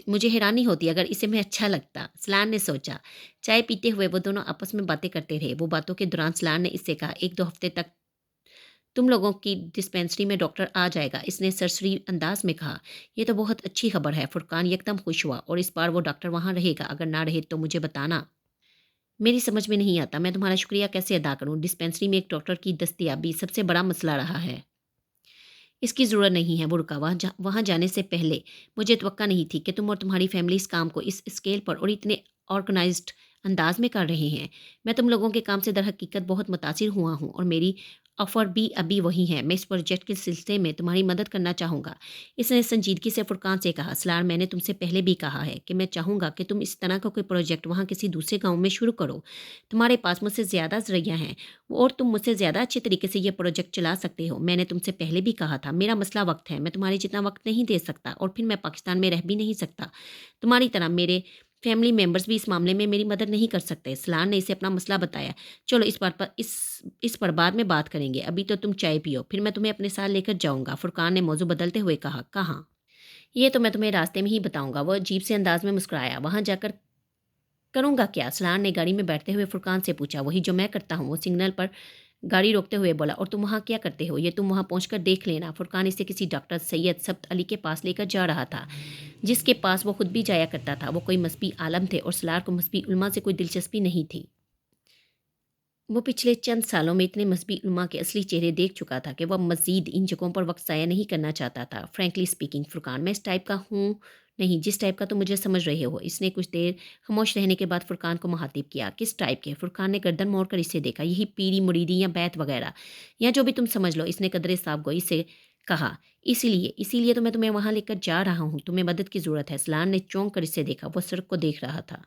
मुझे हैरानी होती अगर इसे मैं अच्छा लगता, सलार ने सोचा। चाय पीते हुए वो दोनों आपस में बातें करते रहे। वो बातों के दौरान सलार ने इससे कहा, 1-2 हफ्ते तक तुम लोगों की डिस्पेंसरी में डॉक्टर आ जाएगा। इसने सरसरी अंदाज में कहा। यह तो बहुत अच्छी खबर है। फुरकान एकदम खुश हुआ। और इस बार वो डॉक्टर वहां रहेगा? अगर ना रहे तो मुझे बताना। मेरी समझ में नहीं आता, मैं तुम्हारा शुक्रिया कैसे अदा करूं। डिस्पेंसरी में एक डॉक्टर की दस्तयाबी सबसे बड़ा मसला रहा है। इसकी ज़रूरत नहीं है। वो रुका। वहाँ जाने से पहले मुझे तवक्का नहीं थी कि तुम और तुम्हारी फैमिली इस काम को इस स्केल पर और इतने ऑर्गेनाइज्ड अंदाज में कर रहे हैं। मैं तुम लोगों के काम से दर हकीकत बहुत मुतासिर हुआ हूँ और मेरी ऑफ़र भी अभी वही है। मैं इस प्रोजेक्ट के सिलसिले में तुम्हारी मदद करना चाहूँगा। इसने संजीदगी से फुरकान से कहा, सलार मैंने तुमसे पहले भी कहा है कि मैं चाहूँगा कि तुम इस तरह का कोई प्रोजेक्ट वहाँ किसी दूसरे गाँव में शुरू करो। तुम्हारे पास मुझसे ज़्यादा ज़रिया हैं और तुम मुझसे ज़्यादा अच्छे तरीके से ये प्रोजेक्ट चला सकते हो। मैंने तुमसे पहले भी कहा था, मेरा मसला वक्त है। मैं तुम्हारे जितना वक्त नहीं दे सकता और फिर मैं पाकिस्तान में रह भी नहीं सकता। तुम्हारी तरह मेरे फैमिली मेंबर्स भी इस मामले में मेरी मदद नहीं कर सकते। सलार ने इसे अपना मसला बताया। चलो इस पर बाद में बात करेंगे। अभी तो तुम चाय पियो, फिर मैं तुम्हें अपने साथ लेकर जाऊंगा। फुरकान ने मौजू बदलते हुए कहा, कहाँ? ये तो मैं तुम्हें रास्ते में ही बताऊंगा। वह अजीब से अंदाज में मुस्कुराया। वहां जाकर करूँगा क्या? सलार ने गाड़ी में बैठते हुए फुरकान से पूछा। वही जो मैं करता हूँ। वो सिग्नल पर गाड़ी रोकते हुए बोला। और तुम वहाँ क्या करते हो? ये तुम वहाँ पहुँचकर देख लेना। फुरकान इसे किसी डॉक्टर सैयद सब्त अली के पास लेकर जा रहा था, जिसके पास वो खुद भी जाया करता था। वो कोई मजहबी आलम थे और सलार को मजहबी उलमा से कोई दिलचस्पी नहीं थी। वो पिछले चंद सालों में इतने मजहबी उलमा के असली चेहरे देख चुका था कि वह मज़ीद इन जगहों पर वक्त ज़ाया नहीं करना चाहता था। फ्रैंकली स्पीकिंग फुरकान, मैं इस टाइप का हूँ नहीं जिस टाइप का तुम मुझे समझ रहे हो। इसने कुछ देर खामोश रहने के बाद फुरकान को मुखातिब किया। किस टाइप के? फुरकान ने गर्दन मोड़कर इसे देखा। यही पीरी मुरीदी या बैत वगैरह, या जो भी तुम समझ लो। इसने कदरे साफ गोई से कहा। इसीलिए तो मैं तुम्हें वहाँ लेकर जा रहा हूँ। तुम्हें मदद की ज़रूरत है। सलान ने चौंक कर इसे देखा। वो सड़क को देख रहा था।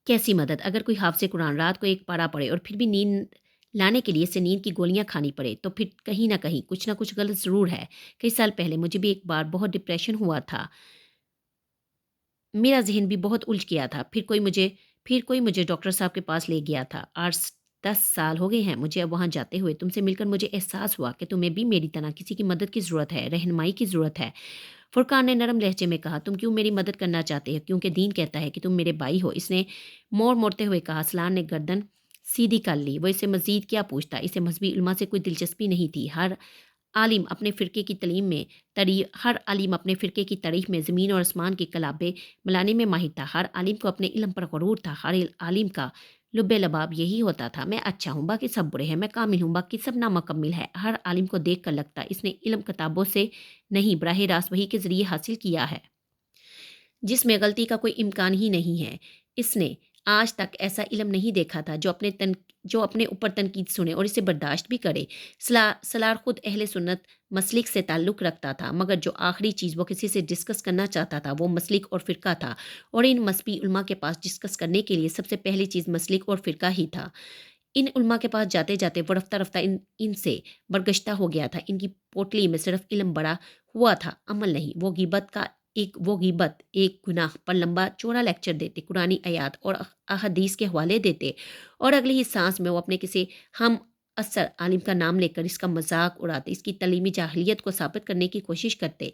कैसी मदद? अगर कोई हाफ़िज़ कुरान रात को एक पारा पढ़े और फिर भी नींद लाने के लिए इसे नींद की गोलियाँ खानी पड़े, तो फिर कहीं न कहीं कुछ न कुछ गलत ज़रूर है। कई साल पहले मुझे भी एक बार बहुत डिप्रेशन हुआ था। मेरा ज़हन भी बहुत उलझ गया था। फिर कोई मुझे डॉक्टर साहब के पास ले गया था। आज 10 साल हो गए हैं मुझे अब वहाँ जाते हुए। तुमसे मिलकर मुझे एहसास हुआ कि तुम्हें भी मेरी तरह किसी की मदद की ज़रूरत है, रहनुमाई की ज़रूरत है। फुरकान ने नरम लहजे में कहा, तुम क्यों मेरी मदद करना चाहते हो? क्योंकि दीन कहता है कि तुम मेरे भाई हो। इसने मोड़ते हुए कहा। सलार ने गर्दन सीधी कर ली। वो इसे मज़ीद क्या पूछता? इसे मजहबी उलमा से कोई दिलचस्पी नहीं थी। आलिम अपने फ़िरके की तलीम में हर आलिम अपने फ़िरके की तारीफ़ में ज़मीन और आसमान की कलाबे मिलाने में माहिर था। हर आलिम को अपने इल्म पर गरूर था। हर आलिम का लुब्बे लबाब यही होता था, मैं अच्छा हूँ, बाकी सब बुरे हैं, मैं कामिल हूँ, बाकी सब नामुकम्मिल है। हर आलिम को देख कर लगता इसने इल्म किताबों से नहीं, बराह रास्त वही के ज़रिए हासिल किया है, जिसमें गलती का कोई इम्कान ही नहीं है। इसने आज तक ऐसा इल्म नहीं देखा था जो अपने ऊपर तनकीद सुने और इसे बर्दाश्त भी करे। सलार खुद अहले सुन्नत मसलिक से ताल्लुक़ रखता था, मगर जो आखिरी चीज़ वो किसी से डिस्कस करना चाहता था वो मसलिक और फ़िरका था। और इन मसबी उलमा के पास डिस्कस करने के लिए सबसे पहली चीज़ मसलिक और फ़िरका ही था। इन उलमा के पास जाते-जाते वो रफ्ता-रफ्ता इनसे बरगश्ता हो गया था। इनकी पोटली में सिर्फ़ इल्म बड़ा हुआ था, अमल नहीं। वो ग़ीबत एक गुनाह पर लंबा चौड़ा लेक्चर देते, कुरानी आयात और अहादीस के हवाले देते और अगली ही सांस में वो अपने किसी हम असर आलिम का नाम लेकर इसका मजाक उड़ाते, इसकी तलीमी जाहिलियत को साबित करने की कोशिश करते।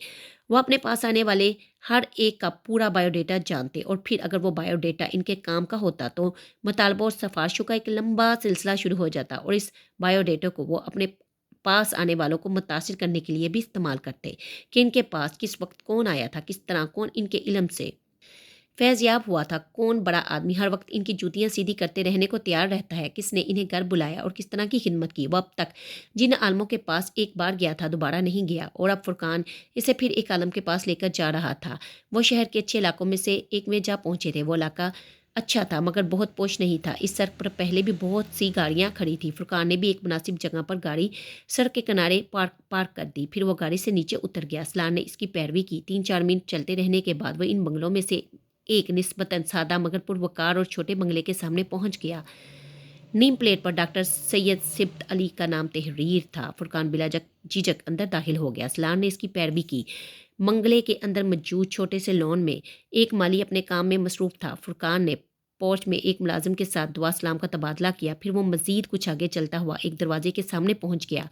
वो अपने पास आने वाले हर एक का पूरा बायोडेटा जानते और फिर अगर वो बायोडेटा इनके काम का होता तो मुतालबों और सिफारिशों का एक लंबा सिलसिला शुरू हो जाता और इस बायोडेटा को वो अपने पास आने वालों को मुतासिर करने के लिए भी इस्तेमाल करते कि इनके पास किस वक्त कौन आया था, किस तरह कौन इनके इल्म से फैज़याब हुआ था, कौन बड़ा आदमी हर वक्त इनकी जूतियाँ सीधी करते रहने को तैयार रहता है, किसने इन्हें घर बुलाया और किस तरह की खिदमत की। वो अब तक जिन आलमों के पास एक बार गया था दोबारा नहीं गया और अब फुरकान इसे फिर एक आलम के पास लेकर जा रहा था। वो शहर के अच्छे इलाकों में से एक में जा पहुँचे थे। वो इलाका अच्छा था मगर बहुत पोश नहीं था। इस सड़क पर पहले भी बहुत सी गाड़ियाँ खड़ी थी। फुरकान ने भी एक मुनासिब जगह पर गाड़ी सड़क के किनारे पार्क कर दी। फिर वो गाड़ी से नीचे उतर गया। सलार ने इसकी पैरवी की। 3-4 मिनट चलते रहने के बाद वो इन बंगलों में से एक निस्बतन सादा मगर पुरवकार और छोटे बंगले के सामने पहुंच गया। नीम प्लेट पर डॉक्टर सैयद सिब्त अली का नाम तहरीर था। फुरकान बिला झिझक अंदर दाखिल हो गया। सलार ने इसकी पैरवी की। بنگلے کے اندر موجود چھوٹے سے لون میں ایک مالی اپنے کام میں مصروف تھا۔ فرقان نے پورچ میں ایک ملازم کے ساتھ دعا سلام کا تبادلہ کیا، پھر وہ مزید کچھ آگے چلتا ہوا ایک دروازے کے سامنے پہنچ گیا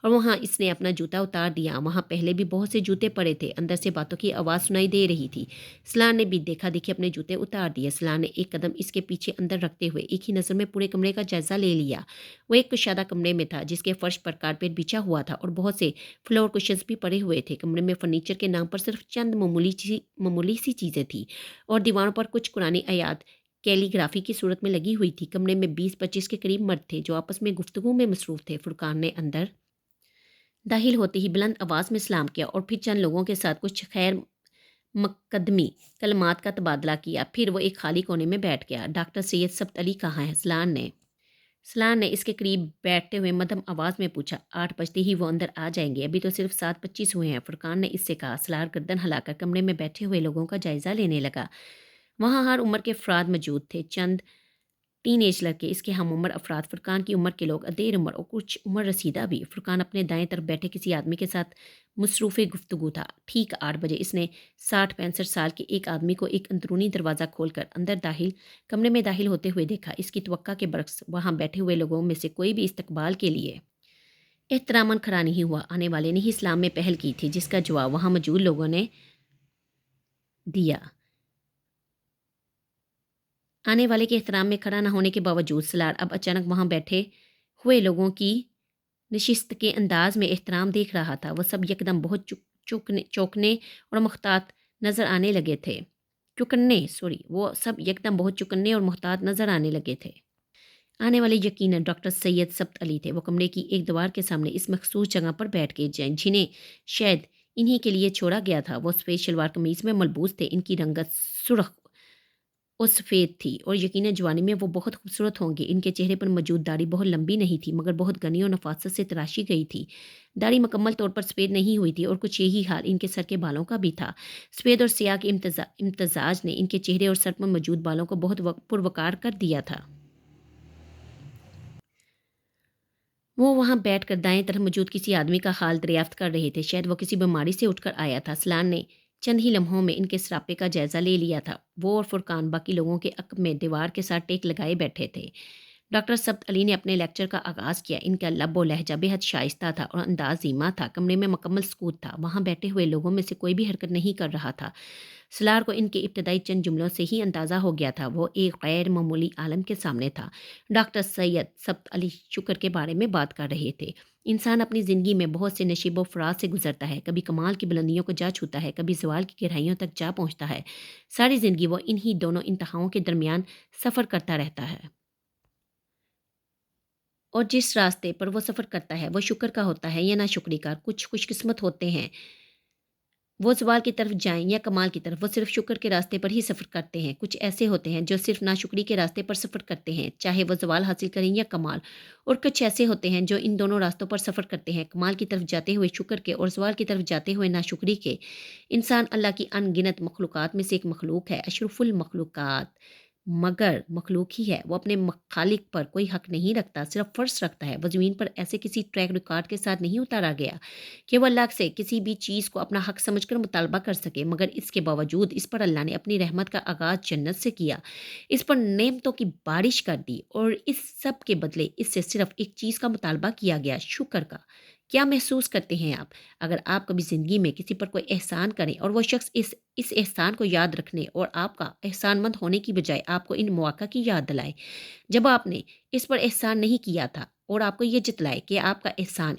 اور وہاں اس نے اپنا جوتا اتار دیا۔ وہاں پہلے بھی بہت سے جوتے پڑے تھے۔ اندر سے باتوں کی آواز سنائی دے رہی تھی۔ سلان نے بھی دیکھا دیکھی اپنے جوتے اتار دیے۔ سلان نے ایک قدم اس کے پیچھے اندر رکھتے ہوئے ایک ہی نظر میں پورے کمرے کا جائزہ لے لیا۔ وہ ایک کشادہ کمرے میں تھا جس کے فرش پر کارپیٹ بچھا ہوا تھا اور بہت سے فلور کشنز بھی پڑے ہوئے تھے۔ کمرے میں فرنیچر کے نام پر صرف چند معمولی سی چیزیں تھیں اور دیواروں پر کچھ قرآنی آیات کیلی گرافی کی صورت میں لگی ہوئی تھی۔ کمرے میں 20-25 کے قریب مرد تھے جو آپس میں گفتگو میں مصروف تھے۔ فرقان نے اندر داخل ہوتے ہی بلند آواز میں سلام کیا اور پھر چند لوگوں کے ساتھ کچھ خیر مقدمی کلمات کا تبادلہ کیا۔ پھر وہ ایک خالی کونے میں بیٹھ گیا۔ ڈاکٹر سید سبت علی کہاں ہے؟ سلان نے اس کے قریب بیٹھتے ہوئے مدھم آواز میں پوچھا۔ 8 بجتے ہی وہ اندر آ جائیں گے، ابھی تو صرف 7:25 ہوئے ہیں، فرقان نے اس سے کہا۔ سلار گردن ہلا کر کمرے میں بیٹھے ہوئے لوگوں کا جائزہ لینے لگا۔ وہاں ہر عمر کے افراد موجود تھے، چند ٹین ایج لڑکے، اس کے ہم عمر افراد، فرقان کی عمر کے لوگ، ادھیر عمر اور کچھ عمر رسیدہ بھی۔ فرقان اپنے دائیں طرف بیٹھے کسی آدمی کے ساتھ مصروف گفتگو تھا۔ ٹھیک 8 بجے اس نے 60-65 سال کے ایک آدمی کو ایک اندرونی دروازہ کھول کر کمرے میں داخل ہوتے ہوئے دیکھا۔ اس کی توقع کے برعکس وہاں بیٹھے ہوئے لوگوں میں سے کوئی بھی استقبال کے لیے احتراماً کھڑا نہیں ہوا۔ آنے والے نے ہی اسلام میں پہل کی تھی، جس کا جواب وہاں موجود لوگوں نے دیا۔ آنے والے کے احترام میں کھڑا نہ ہونے کے باوجود سلار اب اچانک وہاں بیٹھے ہوئے لوگوں کی نشست کے انداز میں احترام دیکھ رہا تھا۔ وہ سب یکدم بہت چوکنے اور محتاط نظر آنے لگے تھے۔ وہ سب یکدم بہت چوکنے اور محتاط نظر آنے لگے تھے۔ آنے والے یقیناً ڈاکٹر سید سبت علی تھے۔ وہ کمرے کی ایک دیوار کے سامنے اس مخصوص جگہ پر بیٹھ کے جنہیں شاید انہی کے لیے چھوڑا گیا تھا۔ وہ سفید شلوار قمیض میں ملبوس تھے۔ ان کی رنگت سرخ اور سفید تھی اور یقیناً جوانی میں وہ بہت خوبصورت ہوں گے۔ ان کے چہرے پر موجود داڑھی بہت لمبی نہیں تھی مگر بہت گھنی اور نفاست سے تراشی گئی تھی۔ داڑھی مکمل طور پر سفید نہیں ہوئی تھی اور کچھ یہی حال ان کے سر کے بالوں کا بھی تھا۔ سفید اور سیاہ کے امتزاج نے ان کے چہرے اور سر پر موجود بالوں کو بہت پروقار کر دیا تھا۔ وہ وہاں بیٹھ کر دائیں طرف موجود کسی آدمی کا حال دریافت کر رہے تھے۔ شاید وہ کسی بیماری سے اٹھ کر آیا تھا۔ سلان نے چند ہی لمحوں میں ان کے سراپے کا جائزہ لے لیا تھا۔ وہ اور فرقان باقی لوگوں کے عقب میں دیوار کے ساتھ ٹیک لگائے بیٹھے تھے۔ ڈاکٹر سبت علی نے اپنے لیکچر کا آغاز کیا۔ ان کا لب و لہجہ بے حد شائستہ تھا اور انداز ذمہ تھا۔ کمرے میں مکمل سکوت تھا۔ وہاں بیٹھے ہوئے لوگوں میں سے کوئی بھی حرکت نہیں کر رہا تھا۔ سلار کو ان کے ابتدائی چند جملوں سے ہی اندازہ ہو گیا تھا وہ ایک غیر معمولی عالم کے سامنے تھا۔ ڈاکٹر سید سبت علی شکر کے بارے میں بات کر رہے تھے۔ انسان اپنی زندگی میں بہت سے نشیب و فراز سے گزرتا ہے، کبھی کمال کی بلندیوں کو جا چھوتا ہے، کبھی زوال کی گہرائیوں تک جا پہنچتا ہے۔ ساری زندگی وہ انہی دونوں انتہاؤں کے درمیان سفر کرتا رہتا ہے اور جس راستے پر وہ سفر کرتا ہے وہ شکر کا ہوتا ہے یا ناشکری کا۔ کچھ خوش قسمت ہوتے ہیں وہ زوال کی طرف جائیں یا کمال کی طرف، وہ صرف شکر کے راستے پر ہی سفر کرتے ہیں۔ کچھ ایسے ہوتے ہیں جو صرف ناشکری کے راستے پر سفر کرتے ہیں، چاہے وہ زوال حاصل کریں یا کمال، اور کچھ ایسے ہوتے ہیں جو ان دونوں راستوں پر سفر کرتے ہیں، کمال کی طرف جاتے ہوئے شکر کے اور زوال کی طرف جاتے ہوئے ناشکری کے۔ انسان اللہ کی ان گنت مخلوقات میں سے ایک مخلوق ہے، اشرف المخلوقات، مگر مخلوق ہی ہے۔ وہ اپنے خالق پر کوئی حق نہیں رکھتا، صرف فرض رکھتا ہے۔ وہ زمین پر ایسے کسی ٹریک ریکارڈ کے ساتھ نہیں اتارا گیا کہ وہ اللہ سے کسی بھی چیز کو اپنا حق سمجھ کر مطالبہ کر سکے، مگر اس کے باوجود اس پر اللہ نے اپنی رحمت کا آغاز جنت سے کیا، اس پر نعمتوں کی بارش کر دی اور اس سب کے بدلے اس سے صرف ایک چیز کا مطالبہ کیا گیا، شکر کا۔ کیا محسوس کرتے ہیں آپ اگر آپ کبھی زندگی میں کسی پر کوئی احسان کریں اور وہ شخص اس احسان کو یاد رکھنے اور آپ کا احسان مند ہونے کی بجائے آپ کو ان مواقع کی یاد دلائے جب آپ نے اس پر احسان نہیں کیا تھا، اور آپ کو یہ جتلائے کہ آپ کا احسان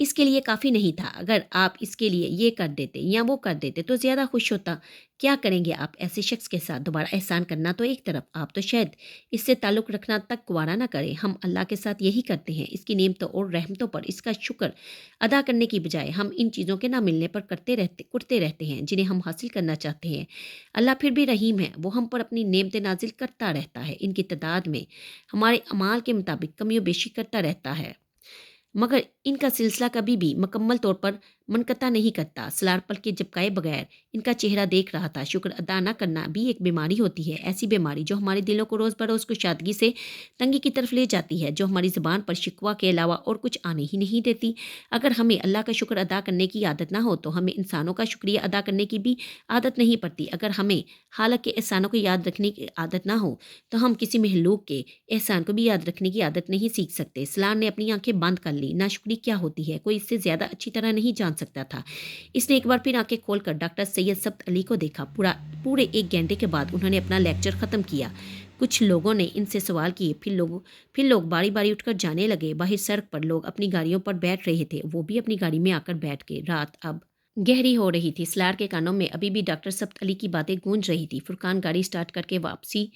اس کے لیے کافی نہیں تھا، اگر آپ اس کے لیے یہ کر دیتے یا وہ کر دیتے تو زیادہ خوش ہوتا؟ کیا کریں گے آپ ایسے شخص کے ساتھ؟ دوبارہ احسان کرنا تو ایک طرف، آپ تو شاید اس سے تعلق رکھنا تک گوارا نہ کریں۔ ہم اللہ کے ساتھ یہی کرتے ہیں، اس کی نعمتوں اور رحمتوں پر اس کا شکر ادا کرنے کی بجائے ہم ان چیزوں کے نہ ملنے پر کرتے رہتے ہیں جنہیں ہم حاصل کرنا چاہتے ہیں۔ اللہ پھر بھی رحیم ہے، وہ ہم پر اپنی نعمتیں نازل کرتا رہتا ہے، ان کی تعداد میں ہمارے اعمال کے مطابق کمی و بیشی کرتا رہتا ہے، مگر ان کا سلسلہ کبھی بھی مکمل طور پر मनकता नहीं करता। सलार पल के झपकाए बगैर इनका चेहरा देख रहा था। शुक्र अदा न करना भी एक बीमारी होती है, ऐसी बीमारी जो हमारे दिलों को रोज़ बरोज़ कुशादगी से तंगी की तरफ ले जाती है, जो हमारी ज़ुबान पर शिकवा के अलावा और कुछ आने ही नहीं देती। अगर हमें अल्लाह का शुक्र अदा करने की आदत ना हो तो हमें इंसानों का शुक्रिया अदा करने की भी आदत नहीं पड़ती। अगर हमें हालांकि के एहसानों को याद रखने की आदत ना हो तो हम किसी महलूक के एहसान को भी याद रखने की आदत नहीं सीख सकते। सलार ने अपनी आंखें बंद कर ली। नाशुक्री क्या होती है कोई इससे ज़्यादा अच्छी तरह नहीं जान सकता था। इसने एक बार फिर आंखें खोलकर डॉक्टर सैयद सब्त अली को देखा। पूरे 1 घंटे के बाद उन्होंने अपना लेक्चर ख़त्म किया। कुछ लोगों ने इनसे सवाल किए, फिर लोग बारी बारी उठकर जाने लगे। बाहर सड़क पर लोग अपनी गाड़ियों पर बैठ रहे थे। वो भी अपनी गाड़ी में आकर बैठ गए। रात अब गहरी हो रही थी। सलार के कानों में अभी भी डॉक्टर सब्त अली की बातें गूंज रही थी। फुरकान गाड़ी स्टार्ट करके वापसी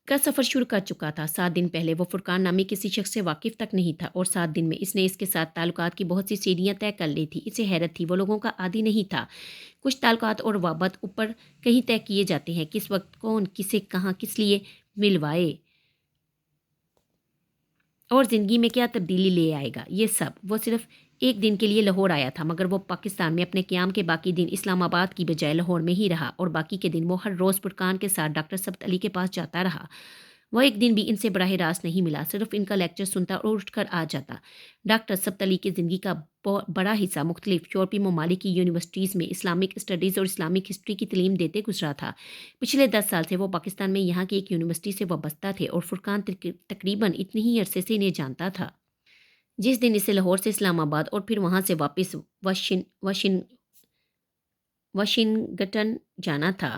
का सफ़र शुरू कर चुका था। 7 दिन पहले वो फुरकान नामी किसी शख्स से वाकिफ़ तक नहीं था और 7 दिन में इसने इसके साथ ताल्लुकात की बहुत सी सीढ़ियाँ तय कर ली थी। इसे हैरत थी, वो लोगों का आदी नहीं था। कुछ ताल्लुकात और वाबत ऊपर कहीं तय किए जाते हैं, किस वक्त कौन किसे कहाँ किस लिए मिलवाए और ज़िंदगी में क्या तब्दीली ले आएगा, ये सब। वो सिर्फ 1 दिन के लिए लाहौर आया था, मगर वो पाकिस्तान में अपने क़याम के बाकी दिन इस्लामाबाद की बजाय लाहौर में ही रहा और बाकी के दिन वो हर रोज़ फुरकान के साथ डॉक्टर सब्त अली के पास जाता रहा। वो एक दिन भी इनसे बराह रास्त नहीं मिला, सिर्फ इनका लेक्चर सुनता और उठकर आ जाता। डॉक्टर सब्त अली की ज़िंदगी का बड़ा हिस्सा मुख्तलिफ यूरोपीय ममालिक की यूनिवर्सिटीज़ में इस्लामिक स्टडीज़ और इस्लामिक हिस्ट्री की तलीम देते गुजरा था। पिछले 10 साल से वो पाकिस्तान में यहाँ की एक यूनिवर्सिटी से वाबस्ता थे और फुरकान तकरीबन इतनी ही अरसे से इन्हें जानता था। जिस दिन इसे लाहौर से इस्लामाबाद और फिर वहाँ से वापस वाशिंगटन जाना था,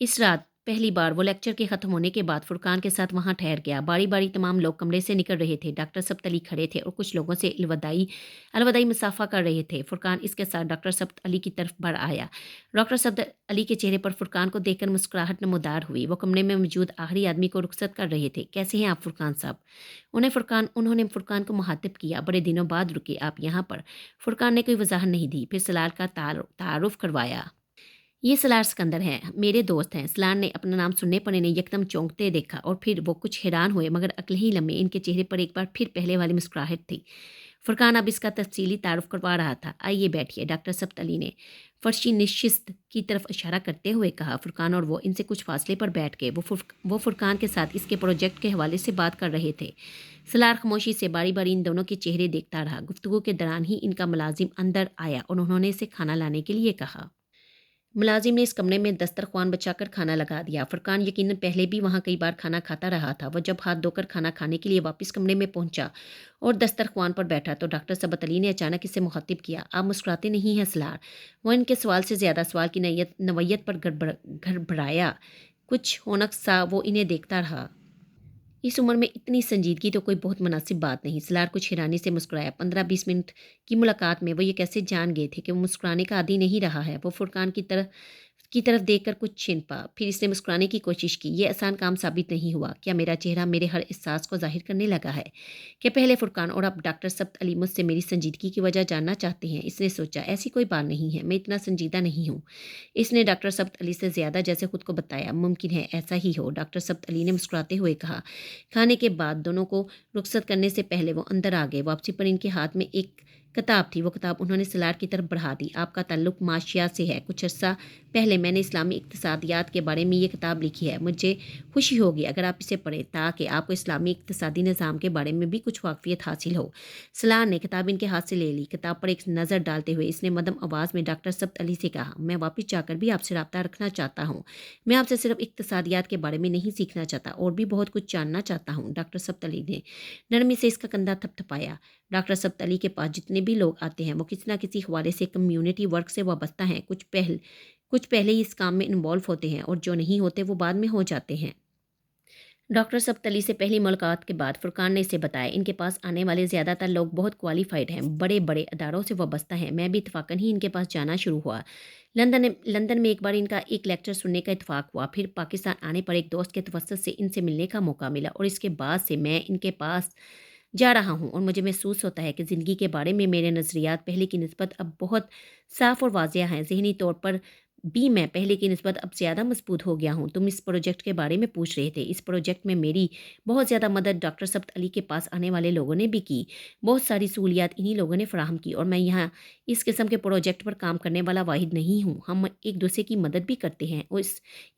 इस रात पहली बार वो लेक्चर के ख़त्म होने के बाद फुरकान के साथ वहाँ ठहर गया। बारी बारी तमाम लोग कमरे से निकल रहे थे। डॉक्टर सब्त अली खड़े थे और कुछ लोगों से अलविदाई मुसाफा कर रहे थे। फुरकान इसके साथ डॉक्टर सब्त अली की तरफ बढ़ आया। डॉक्टर सब्त अली के चेहरे पर फुरकान को देखकर मुस्कुराहट नमूदार हुई। वो कमरे में मौजूद आखिरी आदमी को रुखसत कर रहे थे। कैसे हैं आप फुरकान साहब? उन्होंने फुरकान को मुखातिब किया। बड़े दिनों बाद रुके आप यहाँ पर। फुरकान ने कोई वजाहत नहीं दी, फिर सलार का तारुफ करवाया। ये सलार सिकंदर हैं, मेरे दोस्त हैं। सलार ने अपना नाम सुनने पर इन्हें यकदम चौंकते देखा और फिर वो कुछ हैरान हुए, मगर अगले ही लम्हे इनके चेहरे पर एक बार फिर पहले वाली मुस्कुराहट थी। फुरकान अब इसका तफसीली तारुफ करवा रहा था। आइए बैठिए, डॉक्टर सब्त अली ने फर्शी निशिस्त की तरफ इशारा करते हुए कहा। फुरकान और वो इनसे कुछ फासले पर बैठ गए। वो फुरकान के साथ इसके प्रोजेक्ट के हवाले से बात कर रहे थे। सलार खामोशी से बारी बारी इन दोनों के चेहरे देखता रहा। गुफ्तगू के दौरान ही इनका मुलाजिम अंदर आया और उन्होंने इसे खाना लाने के लिए कहा। मुलाजिम ने इस कमरे में दस्तरख्वान बचाकर खाना लगा दिया। फुरकान यकीनन पहले भी वहाँ कई बार खाना खाता रहा था। वह जब हाथ धोकर खाना खाने के लिए वापस कमरे में पहुंचा और दस्तरख्वान पर बैठा तो डॉक्टर सब्त अली ने अचानक इसे मुखातिब किया। आप मुस्कुराते नहीं हैं सलार? वह इनके सवाल से ज़्यादा सवाल की नवैयत पर गड़बड़ाया। कुछ होनक सा वो इन्हें देखता रहा। इस उम्र में इतनी संजीदगी तो कोई बहुत मुनासिब बात नहीं। सलार कुछ हैरानी से मुस्कुराया। 15-20 मिनट की मुलाकात में वो ये कैसे जान गए थे कि वो मुस्कुराने का आदी नहीं रहा है। वो फुरकान की तरफ देखकर कुछ छिन पा। फिर इसने मुस्कुराने की कोशिश की। ये आसान काम साबित नहीं हुआ। क्या मेरा चेहरा मेरे हर एहसास को जाहिर करने लगा है? क्या पहले फुरकान और अब डॉक्टर सब्त अली मुझसे मेरी संजीदगी की वजह जानना चाहते हैं? इसने सोचा, ऐसी कोई बात नहीं है, मैं इतना संजीदा नहीं हूँ। इसने डॉक्टर सब्त अली से ज़्यादा जैसे खुद को बताया। मुमकिन है ऐसा ही हो, डॉक्टर सब्त अली ने मुस्कुराते हुए कहा। खाने के बाद दोनों को रुखसत करने से पहले वो अंदर आ गए। वापसी पर इनके हाथ में एक किताब थी। वो किताब उन्होंने सलार की तरफ बढ़ा दी। आपका ताल्लुक माशियात से है। कुछ अर्सा पहले मैंने इस्लामी इक्तिसादियात के बारे में ये किताब लिखी है। मुझे खुशी होगी अगर आप इसे पढ़ें ताकि आपको इस्लामी इक्तिसादी निज़ाम के बारे में भी कुछ वाकफियत हासिल हो। सलार ने किताब इनके हाथ से ले ली। किताब पर एक नज़र डालते हुए इसने मदम आवाज़ में डॉक्टर सब्त अली से कहा, मैं वापस जाकर भी आपसे रब्ता रखना चाहता हूँ। मैं आपसे सिर्फ इक्तिसादियात के बारे में नहीं सीखना चाहता और भी बहुत कुछ जानना चाहता हूँ। डॉक्टर सब्त अली ने नरमी से इसका कंधा थपथपाया। डॉक्टर सब्त अली के पास जितने भी लोग आते हैं वो किसी न किसी हवाले से कम्युनिटी वर्क से वाबस्ता हैं। कुछ पहले ही इस काम में इन्वॉल्व होते हैं और जो नहीं होते वो बाद में हो जाते हैं। डॉक्टर सब्त अली से पहली मुलाकात के बाद फुरकान ने इसे बताया, इनके पास आने वाले ज़्यादातर लोग बहुत क्वालिफाइड हैं, बड़े बड़े अदारों से वाबस्ता हैं। मैं भी इत्तफाकन ही इनके पास जाना शुरू हुआ। लंदन में एक बार इनका एक लेक्चर सुनने का इत्तफाक हुआ। फिर पाकिस्तान आने पर एक दोस्त के तवस्सुत से इनसे मिलने का मौका मिला और इसके बाद से मैं इनके पास जा रहा हूँ और मुझे महसूस होता है कि ज़िंदगी के बारे में मेरे नज़रियात पहले की निस्बत अब बहुत साफ़ और वाज़िया हैं। ज़हनी तौर पर बी, मैं पहले की निस्बत अब ज़्यादा मजबूत हो गया हूँ। तुम इस प्रोजेक्ट के बारे में पूछ रहे थे। इस प्रोजेक्ट में मेरी बहुत ज़्यादा मदद डॉक्टर सब्त अली के पास आने वाले लोगों ने भी की। बहुत सारी सहूलियात इन्हीं लोगों ने फराहम की और मैं यहाँ इस किस्म के प्रोजेक्ट पर काम करने वाला वाहिद नहीं हूँ। हम एक दूसरे की मदद भी करते हैं और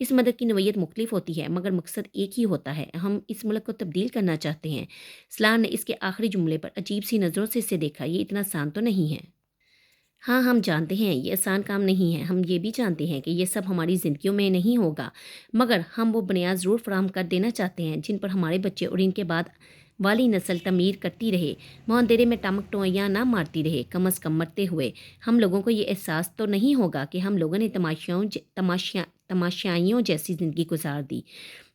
इस मदद की नोयत मुख्तलिफ होती है, मगर मकसद एक ही होता है। हम इस मुल्क को तब्दील करना चाहते हैं। सलार ने इसके आखिरी जुमले पर अजीब सी नज़रों से इसे देखा। ये इतना आसान तो नहीं है। हाँ, हम जानते हैं ये आसान काम नहीं है। हम ये भी जानते हैं कि ये सब हमारी ज़िंदगियों में नहीं होगा, मगर हम वो बुनियाद ज़रूर फ़राहम कर देना चाहते हैं जिन पर हमारे बच्चे और इनके बाद वाली नस्ल तमीर करती रहे, मुहांदेरे में टमक टोइयाँ ना मारती रहे। कम अज़ कम मरते हुए हम लोगों को ये एहसास तो नहीं होगा कि हम लोगों ने तमाशाइयों जैसी ज़िंदगी गुजार दी।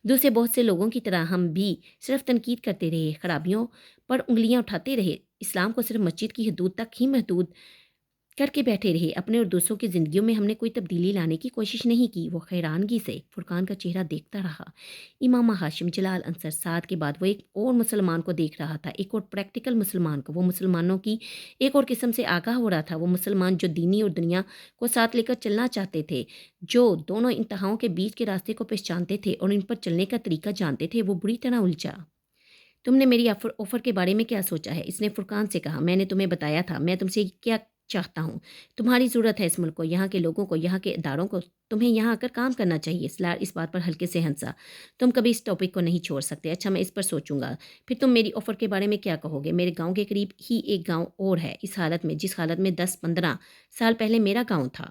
दूसरे बहुत से लोगों की तरह हम भी सिर्फ तनकीद करते रहे, खराबियों पर उंगलियां उठाते रहे, इस्लाम को सिर्फ मस्जिद की हदूद तक ही महदूद करके बैठे रहे। अपने और दूसरों की ज़िंदगियों में हमने कोई तब्दीली लाने की कोशिश नहीं की। वो हैरानगी से फुरकान का चेहरा देखता रहा। इमामा हाशिम, जलाल अंसर, साद के बाद वो एक और मुसलमान को देख रहा था, एक और प्रैक्टिकल मुसलमान को। वो मुसलमानों की एक और किस्म से आगाह हो रहा था। वो मुसलमान जो दीनी और दुनिया को साथ लेकर चलना चाहते थे, जो दोनों इंतहाओं के बीच के रास्ते को पहचानते थे और इन पर चलने का तरीका जानते थे, वो बुरी तरह उलझा। तुमने मेरी ऑफ़र के बारे में क्या सोचा है? इसने फुरकान से कहा। मैंने तुम्हें बताया था मैं तुमसे क्या चाहता हूँ। तुम्हारी ज़रूरत है इस मुल्क को, यहाँ के लोगों को, यहाँ के इदारों को। तुम्हें यहाँ आकर काम करना चाहिए। सलार इस बात पर हल्के से हंसा। तुम कभी इस टॉपिक को नहीं छोड़ सकते। अच्छा, मैं इस पर सोचूंगा। फिर तुम मेरी ऑफ़र के बारे में क्या कहोगे? मेरे गाँव के करीब ही एक गाँव और है, इस हालत में जिस हालत में 10-15 साल पहले मेरा गाँव था।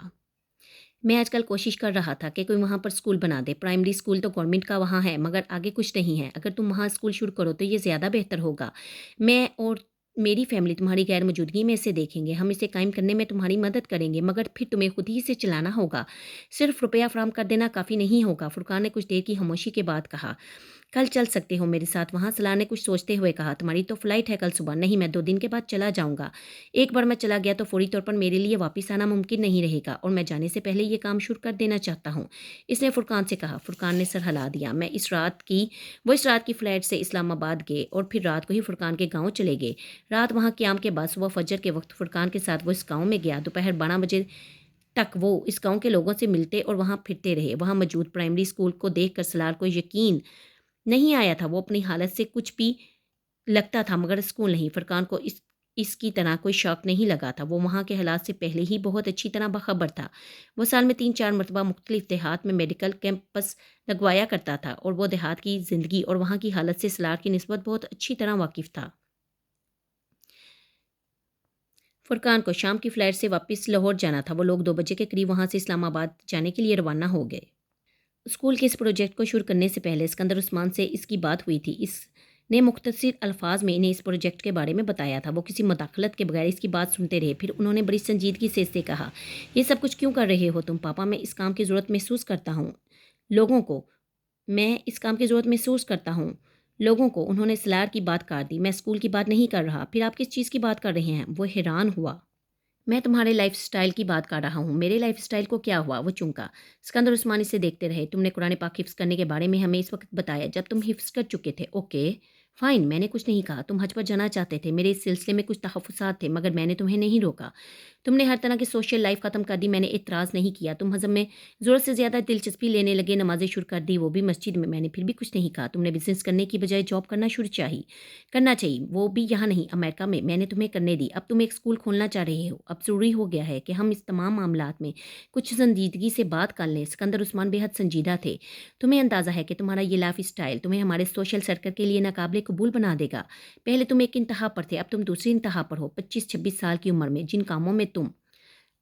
मैं आजकल कोशिश कर रहा था कि कोई वहाँ पर स्कूल बना दे। प्राइमरी स्कूल तो गवर्नमेंट का वहाँ है, मगर आगे कुछ नहीं है। अगर तुम वहाँ स्कूल शुरू करो तो ये ज़्यादा बेहतर होगा। मैं और मेरी फैमिली तुम्हारी गैर मौजूदगी में इसे देखेंगे। हम इसे कायम करने में तुम्हारी मदद करेंगे, मगर फिर तुम्हें खुद ही इसे चलाना होगा। सिर्फ रुपया फराहम कर देना काफ़ी नहीं होगा। फुरकान ने कुछ देर की खामोशी के बाद कहा, कल चल सकते हो मेरे साथ वहाँ? सलार ने कुछ सोचते हुए कहा, तुम्हारी तो फ्लाइट है कल सुबह। नहीं, मैं 2 दिन के बाद चला जाऊँगा। एक बार मैं चला गया तो फौरी तौर पर मेरे लिए वापस आना मुमकिन नहीं रहेगा और मैं जाने से पहले ये काम शुरू कर देना चाहता हूँ। इसने फुरकान से कहा। फुरकान ने सर हिला दिया। इस रात की फ़्लाइट से इस्लामाबाद गए और फिर रात को ही फुरकान के गाँव चले गए। रात वहाँ क़याम के बाद सुबह फजर के वक्त फुरकान के साथ वो इस गाँव में गया। दोपहर 12 बजे तक वो इस गाँव के लोगों से मिलते और वहाँ फिरते रहे। वहाँ मौजूद प्राइमरी स्कूल को देखकर सलार को यकीन नहीं आया था। वो अपनी हालत से कुछ भी लगता था, मगर स्कूल नहीं। फरकान को इसकी तरह कोई शौक नहीं लगा था। वो वहाँ के हालात से पहले ही बहुत अच्छी तरह बाखबर था। वो साल में 3-4 मरतबा मुख्तलिफ देहात में मेडिकल कैंपस लगवाया करता था और वो देहात की ज़िंदगी और वहाँ की हालत से सलार की निस्बत बहुत अच्छी तरह वाकिफ़ था। फुरकान को शाम की फ़्लाइट से वापस लाहौर जाना था। वो लोग 2 बजे के करीब वहाँ से इस्लामाबाद जाने के लिए रवाना हो गए। स्कूल के इस प्रोजेक्ट को शुरू करने से पहले सिकंदर उस्मान से इसकी बात हुई थी। इसने मुख्तसर अल्फाज में इन्हें इस प्रोजेक्ट के बारे में बताया था। वो किसी मुदाखलत के बगैर इसकी बात सुनते रहे। फिर उन्होंने बड़ी संजीदगी से इससे कहा, ये सब कुछ क्यों कर रहे हो तुम? पापा, मैं इस काम की ज़रूरत महसूस करता हूँ लोगों को। मैं इस काम की ज़रूरत महसूस करता हूँ लोगों को। उन्होंने सलार की बात काट दी। मैं स्कूल की बात नहीं कर रहा। फिर आप किस चीज़ की बात कर रहे हैं? वो हैरान हुआ। मैं तुम्हारे लाइफ़स्टाइल की बात कर रहा हूँ। मेरे लाइफ़स्टाइल को क्या हुआ? वो चौंका। सिकंदर उस्मानी से देखते रहे। तुमने कुरान पाक हिफ्ज़ करने के बारे में हमें इस वक़्त बताया जब तुम हिफ्ज़ कर चुके थे। ओके, फ़ाइन, मैंने कुछ नहीं कहा। तुम हज पर जाना चाहते थे। मेरे इस सिलसिले में कुछ तहफ़्फ़ुज़ात थे, मगर मैंने तुम्हें नहीं रोका। तुमने हर तरह की सोशल लाइफ़ ख़त्म कर दी, मैंने एतराज़ नहीं किया। तुम हज़म में ज़रूरत से ज़्यादा दिलचस्पी लेने लगे, नमाज़ें शुरू कर दी, वो भी मस्जिद में। मैंने फिर भी कुछ नहीं कहा। तुमने बिज़नेस करने की बजाय जॉब करना चाहिए, वो भी यहाँ नहीं, अमेरिका में। मैंने तुम्हें करने दी। अब तुम एक स्कूल खोलना चाह रहे हो। अब ज़रूरी हो गया है कि हम इस तमाम मामलात में कुछ संजीदगी से बात कर लें। सिकंदर उस्मान बेहद संजीदा थे। तुम्हें अंदाज़ा है कि तुम्हारा ये लाइफ स्टाइल तुम्हें हमारे सोशल सर्कल के लिए नाकाबिले कबूल बना देगा। पहले तुम एक इंतहा पर थे, अब तुम दूसरी इंतहा पर हो। 25-26 साल की उम्र में जिन कामों में तुम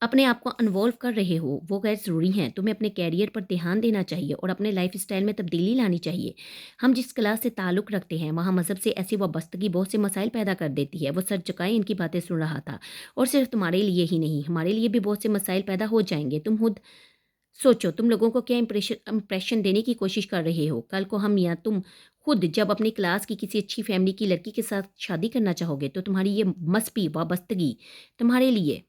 अपने आप को इन्वॉल्व कर रहे हो वो गैर ज़रूरी हैं। तुम्हें अपने कैरियर पर ध्यान देना चाहिए और अपने लाइफ स्टाइल में तब्दीली लानी चाहिए। हम जिस क्लास से ताल्लुक़ रखते हैं वहाँ मज़हब से ऐसी वाबस्तगी बहुत से मसाइल पैदा कर देती है। वो सर झुकाए इनकी बातें सुन रहा था। और सिर्फ तुम्हारे लिए ही नहीं, हमारे लिए भी बहुत से मसाइल पैदा हो जाएंगे। तुम खुद सोचो, तुम लोगों को क्या इंप्रेशन देने की कोशिश कर रहे हो? कल को हम या तुम खुद जब अपनी क्लास की किसी अच्छी फैमिली की लड़की के साथ शादी करना चाहोगे तो तुम्हारी ये मस्बी वाबस्तगी तुम्हारे लिए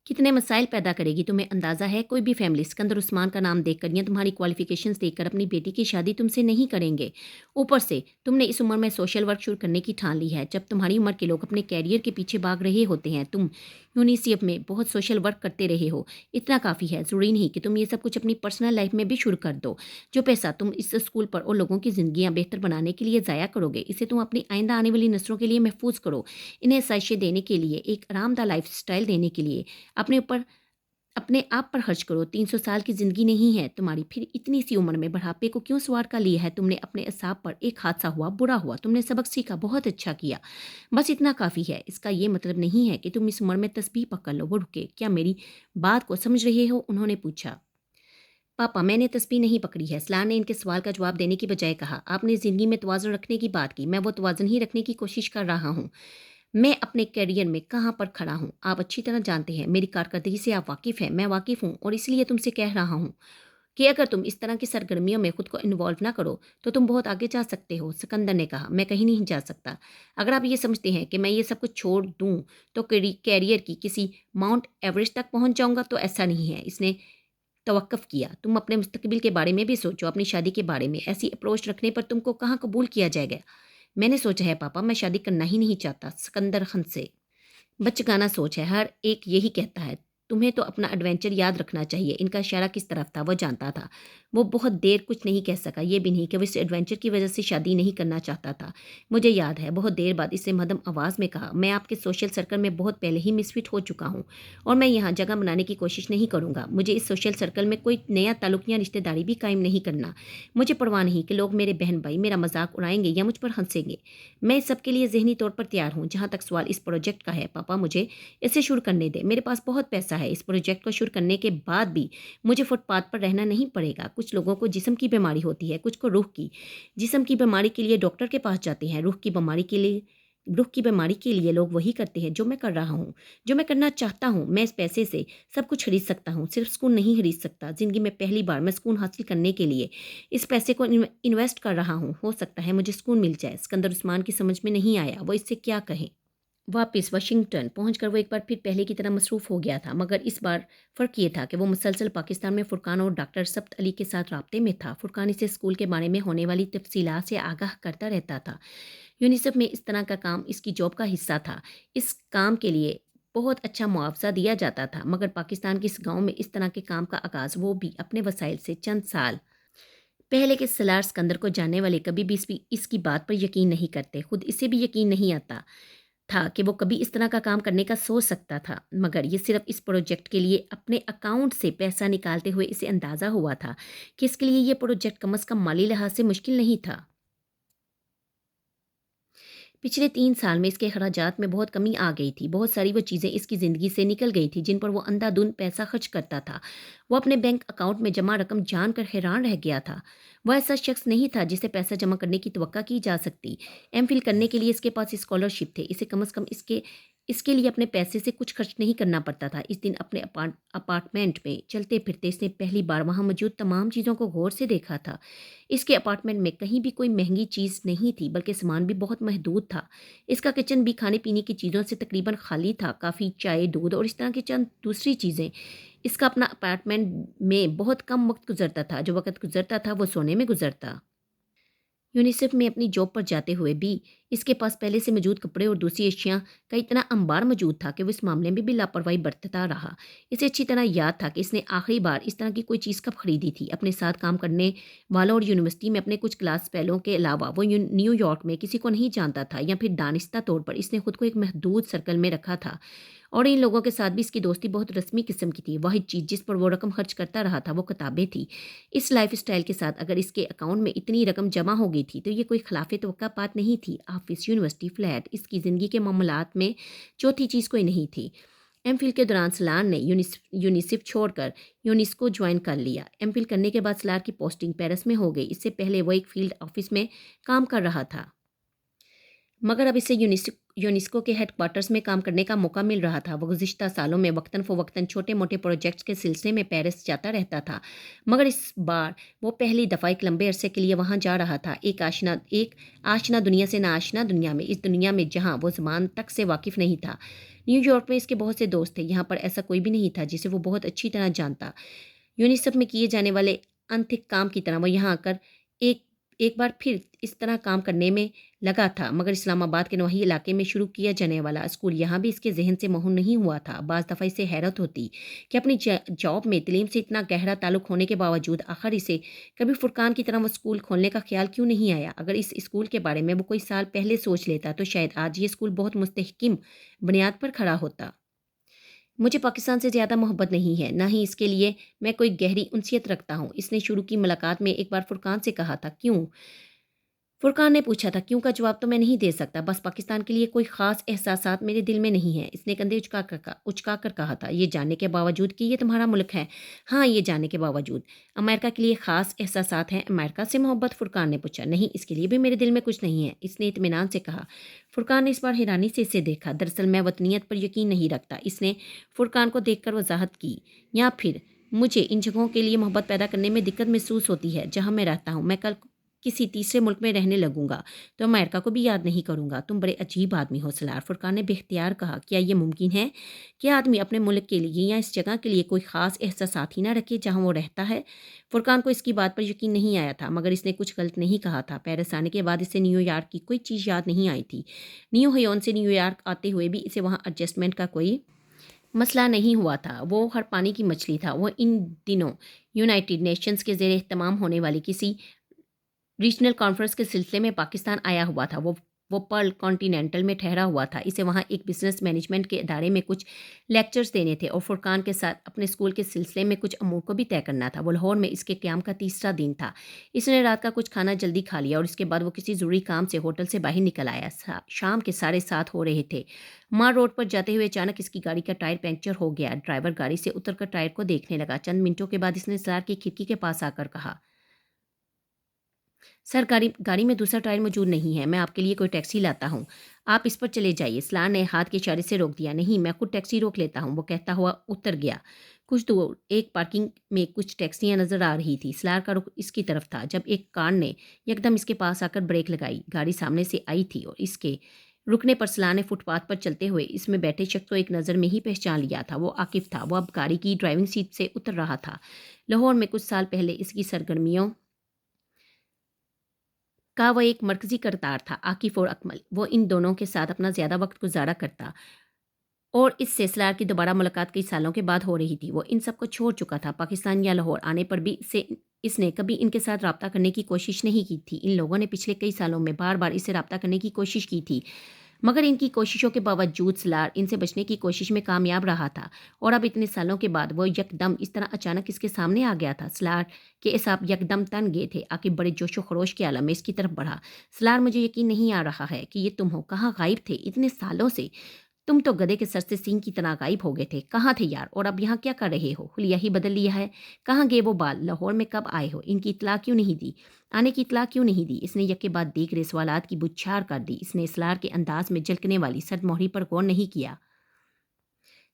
कितने मसाइल पैदा करेगी तुम्हें अंदाज़ा है? कोई भी फैमिली सिकंदर उस्मान का नाम देखकर या तुम्हारी क्वालिफिकेशंस देखकर अपनी बेटी की शादी तुमसे नहीं करेंगे। ऊपर से तुमने इस उम्र में सोशल वर्क शुरू करने की ठान ली है, जब तुम्हारी उम्र के लोग अपने कैरियर के पीछे भाग रहे होते हैं। तुम यूनिसेफ में बहुत सोशल वर्क करते रहे हो, इतना काफ़ी है। ज़रूरी नहीं कि तुम ये सब कुछ अपनी पर्सनल लाइफ में भी शुरू कर दो। जो पैसा तुम इस स्कूल पर और लोगों की ज़िंदगियाँ बेहतर बनाने के लिए ज़ाया करोगे, इसे तुम अपनी आइंदा आने वाली नस्लों के लिए महफूज करो। इन्हें आसाइशें देने के लिए, एक आरामदाह लाइफ स्टाइल देने के लिए अपने ऊपर अपने आप पर खर्च करो। 300 साल की ज़िंदगी नहीं है तुम्हारी, फिर इतनी सी उम्र में बुढ़ापे को क्यों सवार का लिया है तुमने? अपने असाब पर एक हादसा हुआ, बुरा हुआ, तुमने सबक सीखा, बहुत अच्छा किया, बस इतना काफ़ी है। इसका ये मतलब नहीं है कि तुम इस उम्र में तस्बीह पकड़ लो। वो रुके, क्या मेरी बात को समझ रहे हो? उन्होंने पूछा। पापा, मैंने तस्बीह नहीं पकड़ी है, सलार ने इनके सवाल का जवाब देने की बजाय कहा। आपने ज़िंदगी में तवाज़ुन रखने की बात की, मैं वो तवाज़ुन ही रखने की कोशिश कर रहा हूँ। मैं अपने करियर में कहाँ पर खड़ा हूँ आप अच्छी तरह जानते हैं। मेरी कारकर्दगी से आप वाकिफ़ हैं, मैं वाकिफ़ हूँ, और इसलिए तुमसे कह रहा हूँ कि अगर तुम इस तरह की सरगर्मियों में खुद को इन्वॉल्व ना करो तो तुम बहुत आगे जा सकते हो। सिकंदर ने कहा, मैं कहीं नहीं जा सकता। अगर आप ये समझते हैं कि मैं ये सब कुछ छोड़ दूँ तो कैरियर की किसी माउंट एवरेस्ट तक पहुँच जाऊँगा, तो ऐसा नहीं है। इसने तवक्कुफ़ किया। तुम अपने मुस्तकबिल के बारे में भी सोचो, अपनी शादी के बारे में। ऐसी अप्रोच रखने पर तुमको कहाँ कबूल किया जाएगा? मैंने सोचा है पापा, मैं शादी करना ही नहीं चाहता। सिकंदर हंसे। बचकाना सोच है, हर एक यही कहता है। तुम्हें तो अपना एडवेंचर याद रखना चाहिए। इनका इशारा किस तरफ था वो जानता था। वो बहुत देर कुछ नहीं कह सका, ये भी नहीं कि वो इस एडवेंचर की वजह से शादी नहीं करना चाहता था। मुझे याद है, बहुत देर बाद इससे मध्यम आवाज़ में कहा, मैं आपके सोशल सर्कल में बहुत पहले ही मिसफिट हो चुका हूँ और मैं यहाँ जगह बनाने की कोशिश नहीं करूँगा। मुझे इस सोशल सर्कल में कोई नया ताल्लुक या रिश्तेदारी भी कायम नहीं करना। मुझे परवाह नहीं कि लोग मेरे बहन भाई मेरा मजाक उड़ाएंगे या मुझ पर हंसेंगे। मैं इस सब के लिए ज़हनी तौर पर तैयार हूँ। जहाँ तक सवाल इस प्रोजेक्ट का है पापा, मुझे इसे शुरू करने दें। मेरे पास बहुत पैसा है। इस प्रोजेक्ट को शुरू करने के बाद भी मुझे फुटपाथ पर रहना नहीं पड़ेगा। कुछ लोगों को जिस्म की बीमारी होती है, कुछ को रूह की। जिस्म की बीमारी के लिए डॉक्टर के पास जाते हैं, रूह की बीमारी के लिए लोग वही करते हैं जो मैं कर रहा हूँ, जो मैं करना चाहता हूँ। मैं इस पैसे से सब कुछ खरीद सकता हूँ, सिर्फ सुकून नहीं खरीद सकता। ज़िंदगी में पहली बार मैं सुकून हासिल करने के लिए इस पैसे को इन्वेस्ट कर रहा हूँ। हो सकता है मुझे सुकून मिल जाए। सिकंदर उस्मान की समझ में नहीं आया वो इससे क्या कहें। वापस वाशिंगटन पहुंचकर वो एक बार फिर पहले की तरह मसरूफ़ हो गया था, मगर इस बार फ़र्क ये था कि वो मुसलसल पाकिस्तान में फ़ुरकान और डॉक्टर सब्त अली के साथ राब्ते में था। फ़ुरकान इसे स्कूल के बारे में होने वाली तफसीलात से आगाह करता रहता था। यूनिसेफ में इस तरह का काम इसकी जॉब का हिस्सा था। इस काम के लिए बहुत अच्छा मुआवजा दिया जाता था, मगर पाकिस्तान के इस गाँव में इस तरह के काम का आगाज़ वो भी अपने वसाइल से चंद साल पहले के सलार सिकंदर को जानने वाले कभी भी इसकी बात पर यकीन नहीं करते। खुद इसे भी यकीन नहीं आता था कि वो कभी इस तरह का काम करने का सोच सकता था, मगर ये सिर्फ इस प्रोजेक्ट के लिए अपने अकाउंट से पैसा निकालते हुए इसे अंदाज़ा हुआ था कि इसके लिए ये प्रोजेक्ट कम अज़ कम माली लिहाज से मुश्किल नहीं था। पिछले 3 साल में इसके अखराजात में बहुत कमी आ गई थी। बहुत सारी वो चीज़ें इसकी ज़िंदगी से निकल गई थी जिन पर वो अंधाधुंध पैसा खर्च करता था। वो अपने बैंक अकाउंट में जमा रकम जानकर हैरान रह गया था। वह ऐसा शख्स नहीं था जिसे पैसा जमा करने की तवक्का की जा सकती। एमफिल करने के लिए इसके पास स्कॉलरशिप थे। इसे कम से कम इसके इसके लिए अपने पैसे से कुछ खर्च नहीं करना पड़ता था। इस दिन अपने अपार्टमेंट में चलते फिरते इसने पहली बार वहाँ मौजूद तमाम चीज़ों को गौर से देखा था। इसके अपार्टमेंट में कहीं भी कोई महंगी चीज़ नहीं थी, बल्कि सामान भी बहुत महदूद था। इसका किचन भी खाने पीने की चीज़ों से तकरीबन खाली था। काफ़ी, चाय, दूध और इस तरह की चंद दूसरी चीज़ें। इसका अपना अपार्टमेंट में बहुत कम वक्त गुजरता था। जो वक्त गुजरता था वो सोने में गुजरता। यूनिसेफ में अपनी जॉब पर जाते हुए भी इसके पास पहले से मौजूद कपड़े और दूसरी अशियाँ का इतना अंबार मौजूद था कि वो इस मामले में भी लापरवाही बरतता रहा। इसे अच्छी तरह याद था कि इसने आखिरी बार इस तरह की कोई चीज़ कब खरीदी थी। अपने साथ काम करने वालों और यूनिवर्सिटी में अपने कुछ क्लास फेलों के अलावा वो न्यूयॉर्क में किसी को नहीं जानता था, या फिर दानिस्ता तौर पर इसने खुद को एक महदूद सर्कल में रखा था, और इन लोगों के साथ भी इसकी दोस्ती बहुत रस्मी किस्म की थी। वाहिद चीज़ जिस पर वो रकम खर्च करता रहा था वो किताबें थी। इस लाइफ स्टाइल के साथ अगर इसके अकाउंट में इतनी रकम जमा हो गई थी तो ये कोई खिलाफ तवक्का बात नहीं थी। ऑफिस, यूनिवर्सिटी, फ्लैट, इसकी ज़िंदगी के मामलात में चौथी चीज़ कोई नहीं थी। एमफिल के दौरान सलार ने यूनिसेफ छोड़कर यूनिस्को ज्वाइन कर लिया। एमफिल करने के बाद सलार की पोस्टिंग पेरिस में हो गई। इससे पहले वो एक फील्ड ऑफिस में काम कर रहा था। मगर अब इसे यूनेस्को के हेडक्वार्टर्स में काम करने का मौका मिल रहा था। वो गुज़िश्ता सालों में वक्तन फ़वक्तन छोटे-मोटे प्रोजेक्ट्स के सिलसिले में पेरिस जाता रहता था। मगर इस बार वो पहली दफ़ा एक लंबे अरसे के लिए वहाँ जा रहा था। एक आशना दुनिया से नाआशना दुनिया में, इस दुनिया में जहाँ वो ज़बान तक से वाकिफ़ नहीं था। न्यूयॉर्क में इसके बहुत से दोस्त थे, यहाँ पर ऐसा कोई भी नहीं था जिसे वो बहुत अच्छी तरह जानता। यूनिसेफ में किए जाने वाले अनथिक काम की तरह वो यहाँ आकर एक एक बार फिर इस तरह काम करने में लगा था। मगर इस्लामाबाद के नवाही इलाके में शुरू किया जाने वाला स्कूल यहाँ भी इसके जहन से महूर नहीं हुआ था। बाज़ दफ़ा इसे हैरत होती कि अपनी जॉब में तलीम से इतना गहरा ताल्लुक़ होने के बावजूद आखिर इसे कभी फुरकान की तरह वो स्कूल खोलने का ख्याल क्यों नहीं आया। अगर इस स्कूल के बारे में वो कोई साल पहले सोच लेता तो शायद आज ये स्कूल बहुत मुस्तहकिम बुनियाद पर खड़ा होता। मुझे पाकिस्तान से ज़्यादा मोहब्बत नहीं है, ना ही इसके लिए मैं कोई गहरी उनसियत रखता हूँ। इसने शुरू की मुलाकात में एक बार फुरकान से कहा था, क्यों? फुरकान ने पूछा था, क्यों का जवाब तो मैं नहीं दे सकता, बस पाकिस्तान के लिए कोई ख़ास एहसासात मेरे दिल में नहीं है। इसने कंधे उचका कर कहा था, ये जानने के बावजूद कि ये तुम्हारा मुल्क है। हाँ, ये जानने के बावजूद। अमेरिका के लिए ख़ास एहसासात हैं, अमेरिका से मोहब्बत? फुरकान ने पूछा। नहीं, इसके लिए भी मेरे दिल में कुछ नहीं है, इसने इत्मीनान से कहा। फुरकान ने इस बार हैरानी से इसे देखा। दरअसल मैं वतनियत पर यकीन नहीं रखता, इसने फुरकान को देखकर वजाहत की। या फिर मुझे इन जगहों के लिए मोहब्बत पैदा करने में दिक्कत महसूस होती है जहाँ मैं रहता हूँ। मैं कल किसी तीसरे मुल्क में रहने लगूंगा तो अमेरिका को भी याद नहीं करूंगा। तुम बड़े अजीब आदमी हो सलार। फुरकान ने बेख्तियार कहा, क्या यह मुमकिन है कि आदमी अपने मुल्क के लिए या इस जगह के लिए कोई ख़ास एहसास ही ना रखे जहाँ वो रहता है? फुरकान को इसकी बात पर यकीन नहीं आया था, मगर इसने कुछ गलत नहीं कहा था। पेरिस आने के बाद इसे न्यूयॉर्क की कोई चीज़ याद नहीं आई थी। न्यू हयोन से न्यूयॉर्क आते हुए भी इसे वहाँ एडजस्टमेंट का कोई मसला नहीं हुआ था। वो हर पानी की मछली था। वो इन दिनों यूनाइटेड नेशंस के ज़ेर एहतमाम होने वाली किसी रीजनल कॉन्फ्रेंस के सिलसिले में पाकिस्तान आया हुआ था। वो पर्ल कॉन्टिनेंटल में ठहरा हुआ था। इसे वहाँ एक बिजनेस मैनेजमेंट के इदारे में कुछ लेक्चर्स देने थे और फुरकान के साथ अपने स्कूल के सिलसिले में कुछ अमूर को भी तय करना था। वो लाहौर में इसके क़याम का तीसरा दिन था। इसने रात का कुछ खाना जल्दी खा लिया और इसके बाद वो किसी ज़रूरी काम से होटल से बाहर निकल आया। शाम के 7:30 हो रहे थे। मार रोड पर जाते हुए अचानक इसकी गाड़ी का टायर पंक्चर हो गया। ड्राइवर गाड़ी से उतरकर टायर को देखने लगा। चंद मिनटों के बाद इसने सलार की खिड़की के पास आकर कहा, सर, गाड़ी गाड़ी में दूसरा टायर मौजूद नहीं है। मैं आपके लिए कोई टैक्सी लाता हूँ, आप इस पर चले जाइए। सलार ने हाथ के इशारे से रोक दिया। नहीं, मैं खुद टैक्सी रोक लेता हूँ, वो कहता हुआ उतर गया। कुछ दूर एक पार्किंग में कुछ टैक्सियाँ नजर आ रही थी। सलार का रुख इसकी तरफ था जब एक कार ने एकदम इसके पास आकर ब्रेक लगाई। गाड़ी सामने से आई थी और इसके रुकने पर सलार ने फुटपाथ पर चलते हुए इसमें बैठे शख्स को एक नज़र में ही पहचान लिया था। वो आकिफ था। वो अब गाड़ी की ड्राइविंग सीट से उतर रहा था। लाहौर में कुछ साल पहले इसकी सरगर्मियों का वह एक मरकज़ी करतार था। आकिफ़ और अकमल, वो इन दोनों के साथ अपना ज़्यादा वक्त गुजारा करता और इस सलार की दोबारा मुलाकात कई सालों के बाद हो रही थी। वो इन सब को छोड़ चुका था। पाकिस्तान या लाहौर आने पर भी इसने कभी इनके साथ रब्ता करने की कोशिश नहीं की थी। इन लोगों ने पिछले कई सालों में बार बार इससे रब्ता करने की कोशिश की थी, मगर इनकी कोशिशों के बावजूद सलार इनसे बचने की कोशिश में कामयाब रहा था। और अब इतने सालों के बाद वो यकदम इस तरह अचानक इसके सामने आ गया था। सलार के एसाब यकदम तन गए थे। आकिब बड़े जोशो खरोश के आलम में इसकी तरफ बढ़ा। सलार, मुझे यकीन नहीं आ रहा है कि ये तुम हो। कहाँ गायब थे इतने सालों से? तुम तो गधे के सर से सींग की तरह गायब हो गए थे। कहाँ थे यार? और अब यहाँ क्या कर रहे हो? हुलिया ही बदल लिया है। कहाँ गए वो बाल? लाहौर में कब आए हो? इनकी इतला क्यों नहीं दी? आने की इतला क्यों नहीं दी? इसने यके बाद दीगरे सवालात की बुछार कर दी। इसने सलार के अंदाज में झलकने वाली सर्द मोहरी पर गौर नहीं किया।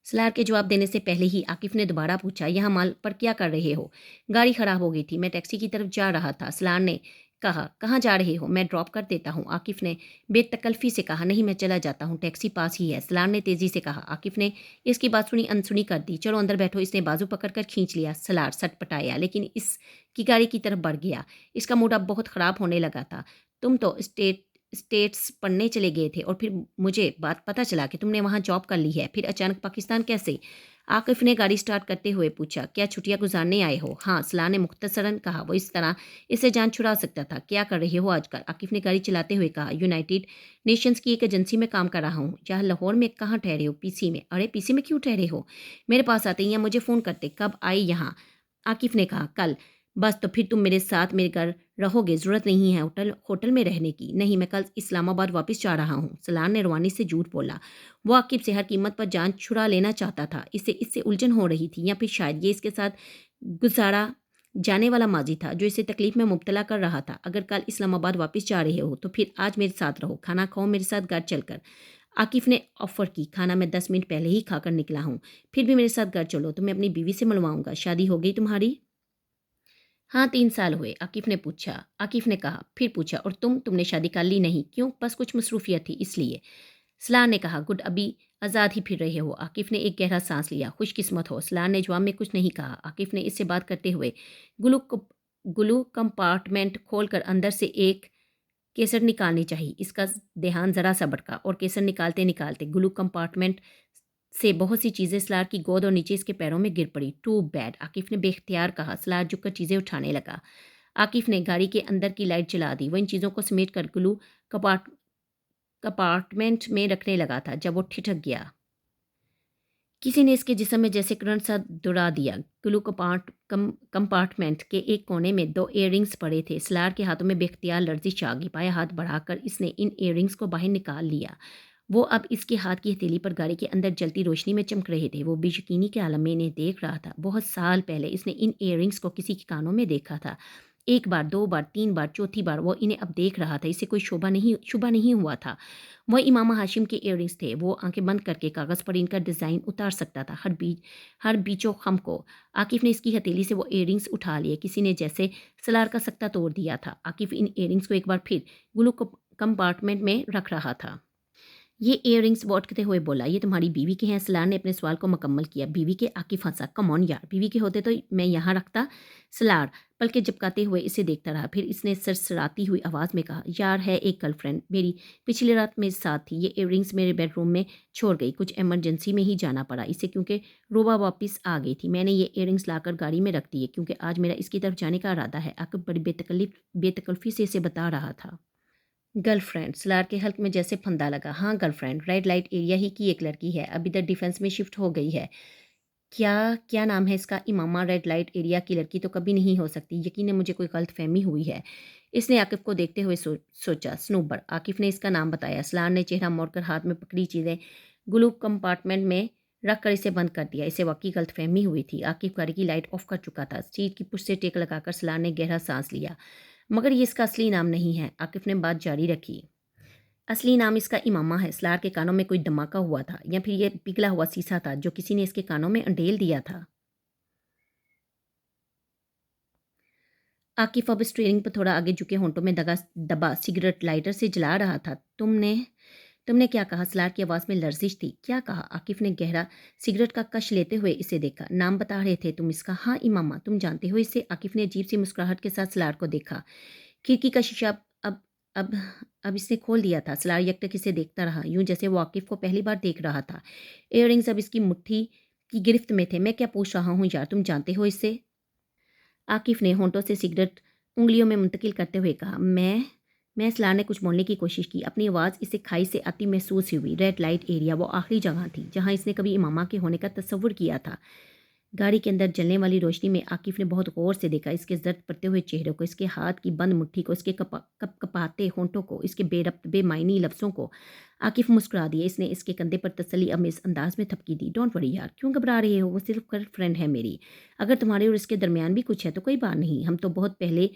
सलार के जवाब देने से पहले ही आकिफ ने दोबारा पूछा, यहाँ माल पर क्या कर रहे हो? गाड़ी खराब हो गई थी, मैं टैक्सी की तरफ जा रहा था। सलार ने कहा, कहाँ जा रहे हो? मैं ड्रॉप कर देता हूँ। आकिफ ने बेतकल्फी से कहा, नहीं, मैं चला जाता हूँ, टैक्सी पास ही है। सलार ने तेजी से कहा। आकिफ ने इसकी बात सुनी अनसुनी कर दी। चलो अंदर बैठो। इसने बाजू पकड़कर खींच लिया। सलार सटपटाया, लेकिन इसकी गाड़ी की तरफ बढ़ गया। इसका मूड अब बहुत ख़राब होने लगा था। तुम तो स्टेट्स पढ़ने चले गए थे और फिर मुझे बात पता चला कि तुमने वहाँ जॉब कर ली है। फिर अचानक पाकिस्तान कैसे? आकिफ ने गाड़ी स्टार्ट करते हुए पूछा, क्या छुट्टियां गुजारने आए हो? हाँ, सलाह ने मुख्तसरन कहा। वो इस तरह इससे जान छुड़ा सकता था। क्या कर रहे हो आजकल? आकिफ ने गाड़ी चलाते हुए कहा, यूनाइटेड नेशंस की एक एजेंसी में काम कर रहा हूँ। यहाँ लाहौर में? कहाँ ठहरे हो? पीसी में। अरे, पीसी में क्यों ठहरे हो? मेरे पास आते या मुझे फ़ोन करते। कब आई यहाँ? आकिफ ने कहा, कल। बस, तो फिर तुम मेरे साथ मेरे घर रहोगे? ज़रूरत नहीं है होटल में रहने की। नहीं, मैं कल इस्लामाबाद वापस जा रहा हूँ। सलार ने रवानी से झूठ बोला। वो आकिब से हर कीमत पर जान छुड़ा लेना चाहता था। इससे उलझन हो रही थी, या फिर शायद ये इसके साथ गुजारा جانے والا ماضی تھا جو اسے تکلیف میں مبتلا کر رہا تھا۔ اگر کل اسلام آباد واپس جا رہے ہو تو پھر آج میرے ساتھ رہو، کھانا کھاؤ میرے ساتھ گھر چل کر۔ عاقف نے آفر کی، کھانا میں 10 منٹ پہلے ہی کھا کر نکلا ہوں، پھر بھی میرے ساتھ گھر چلو، تمہیں اپنی بیوی سے ملواؤں گا۔ شادی ہو گئی تمہاری؟ ہاں 3 سال ہوئے، عاقف نے کہا، پھر پوچھا اور تم نے شادی کر لی نہیں؟ کیوں؟ بس کچھ مصروفیت تھی اس لیے۔ سلار نے کہا، گڈ، ابھی آزاد ہی پھر رہے ہو۔ عاقف نے ایک گہرا سانس لیا، خوش قسمت ہو۔ سلار نے جواب میں کچھ نہیں کہا۔ عاقف نے اس سے بات کرتے ہوئے گلو کمپارٹمنٹ کھول کر اندر سے ایک کیسٹ نکالنی چاہی۔ اس کا دھیان ذرا سا بھٹکا اور کیسٹ نکالتے نکالتے گلو کمپارٹمنٹ سے بہت سی چیزیں سلار کی گود اور نیچے اس کے پیروں میں گر پڑی۔ ٹو بیڈ، عاقف نے بے اختیار کہا۔ سلار جھک کر چیزیں اٹھانے لگا۔ عاقف نے گاڑی کے اندر کی لائٹ جلا دی۔ وہ ان چیزوں کو سمیٹ کر گلو کمپارٹمنٹ میں رکھنے لگا تھا جب وہ ٹھٹک گیا۔ کسی نے اس کے جسم میں جیسے کرنٹ سا دوڑا دیا۔ گلو کمپارٹمنٹ کے ایک کونے میں 2 ایئر رنگز پڑے تھے۔ سلار کے ہاتھوں میں بے اختیار لرزش آ گئی۔ بایاں ہاتھ بڑھا کر اس نے ان ایئر رنگز کو باہر نکال لیا۔ وہ اب اس کے ہاتھ کی ہتھیلی پر گاڑی کے اندر جلتی روشنی میں چمک رہے تھے۔ وہ بے یقینی کے عالم میں انہیں دیکھ رہا تھا۔ بہت سال پہلے اس نے ان ایئر رنگز کو کسی کے کانوں میں دیکھا تھا۔ 1 بار، 2 بار، 3 بار، چوتھی بار وہ انہیں اب دیکھ رہا تھا۔ اسے کوئی شبہ نہیں ہوا تھا۔ وہ امامہ ہاشم کے ایئر رنگز تھے۔ وہ آنکھیں بند کر کے کاغذ پر ان کا ڈیزائن اتار سکتا تھا، ہر بیچ و خم کو۔ عاقف نے اس کی ہتھیلی سے وہ ایئر رنگز اٹھا لیے۔ کسی نے جیسے سلار کا سکتہ توڑ دیا تھا۔ عاقف ان ایئر رنگز کو ایک بار پھر گلو کمپارٹمنٹ میں رکھ رہا تھا۔ یہ ایئر رنگز وہ اٹکتے ہوئے بولا، یہ تمہاری بیوی کے ہیں؟ سلار نے اپنے سوال کو مکمل کیا۔ بیوی کے؟ عاقف ہنسا، کم آن یار، بیوی کے ہوتے تو میں یہاں رکھتا؟ سلار پلکیں جھپکاتے ہوئے اسے دیکھتا رہا، پھر اس نے سرسراتی ہوئی آواز میں کہا، یار ہے ایک گرل فرینڈ میری، پچھلی رات میرے ساتھ تھی۔ یہ ایئر رنگز میرے بیڈ روم میں چھوڑ گئی، کچھ ایمرجنسی میں ہی جانا پڑا اسے کیونکہ روبا واپس آ گئی تھی۔ میں نے یہ ایئر رنگز لا کر گاڑی میں رکھ دیے کیونکہ آج میرا اس کی طرف جانے کا ارادہ ہے۔ عاقف بڑی بے تکلفی سے اسے بتا رہا تھا۔ Girl friend? سلار کے حلق میں جیسے پھندا لگا۔ ہاں girlfriend, red light area ہی کی ایک لڑکی ہے، اب ادھر ڈیفینس میں شفٹ ہو گئی ہے۔ کیا نام ہے اس کا؟ امامہ۔ ریڈ لائٹ ایریا کی لڑکی تو کبھی نہیں ہو سکتی، یقیناً مجھے کوئی غلط فہمی ہوئی ہے۔ اس نے عاقف کو دیکھتے ہوئے سوچا، سنوبر۔ عاقف نے اس کا نام بتایا۔ سلار نے چہرہ موڑ کر ہاتھ میں پکڑی چیزیں گلو کمپارٹمنٹ میں رکھ کر اسے بند کر دیا۔ اسے واقعی غلط فہمی ہوئی تھی۔ عاقف گاڑی کی لائٹ آف کر چکا تھا۔ سیٹ کی پشت سے ٹیک لگا کر سلار نے گہرا سانس لیا۔ مگر یہ اس کا اصلی نام نہیں ہے، عاقف نے بات جاری رکھی۔ اصلی نام اس کا امامہ ہے۔ سلار کے کانوں میں کوئی دھماکہ ہوا تھا، یا پھر یہ پگھلا ہوا سیسا تھا جو کسی نے اس کے کانوں میں انڈیل دیا تھا۔ عاقف اب اسٹیئرنگ پر تھوڑا آگے جھکے ہونٹوں میں دبا سگریٹ لائٹر سے جلا رہا تھا۔ تم نے کیا کہا؟ سلار کی آواز میں لرزش تھی۔ کیا کہا؟ عاقف نے گہرا سگریٹ کا کش لیتے ہوئے اسے دیکھا۔ نام بتا رہے تھے تم اس کا؟ ہاں امامہ، تم جانتے ہو اسے؟ عاقف نے عجیب سی مسکراہٹ کے ساتھ سلار کو دیکھا۔ کھڑکی کا شیشہ اب اب اب اس نے کھول دیا تھا۔ سلار یکٹک اسے دیکھتا رہا، یوں جیسے وہ عاقف کو پہلی بار دیکھ رہا تھا۔ ایئر رنگز اب اس کی مٹھی کی گرفت میں تھے۔ میں کیا پوچھ رہا ہوں یار، تم جانتے ہو اسے؟ عاقف نے ہونٹوں سے سگریٹ انگلیوں میں منتقل کرتے ہوئے کہا، میں سلار نے کچھ بولنے کی کوشش کی۔ اپنی آواز اسے کھائی سے آتی محسوس ہوئی۔ ریڈ لائٹ ایریا وہ آخری جگہ تھی جہاں اس نے کبھی امامہ کے ہونے کا تصور کیا تھا۔ گاڑی کے اندر جلنے والی روشنی میں عاقف نے بہت غور سے دیکھا، اس کے زرد پڑتے ہوئے چہرے کو، اس کے ہاتھ کی بند مٹھی کو، اس کے کپاتے ہونٹوں کو، اس کے بے ربط بے معنی لفظوں کو۔ عاقف مسکرا دیا۔ اس نے اس کے کندھے پر تسلی امیز انداز میں تھپکی دی۔ ڈونٹ وری یار، کیوں گھبرا رہے ہو؟ وہ صرف گرل فرینڈ ہے میری۔ اگر تمہارے اور اس کے درمیان بھی کچھ ہے تو کوئی بات نہیں، ہم تو بہت پہلے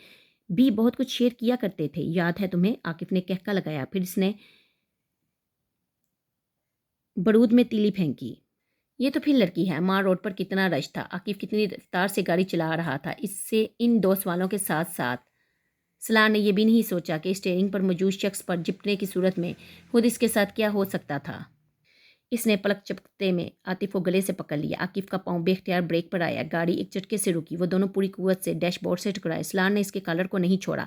بھی بہت کچھ شیئر کیا کرتے تھے، یاد ہے تمہیں؟ عاقف نے کہکا لگایا، پھر اس نے برود میں تیلی پھینکی۔ یہ تو پھر لڑکی ہے۔ ماں روڈ پر کتنا رش تھا، عاقف کتنی رفتار سے گاڑی چلا رہا تھا۔ اس سے ان 2 سوالوں کے ساتھ ساتھ سلار نے یہ بھی نہیں سوچا کہ اسٹیئرنگ پر موجود شخص پر جپٹنے کی صورت میں خود اس کے ساتھ کیا ہو سکتا تھا۔ اس نے پلک چپکتے میں عاطف کو گلے سے پکڑ لیا۔ عاقف کا پاؤں بے اختیار بریک پر آیا۔ گاڑی ایک جھٹکے سے رکی۔ وہ دونوں پوری قوت سے ڈیش بورڈ سے ٹکرائے۔ سلار نے اس کے کالر کو نہیں چھوڑا۔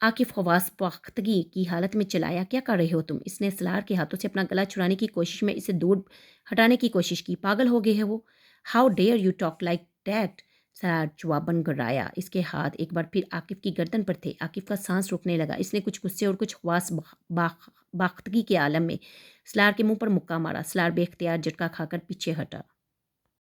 عاقف حواس پاختگی کی حالت میں چلایا، کیا کر رہے ہو تم؟ اس نے سلار کے ہاتھوں سے اپنا گلا چھڑانے کی کوشش میں اسے دور ہٹانے کی کوشش کی۔ پاگل ہو گئے ہیں وہ؟ How dare you talk like that? Salar جواباً گررایا۔ اس کے ہاتھ ایک بار پھر عاقف کی گردن پر تھے۔ عاقف کا سانس رکنے لگا۔ اس نے کچھ غصے اور کچھ حواس باختگی کے عالم میں سلار کے منہ پر مکہ مارا۔ سلار بے اختیار جھٹکا کھا کر پیچھے ہٹا۔